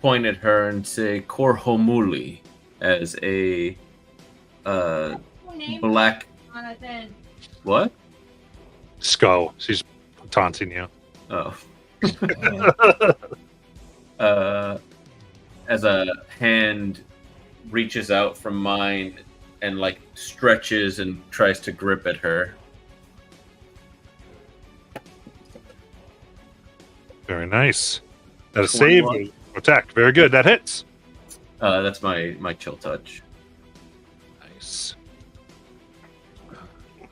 point at her and say Korhomuli as a Name black. Jonathan. What? Skull. She's taunting you. Oh. As a hand reaches out from mine and like stretches and tries to grip at her. Very nice. That is 21. save. Attack. Very good. That hits. That's my chill touch. Nice.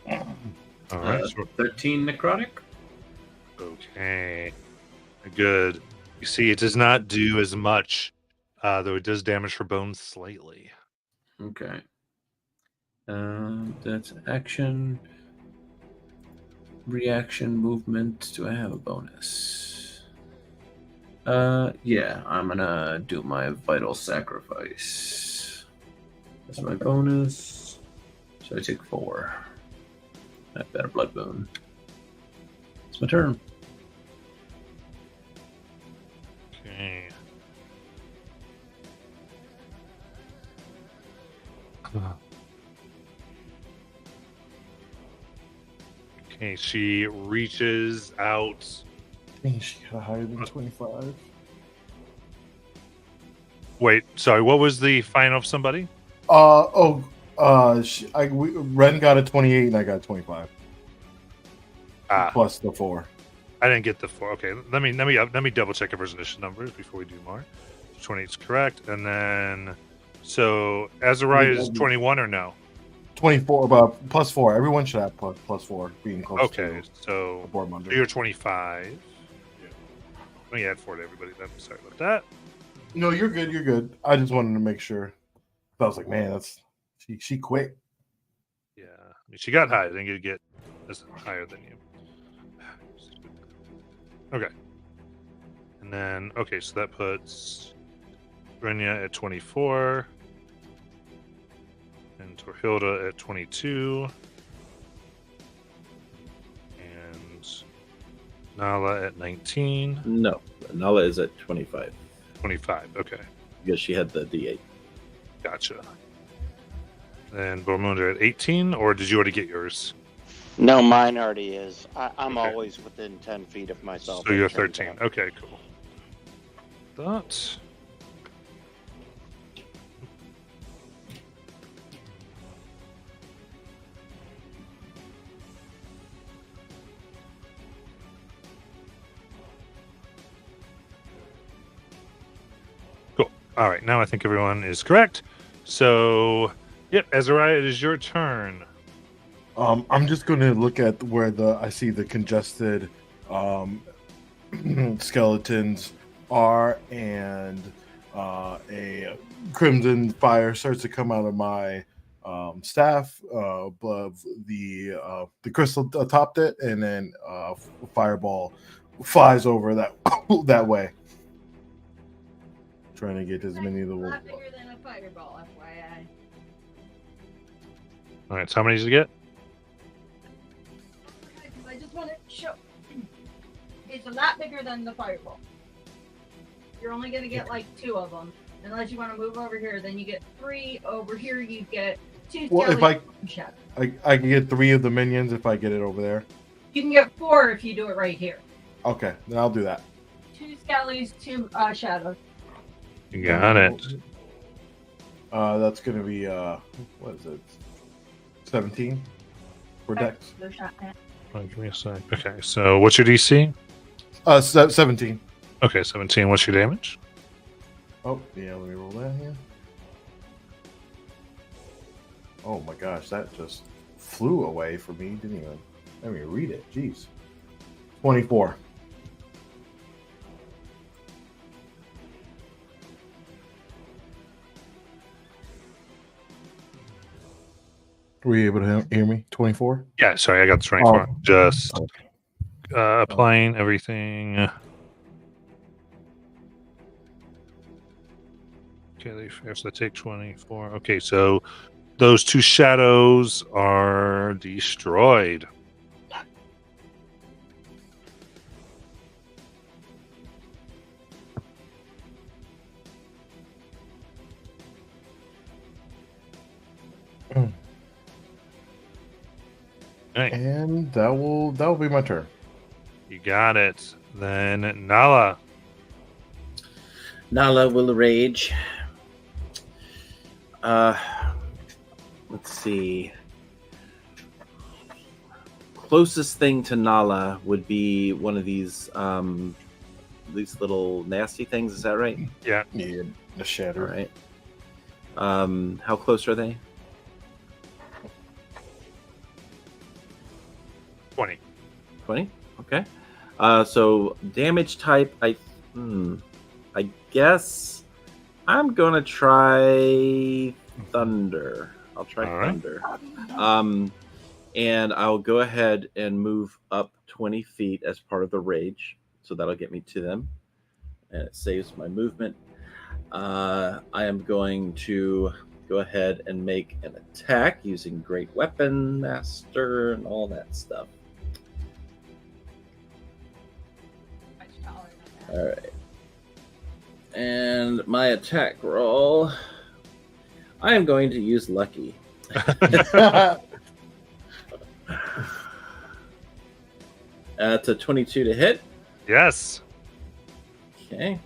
All right. 13 necrotic. Okay. Good. You see, it does not do as much, though it does damage her bones slightly. Okay. That's action, reaction, movement. Do I have a bonus? Yeah, I'm gonna do my vital sacrifice. That's my bonus. So I take 4. I've got a blood boon. It's my turn. Okay. Okay, she reaches out. She got higher than 25. Wait, sorry, what was the final of somebody? Ren got a 28 and I got a 25 Ah, plus the 4. I didn't get the 4. Okay, let me double check everyone's initial numbers before we do more. 28 is correct, and then so Azariah is 21 or no? 24, but plus 4. Everyone should have plus 4 being close Okay, to so the board member. you're 25. Let me add 4 to everybody then. Sorry about that. No, you're good. You're good. I just wanted to make sure. I was like, man, that's she quit. Yeah, I mean, she got high. I think it'd get this higher than you. Okay, and then okay, so that puts Brenya at 24, and Torhilda at 22, and Nala at 19. No, Nala is at 25 25. Okay, because she had the D8. gotcha. And Bormunda at 18, or did you already get yours? No, mine already is. I'm Okay. always within 10 feet of myself. So you're it turns 13. out. Okay, cool. That. Cool. All right, now I think everyone is correct. So, yep, Azariah, it is your turn. I'm just going to look at where I see the congested skeletons are, and a crimson fire starts to come out of my staff above the crystal atop it, and then a fireball flies over that that way. Trying to get as many of the A wolves. lot bigger than a fireball, FYI. All right, so how many did you get? Because I just want to show. It's a lot bigger than the fireball. You're only going to get like 2 of them. Unless you want to move over here, then you get 3. Over here, you get 2 Well, if skellies. I can get 3 of the minions if I get it over there. You can get 4 if you do it right here. Okay, then I'll do that. 2 skellies, 2 shadows. You got it. That's gonna be what is it? 17 for Dex. They're shot at. Oh, give me a sec. Okay, so what's your DC? 17. Okay, 17. What's your damage? Oh, yeah, let me roll that here. Oh my gosh, that just flew away from me. Didn't even let me read it. Jeez. 24. Were you able to hear me? 24? Yeah, sorry, I got the 24. Oh. Just Okay. applying everything. Okay, they first I take 24. Okay, so those 2 shadows are destroyed. Right. And that will be my turn. You got it. Then Nala. Nala will rage. Let's see. Closest thing to Nala would be one of these little nasty things. Is that right? Yeah. Yeah, the All shatter. right. How close are they? 20. 20. Okay. So damage type. I guess I'm gonna try thunder. I'll try All right. thunder. And I'll go ahead and move up 20 feet as part of the rage, so that'll get me to them, and it saves my movement. I am going to go ahead and make an attack using Great Weapon Master and all that stuff. Much taller than that. All right. And my attack roll, I am going to use lucky. It's a 22 to hit. Yes. Okay.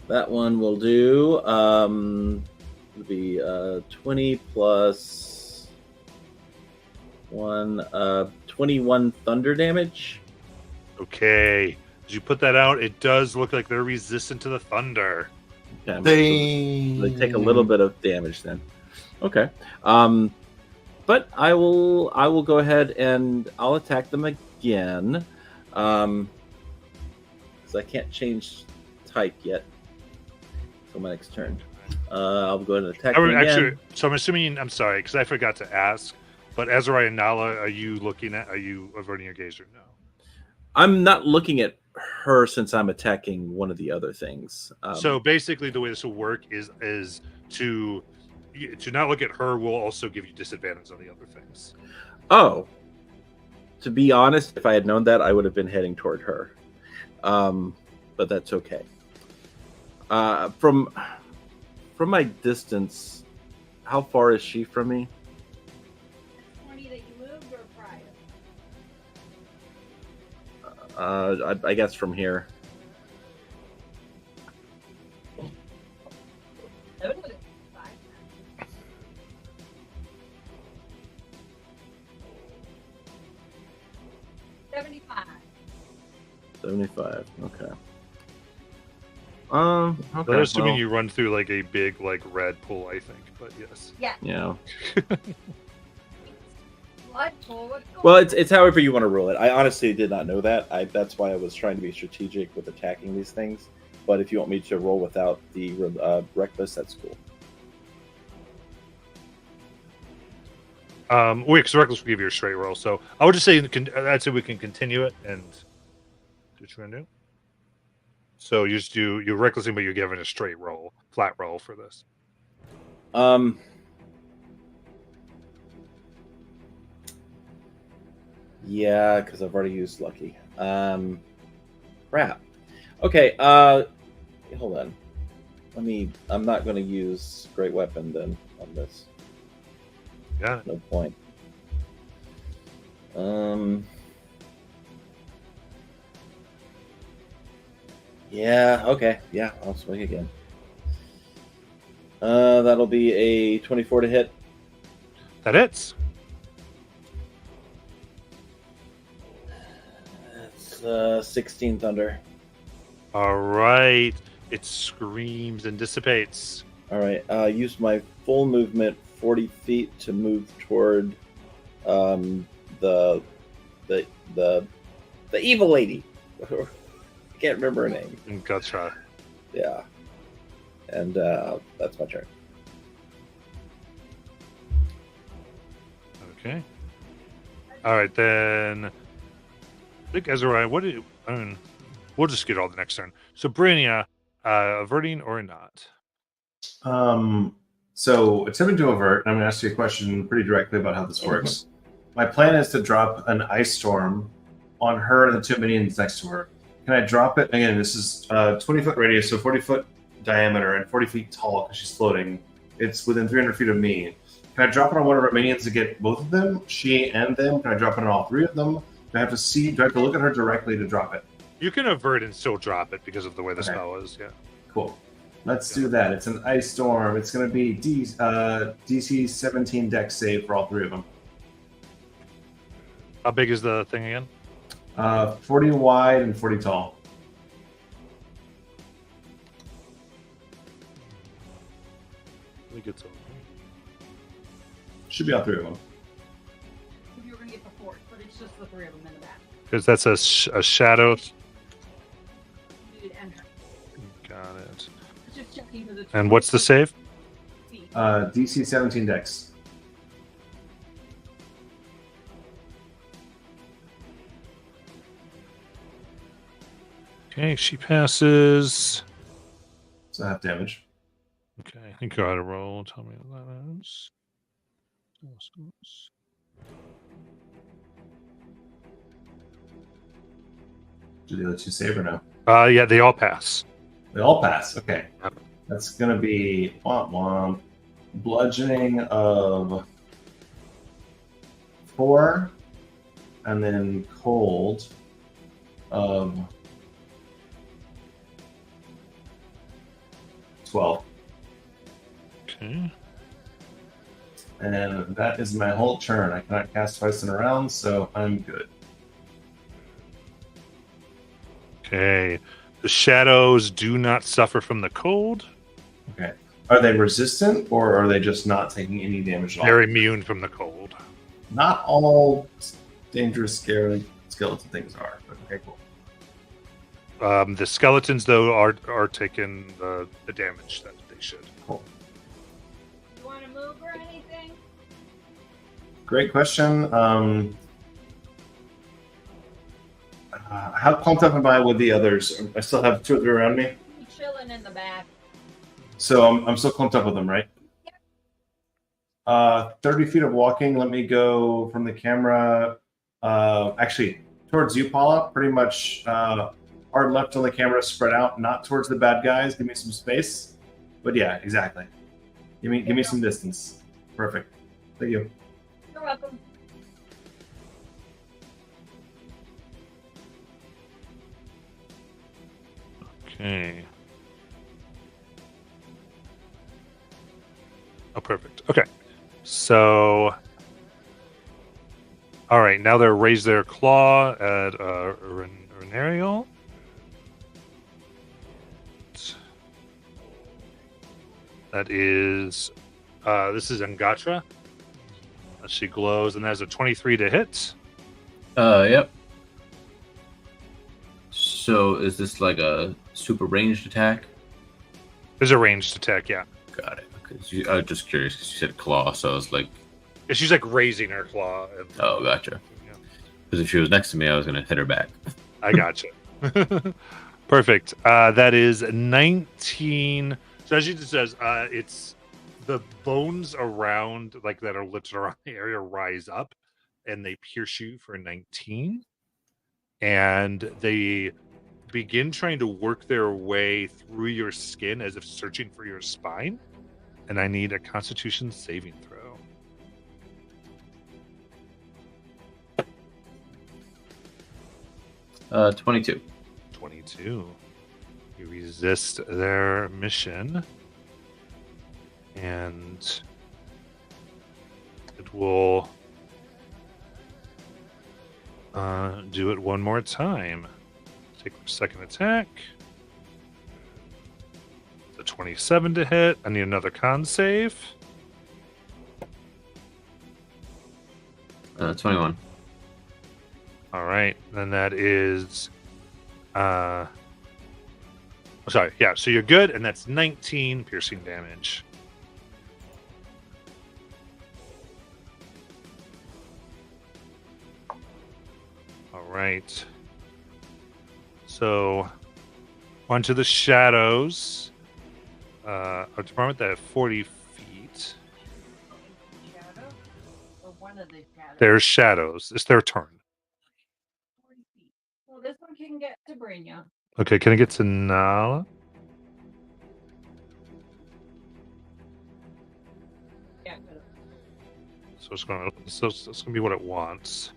That one will do. It'll be 20 plus 1, 21 thunder damage. Okay. As you put that out, it does look like they're resistant to the thunder. Okay. They So they take a little bit of damage then. Okay. But I will go ahead and I'll attack them again. Because I can't change type yet. So my next turn. I'll go ahead and attack them again. Actually, so I'm assuming, I'm sorry, because I forgot to ask, but Azariah and Nala, are you averting your gaze or no? I'm not looking at her since I'm attacking one of the other things. So basically, the way this will work is to not look at her will also give you disadvantage on the other things. Oh, to be honest, if I had known that, I would have been heading toward her. But that's okay. From my distance, how far is she from me? 20 that you moved or prior? I guess from here. That would have 5. 75. 75. Okay. Okay. But I'm assuming well, you run through like a big like red pool, I think. But yes. Yeah. yeah. Blood pool. What's going Well, on? it's however you want to roll it. I honestly did not know that. That's why I was trying to be strategic with attacking these things. But if you want me to roll without the reckless, that's cool. Wait, because reckless will give you a straight roll. So I would just say I'd say we can continue it and do what you want to do. So you just do you're recklessing, but you're given a straight roll, flat roll for this. Yeah, because I've already used lucky. Crap. Okay. Hold on. I'm not going to use great weapon then on this. Yeah. No point. Yeah. Okay. Yeah. I'll swing again. That'll be a 24 to hit. That hits. That's 16 thunder. All right. It screams and dissipates. All right. Use my full movement, 40 feet, to move toward the evil lady. I can't remember her name. Gotcha. Yeah. And that's my turn. Okay. All right, then. I think Ezra, we'll just get all the next turn. So, Brania, averting or not? So attempting to avert, I'm going to ask you a question pretty directly about how this works. My plan is to drop an ice storm on her and the two minions next to her. Can I drop it? Again, this is 20-foot radius, so 40-foot diameter and 40 feet tall because she's floating. It's within 300 feet of me. Can I drop it on one of our minions to get both of them, she and them? Can I drop it on all three of them? Do I have to look at her directly to drop it? You can avert and still drop it because of the way the Okay. spell is, yeah. Cool. Let's do that. It's an ice storm. It's going to be DC 17 dex save for all three of them. How big is the thing again? 40 wide and 40 tall. Let me get some. Should be all three of them. If you were going to get the fourth, but it's just the three of them in the back. Because that's a shadow. Dude and her. Got it. It's just checking for the And what's the save? DC 17 dex. Okay, she passes. So half damage. Okay, I think you got to roll. Tell me what that is. Do they let you save or no? Yeah, they all pass. They all pass. Okay. Yep. That's going to be bludgeoning of 4, and then cold of 12. Okay. And that is my whole turn. I cannot cast twice in a round, so I'm good. Okay. The shadows do not suffer from the cold. Okay. Are they resistant, or are they just not taking any damage at all? They're immune from the cold. Not all dangerous, scary skeleton things are, but okay, cool. The skeletons, though, are taking the damage that they should. Cool. You want to move or anything? Great question. How pumped up am I with the others? I still have 2 or 3 around me, You chilling in the back. so I'm still clumped up with them, right? 30 feet of walking. Let me go from the camera. Actually, towards you, Paula. Pretty much hard left on the camera, spread out, not towards the bad guys. Give me some space. But yeah, exactly. Give me some distance. Perfect. Thank you. You're welcome. Okay. Oh, perfect. Okay. So, all right. Now they're raise their claw at Renariel. That is, this is Angatra. She glows, and there's a 23 to hit. Yep. So is this like a super ranged attack? There's a ranged attack, yeah. Got it. Okay. I was just curious because you said claw, so I was like, Yeah, she's like raising her claw. And, oh, gotcha. yeah. Because if she was next to me, I was gonna hit her back. I gotcha. Perfect. That is 19. So as you just says, it's the bones around, like that are lifted around the area, rise up, and they pierce you for 19. And they begin trying to work their way through your skin as if searching for your spine. And I need a Constitution saving throw. Uh, 22. 22. You resist their mission. And it will do it one more time. Take their second attack. The 27 to hit. I need another con save. 21. All right. Then that is sorry, yeah, so you're good, and that's 19 piercing damage. All right. So, onto the shadows. Our department at 40 feet. Shadow? Or one of the shadows? There's shadows. It's their turn. 40 feet. Well, this one can get to Brina. Okay, can I get to Nala? Yeah, good. So it's gonna be what it wants.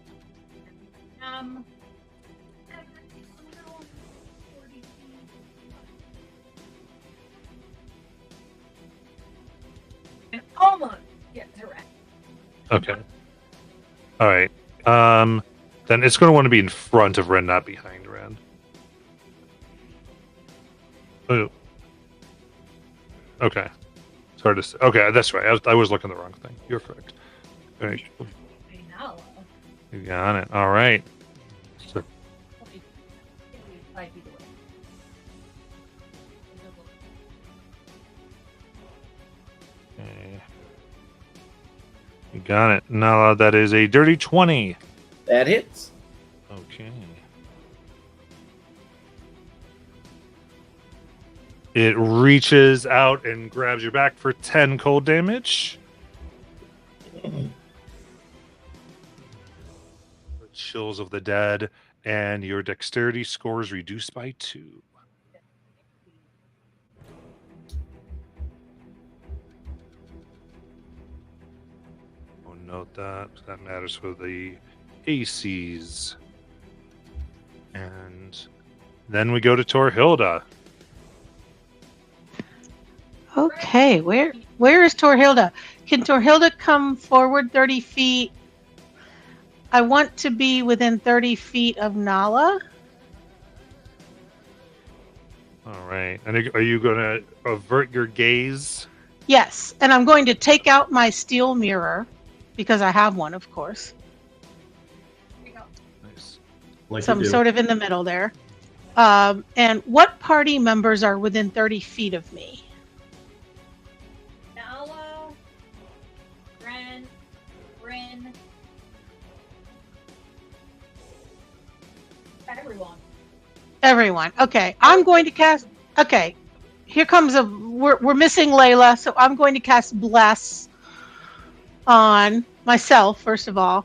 40 feet. And almost get to Ren. Okay. All right. Then it's going to want to be in front of Ren, not behind Ren. Oh. Okay. It's hard to say. Okay, that's right. I was looking at the wrong thing. You're correct. All right. I know. You got it. All right. So, 40 feet. 5 feet away. okay. You got it. Nala, that is a dirty 20. That hits. Okay. It reaches out and grabs your back for 10 cold damage. The chills of the dead, and your dexterity score is reduced by 2. Oh, note that. That matters for the ACs. And then we go to Torhilda. Okay, where is Torhilda? Can Torhilda come forward 30 feet? I want to be within 30 feet of Nala. All right. And are you going to avert your gaze? Yes, and I'm going to take out my steel mirror because I have one, of course. Nice. Like So you I'm do. sort of in the middle there. And what party members are within 30 feet of me? Nala, Ren, Bryn, everyone. Everyone. Okay, I'm going to cast. Okay, here comes a. We're missing Layla, so I'm going to cast Bless on myself first of all,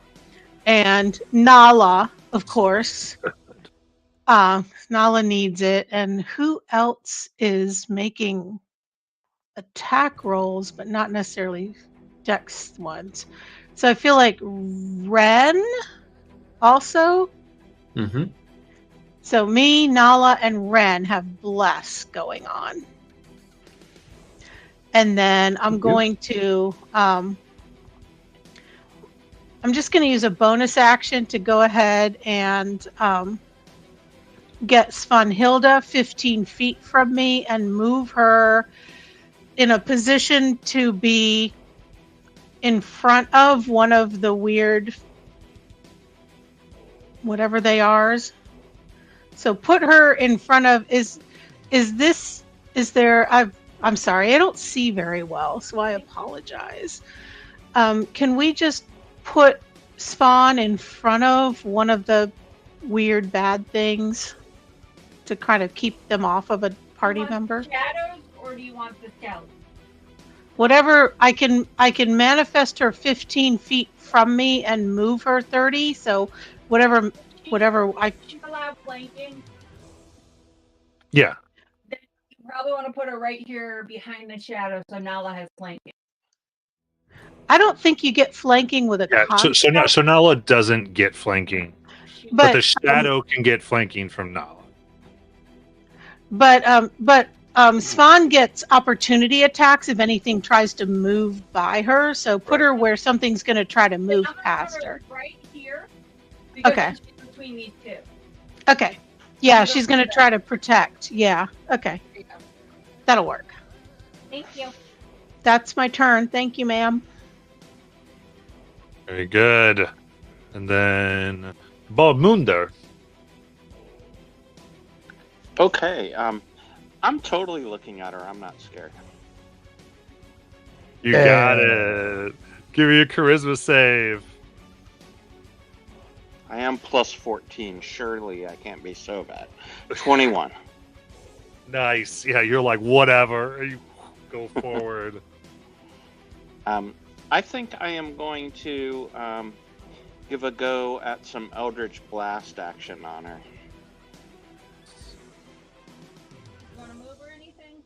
and Nala, of course. Nala needs it, and who else is making attack rolls, but not necessarily dex ones? So I feel like Ren also. Mm-hmm. So me, Nala, and Ren have Bless going on. And then I'm going to, I'm just going to use a bonus action to go ahead and get Svanhilda 15 feet from me and move her in a position to be in front of one of the weird, whatever they are. So put her in front of, I'm sorry, I don't see very well, so I apologize. Can we just put Spawn in front of one of the weird bad things? to kind of keep them off of a party You want member? Shadows, or do you want the scouts? Whatever, I can manifest her 15 feet from me and move her 30. So whatever I. She's allowed flanking. Yeah. Then you probably want to put her right here behind the shadow, so Nala has flanking. I don't think you get flanking with a Yeah. So Nala doesn't get flanking, but the shadow can get flanking from Nala. But Svan gets opportunity attacks if anything tries to move by her. So put her where something's going to try to move past her. Right here. Because Okay. she's between these two. Okay. Yeah, she's going to try to protect. Yeah. Okay. That'll work. Thank you. That's my turn. Thank you, ma'am. Very good. And then Balmunder. Okay. I'm totally looking at her. I'm not scared. You got it. Give me a charisma save. I am plus 14. Surely I can't be so bad. 21. Nice. Yeah, you're like, whatever. You go forward. I think I am going to give a go at some Eldritch Blast action on her. You want to move or anything?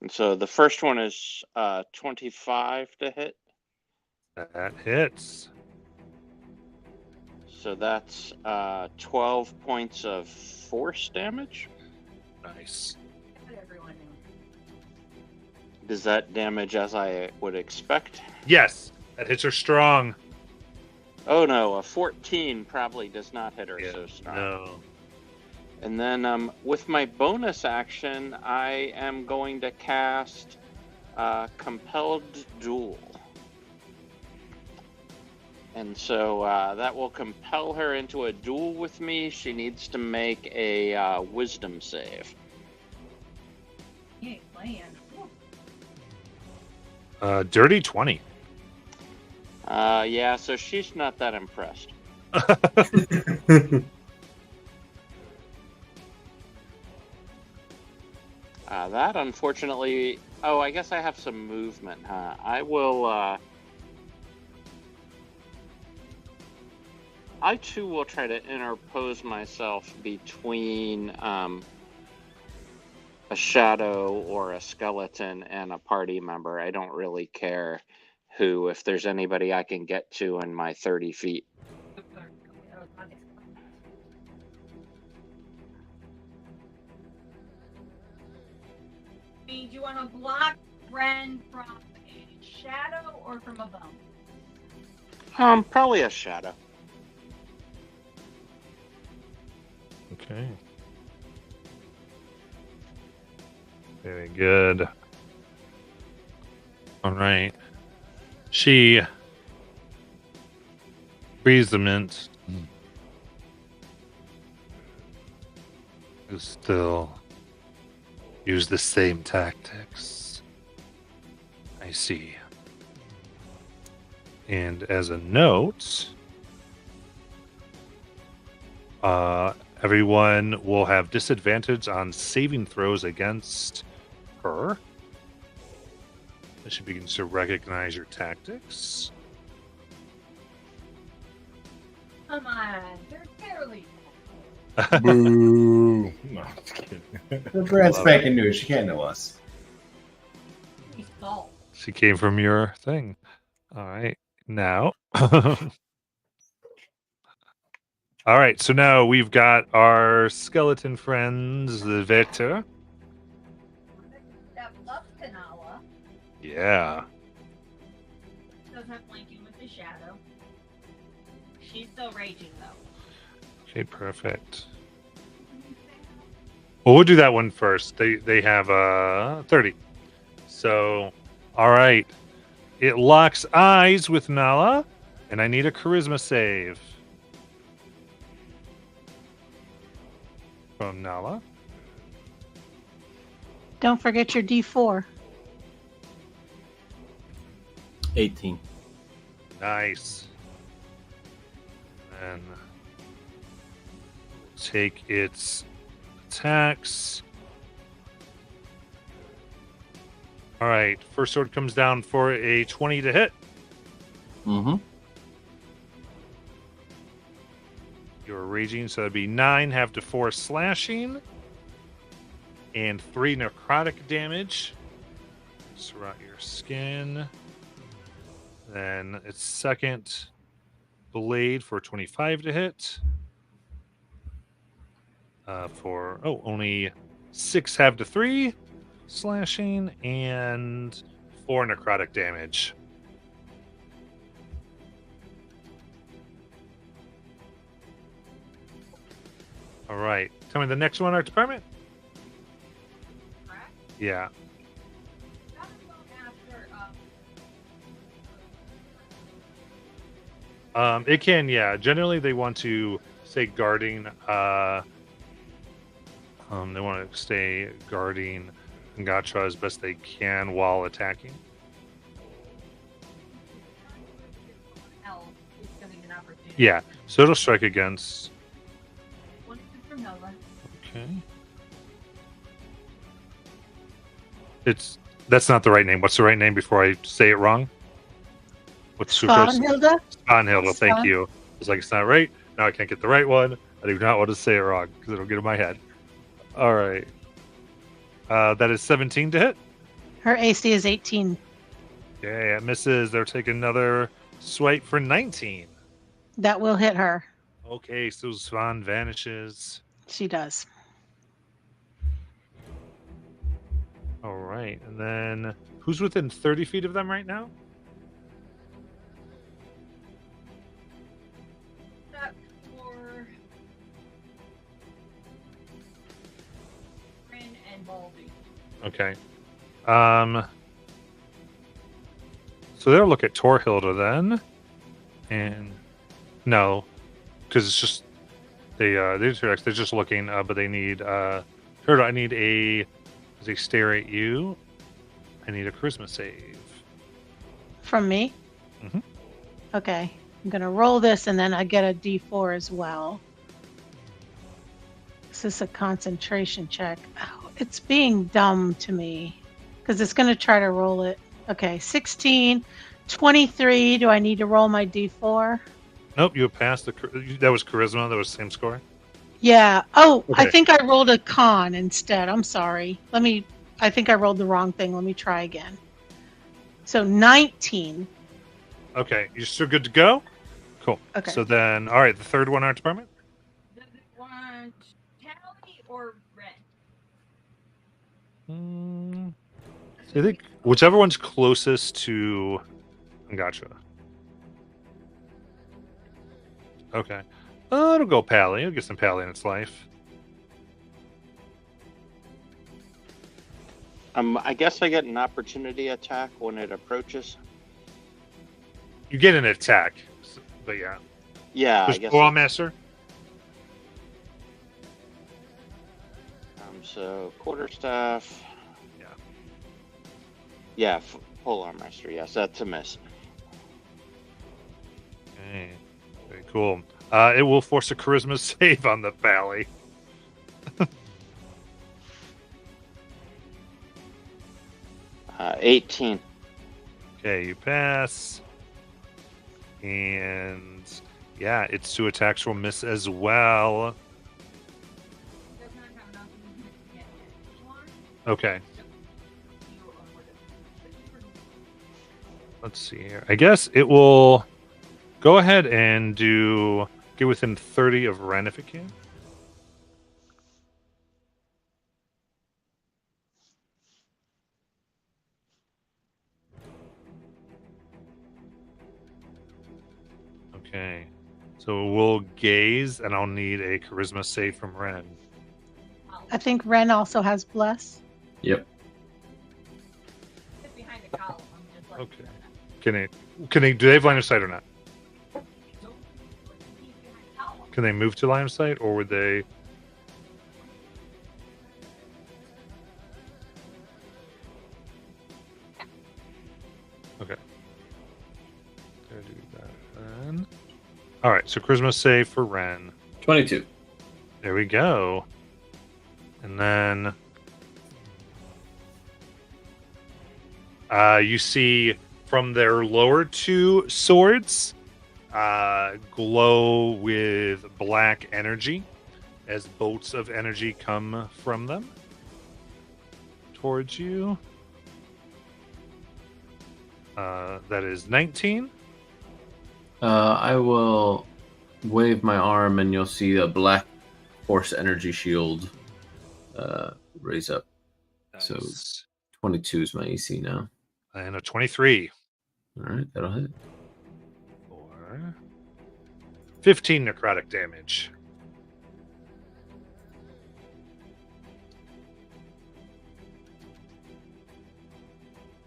And so the first one is 25 to hit. That hits. So that's 12 points of force damage. Nice. Let everyone know. Does that damage as I would expect? Yes, that hits her strong. Oh no, a 14 probably does not hit her so strong. No. And then with my bonus action, I am going to cast Compelled Duel. And so that will compel her into a duel with me. She needs to make a wisdom save. You ain't playing. Dirty 20. Yeah, so she's not that impressed. That unfortunately... Oh, I guess I have some movement, huh? I will... I too will try to interpose myself between a shadow or a skeleton and a party member. I don't really care who, if there's anybody I can get to in my 30 feet. Do you want to block Ren from a shadow or from a bone? Probably a shadow. Okay. Very good. All right. She breathes the mint. You still use the same tactics. I see. And as a note, everyone will have disadvantage on saving throws against her. As she begins to recognize your tactics. Come on, they're fairly. Boo. No, just kidding. We're brand spanking new. She can't know us. Salt. She came from your thing. All right. Now. All right. So now we've got our skeleton friends, the Vector. That up to Nala. Yeah. Does have flanking with the shadow. She's still raging though. Okay, perfect. Well, we'll do that one first. They have 30. So, all right. It locks eyes with Nala, and I need a charisma save from Nala. Don't forget your D4. 18. Nice. And take its attacks. All right, first sword comes down for a 20 to hit. Mm-hmm. You're raging, so that'd be 9, half to 4 slashing, and 3 necrotic damage. Surround your skin. Then its second blade for 25 to hit. Only 6 half to 3 slashing, and 4 necrotic damage. All right. Tell me the next one, Art Department? Correct? Yeah. Gotta go after, It can, yeah. Generally, they want to stay guarding. They want to stay guarding Ngatra as best they can while attacking. else is gonna get an opportunity. Yeah. So it'll strike against. One is from Nova. Okay. That's not the right name. What's the right name before I say it wrong? What's Svanhilda? Svanhilda, thank Svan. you. It's like it's not right. Now I can't get the right one. I do not want to say it wrong because it'll get in my head. All right. That is 17 to hit. Her AC is 18. Yeah, it misses. They're taking another swipe for 19. That will hit her. Okay, so Svan vanishes. She does. All right, and then who's within 30 feet of them right now? Except for Rin and Baldy. Okay. So they'll look at Torhilda then, and no, because it's just they're just looking, but they need Hilda. I need as they stare at you, I need a charisma save. From me? Mhm. Okay. I'm going to roll this and then I get a d4 as well. This is a concentration check. Oh, it's being dumb to me because it's going to try to roll it. Okay. 16, 23. Do I need to roll my d4? Nope, you passed that was charisma. That was the same score. Yeah. Oh, I Okay. think I rolled a con instead. I'm sorry. I think I rolled the wrong thing. Let me try again. So 19. Okay, you're still good to go. Cool. Okay. So then, all right, the third one, Art Department. Does it want Tally or Red? So I think whichever one's closest to Gotcha. Okay. It'll go Pally. It'll get some Pally in its life. I guess I get an opportunity attack when it approaches. You get an attack, but yeah. Yeah, I There's guess. Claw Master. So quarterstaff. Yeah. Yeah, Polearm Master. Yes, that's a miss. Okay. Very cool. It will force a charisma save on the Pally. 18. Okay, you pass. And yeah, its 2 attacks will miss as well. Does not have enough movement to get it. One, Okay, you or whatever. let's see here. I guess it will go ahead and get within 30 of Ren if it can. Okay. So we'll gaze, and I'll need a charisma save from Ren. I think Ren also has bless. Yep. It's behind a column. I'm just like, Okay. Can they do they have line of sight or not? He's behind a column. Can they move to line of sight, or would they? Okay. Gotta do that then. All right. So charisma save for Ren. 22. There we go. And then you see from their lower two swords glow with black energy as bolts of energy come from them towards you. That is 19. I will wave my arm, and you'll see a black force energy shield raise up. Nice. So 22 is my AC now. And a 23. All right, that'll hit. For 15 necrotic damage.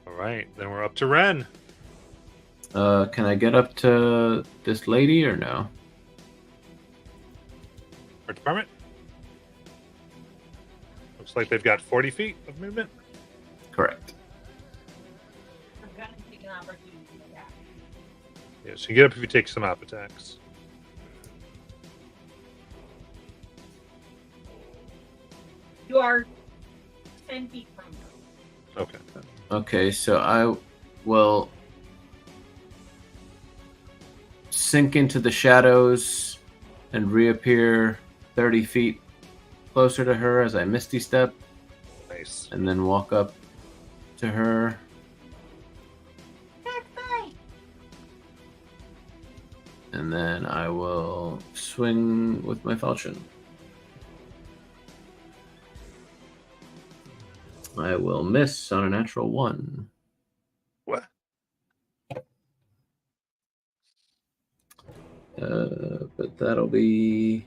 All right, then we're up to Ren. Can I get up to this lady or no? Our department. Looks like they've got 40 feet of movement. Correct. I'm gonna take an opportunity to attack. Yeah, so you get up if you take some op attacks. You are 10 feet from her. Okay. Okay, so I will sink into the shadows and reappear 30 feet closer to her as I misty step, Nice. and then walk up to her. And then I will swing with my falchion. I will miss on a natural 1. What? But that'll be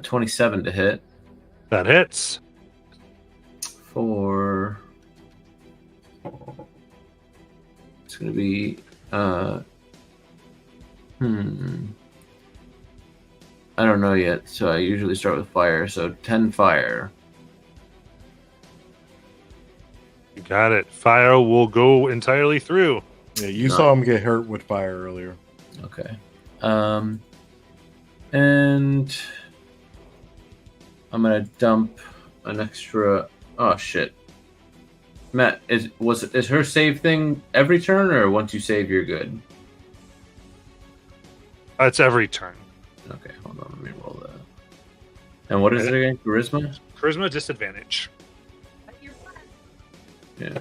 27 to hit That hits. for. It's going to be. I don't know yet, so I usually start with fire. So 10 fire. You got it. Fire will go entirely through. Yeah, you No. saw him get hurt with fire earlier. Okay. And I'm gonna dump an extra. Oh shit. Matt, is her save thing every turn, or once you save you're good? It's every turn. Okay, hold on, let me roll that. And what is it again? Charisma? Charisma disadvantage. But you're fine. Yeah.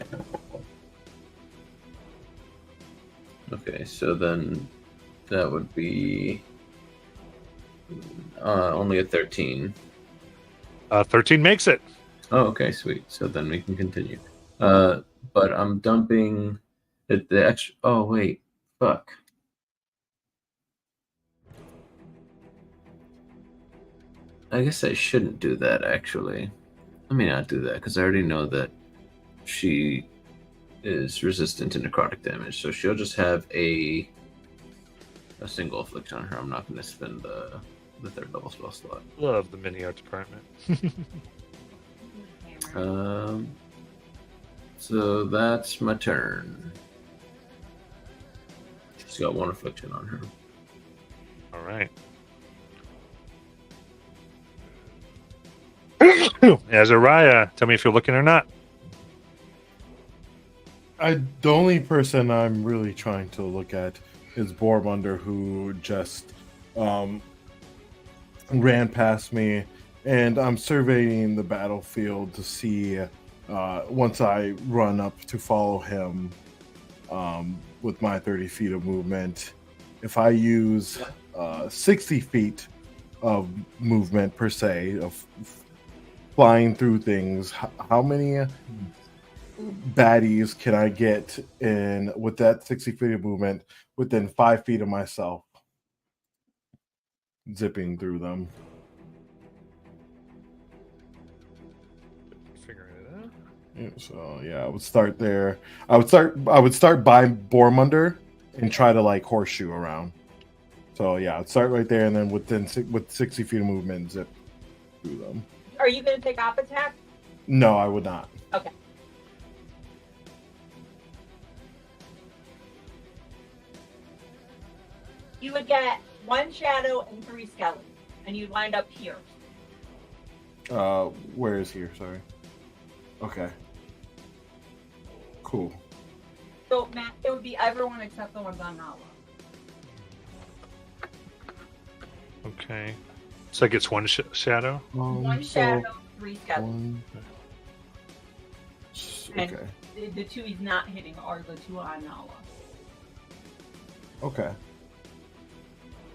Okay, so then that would be only a 13. 13 makes it. Oh, okay, sweet. So then we can continue. But I'm dumping the extra. Oh wait, fuck. I guess I shouldn't do that. Actually, let me not do that because I already know that she is resistant to necrotic damage, so she'll just have a single affliction on her. I'm not going to spend the third level spell slot. Love the mini art department. So that's my turn. She's got one affliction on her. All right. Azariah, tell me if you're looking or not. The only person I'm really trying to look at is Bormunder, who just ran past me, and I'm surveying the battlefield to see once I run up to follow him with my 30 feet of movement. If I use 60 feet of movement per se, of flying through things, how many baddies can I get in with that 60 feet of movement within 5 feet of myself, zipping through them? Figuring it out. Yeah, so yeah, I would start there. I would start by Bormunder and try to like horseshoe around. So yeah, I'd start right there, and then with 60 feet of movement, zip through them. Are you going to take op attack? No, I would not. Okay. You would get 1 shadow and 3 skeletons. and you'd wind up here. Where is here? Sorry. Okay. Cool. So, Matt, it would be everyone except the ones on Nala. Okay. So it gets one shadow? One shadow, 3 skeletons. And Okay. the 2 he's not hitting are the 2 on Nala. Okay.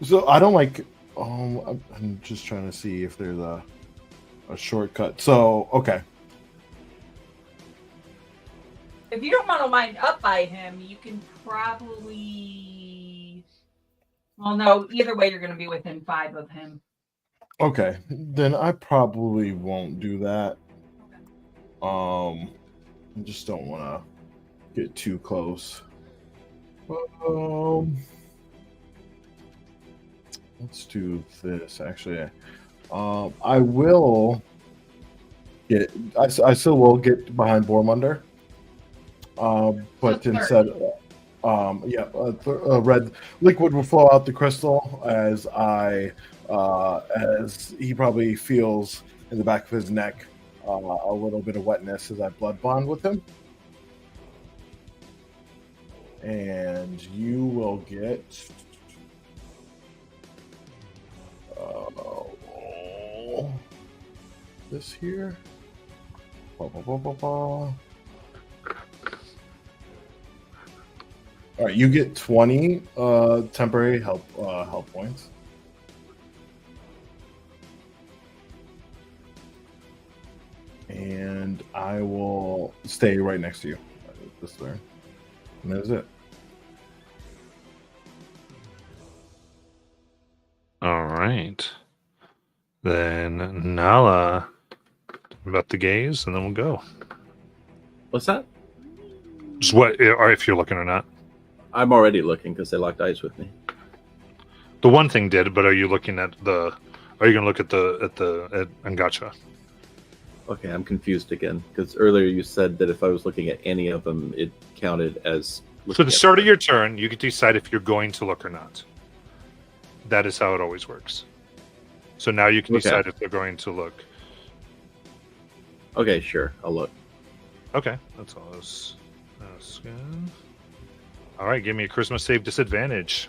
So I don't like. I'm just trying to see if there's a shortcut. So okay. If you don't want to wind up by him, you can probably. Well, no. Either way, you're going to be within 5 of him. Okay, then I probably won't do that. I just don't want to get too close. Let's do this. Actually, I will get. I still will get behind Bormunder. But instead, red liquid will flow out the crystal as he probably feels in the back of his neck a little bit of wetness as I blood bond with him. And you will get this here. All right, you get 20 temporary help points. And I will stay right next to you this turn. And that's it. All right. Then Nala, about the gaze, and then we'll go. What's that? Just what, or if you're looking or not. I'm already looking because they locked eyes with me. The one thing did, but are you looking at the? Are you going to look at Angacha? Okay, I'm confused again because earlier you said that if I was looking at any of them, it counted as. So the start of your turn, you get to decide if you're going to look or not. That is how it always works. So now you can decide if they're going to look. Okay, sure, I'll look. Okay, that's all. That's good. All right, give me a charisma save disadvantage.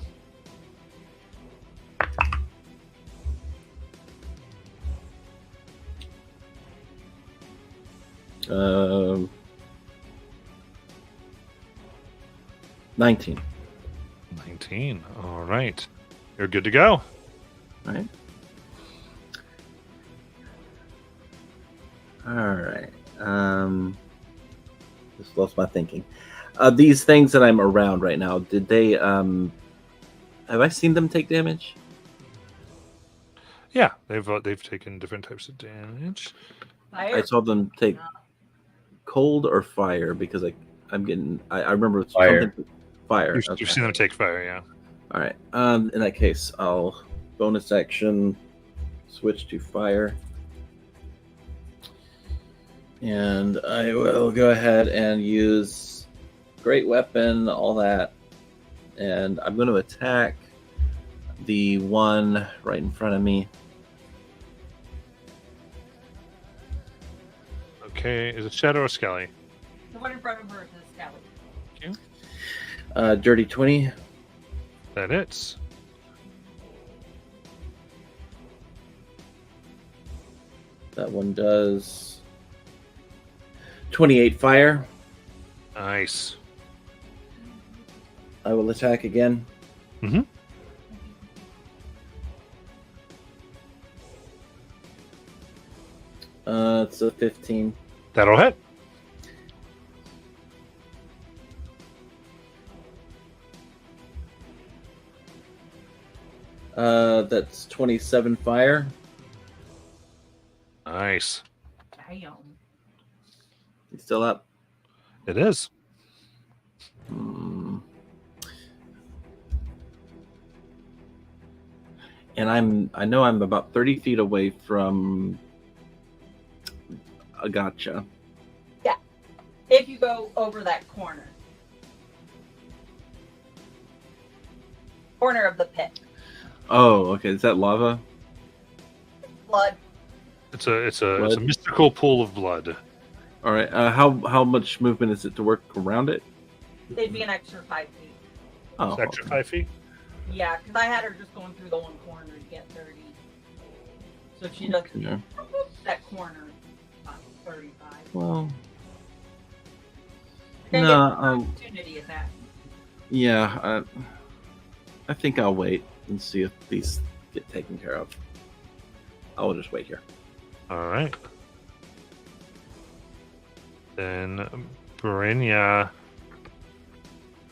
Um, 19. 19. All right. You're good to go. All right. All right. Just lost my thinking. These things that I'm around right now, did they have I seen them take damage? Yeah, they've taken different types of damage. Fire. I saw them take cold or fire because I remember it's Fire. something fire. You've seen them take fire, yeah. All right. In that case, I'll bonus action switch to fire. And I will go ahead and use great weapon, all that. And I'm going to attack the one right in front of me. Okay, is it Shadow or Skelly? The one in front of her is Skelly. Thank you. Dirty 20. That hits. That one does 28 fire. Nice. I will attack again. Mm-hmm. It's a 15. That'll hit. That's 27 fire. Nice. Damn. He's still up. It is. And I know I'm about 30 feet away from a gotcha. Yeah. If you go over that corner. Corner of the pit. Oh, okay. Is that lava? blood. It's a Blood. mystical pool of blood. All right. How much movement is it to work around it? They'd be an extra 5 feet. Oh, It's extra okay. 5 feet. Yeah, because I had her just going through the one corner to get 30. So if she does Yeah. that corner, about 35. Well, You're no. gonna get an opportunity attack. Yeah. I think I'll wait and see if these get taken care of. I'll just wait here. All right. Then Brynja,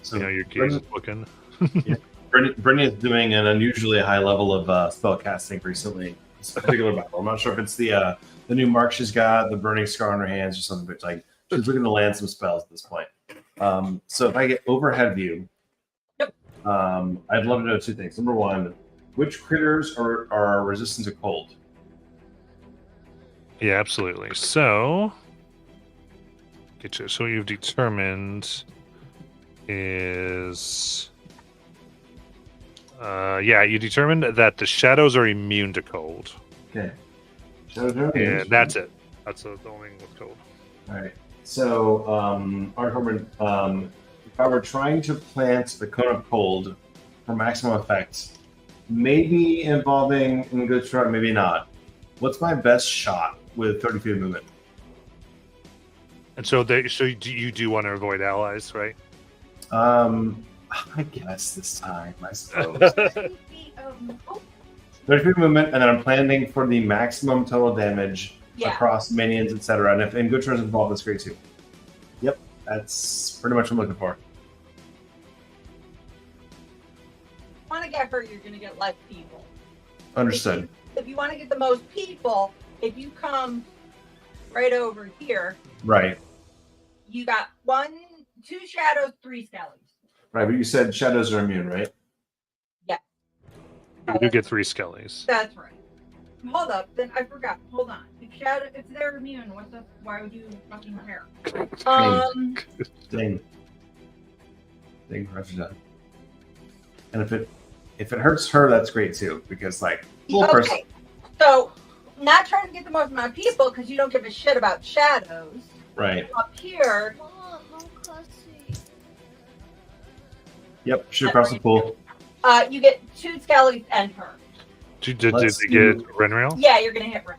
So your gaze is looking. Brynja is doing an unusually high level of spell casting recently. This particular battle. I'm not sure if it's the new mark she's got, the burning scar on her hands, or something. But like she's looking to land some spells at this point. So if I get overhead view, Yep. I'd love to know 2 things. Number 1, which critters are resistant to cold? Yeah, absolutely. So, get you. So what you've determined is, you determined that the shadows are immune to cold, Okay. and that's it. That's the only thing with cold. All right. So, Arthur, if I were trying to plant the cone of cold for maximum effect, maybe involving in good start, maybe not. What's my best shot with 30 feet of movement? And so, you do want to avoid allies, right? I guess this time, I suppose. 30 feet of... Oh, 30 feet of movement, and then I'm planning for the maximum total damage yeah. across minions, etc. And if in good turns involved, that's great too. Yep, that's pretty much what I'm looking for. Want to get her, you're going to get less people. Understood. If you want to get the most people, if you come right over here, Right. you got 1, 2 shadows, 3 skellies. Right, but you said shadows are immune, right? You do get 3 skellies. That's right. Hold up, then I forgot. Hold on. If they're immune, why would you fucking care? Dang. Roger that. And if it hurts her, that's great too, because like full person. Okay. So, not trying to get the most amount of people because you don't give a shit about shadows. Right. Up here, Oh, how classy. Yep. Shoot across the pool. you get 2 skellies and her. Did you Let's get do- Renrail? Yeah, you're gonna hit Ren.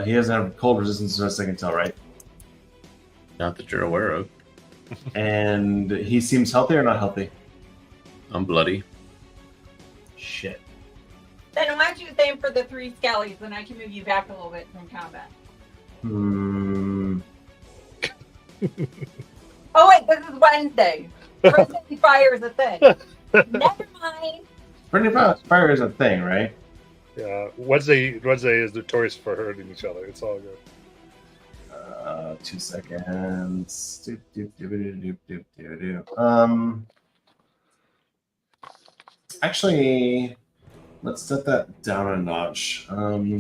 He doesn't have cold resistance, as best I can tell, right? Not that you're aware of. And he seems healthy or not healthy? I'm bloody. Shit. Then why don't you aim for the 3 skellies, and I can move you back a little bit from combat. Oh wait, this is Wednesday. Friendly fire is a thing. Never mind. Friendly fire is a thing, right? Yeah. Wednesday is notorious for hurting each other. It's all good. 2 seconds. Actually, let's set that down a notch. I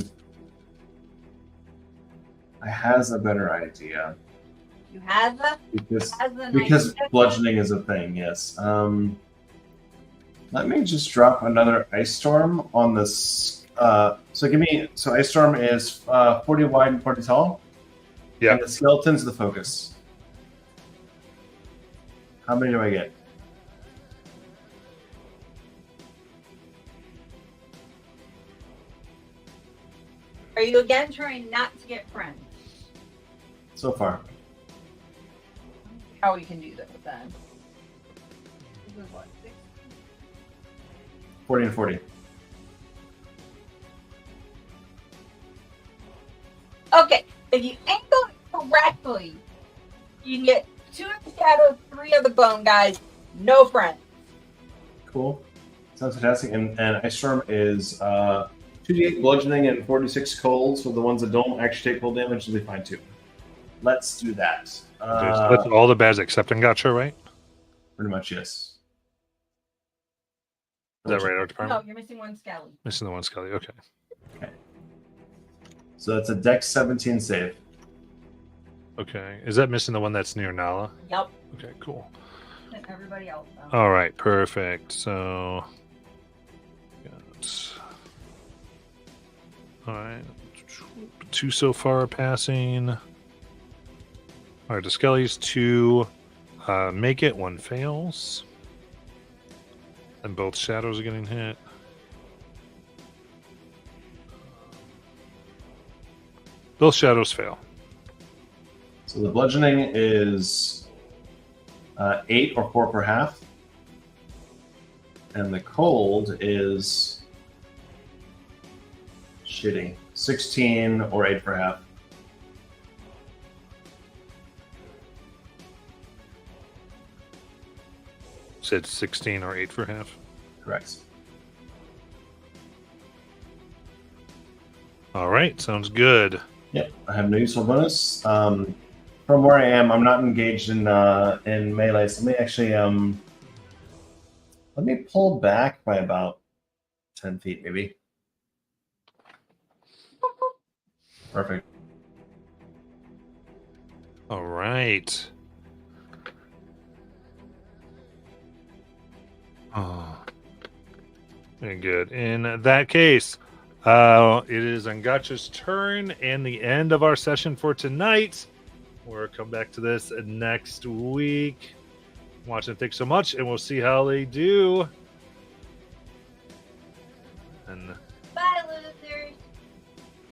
has a better idea You have the because bludgeoning is a thing. Yes. Let me just drop another ice storm on this. So ice storm is 40 wide and 40 tall. Yeah. And the skeleton's the focus. How many do I get? Are you again trying not to get friends? So far. How we can do that then? This is what, 6? 40 and 40. Okay, if you angle it correctly, you can get 2 of the shadows, 3 of the bone guys, no friends. Cool. Sounds fantastic. And Ice Storm is 2d8 bludgeoning and 46 cold, so the ones that don't actually take cold damage will be fine too. Let's do that. That's all the bads except Ngacha, right? Pretty much, yes. Is that right, Art Department? No, you're missing 1 skelly. Missing the 1 skelly. Okay. So that's a Dex 17 save. Okay. Is that missing the one that's near Nala? Yep. Okay, cool. And everybody else, though. All right, perfect. So, got All right. 2 so far passing. All right, the Skellies 2 make it, 1 fails. And both shadows are getting hit. Both shadows fail. So the bludgeoning is 8 or 4 per half. And the cold is shitty. 16 or 8 per half. Said 16 or 8 for half. Correct. All right, sounds good. Yep, I have no useful bonus. From where I am, I'm not engaged in melee. So let me actually let me pull back by about 10 feet, maybe. Perfect. All right. Oh, very good. In that case, it is Angacha's turn and the end of our session for tonight. We'll come back to this next week. Watching, thanks so much, and we'll see how they do. And Bye, loser.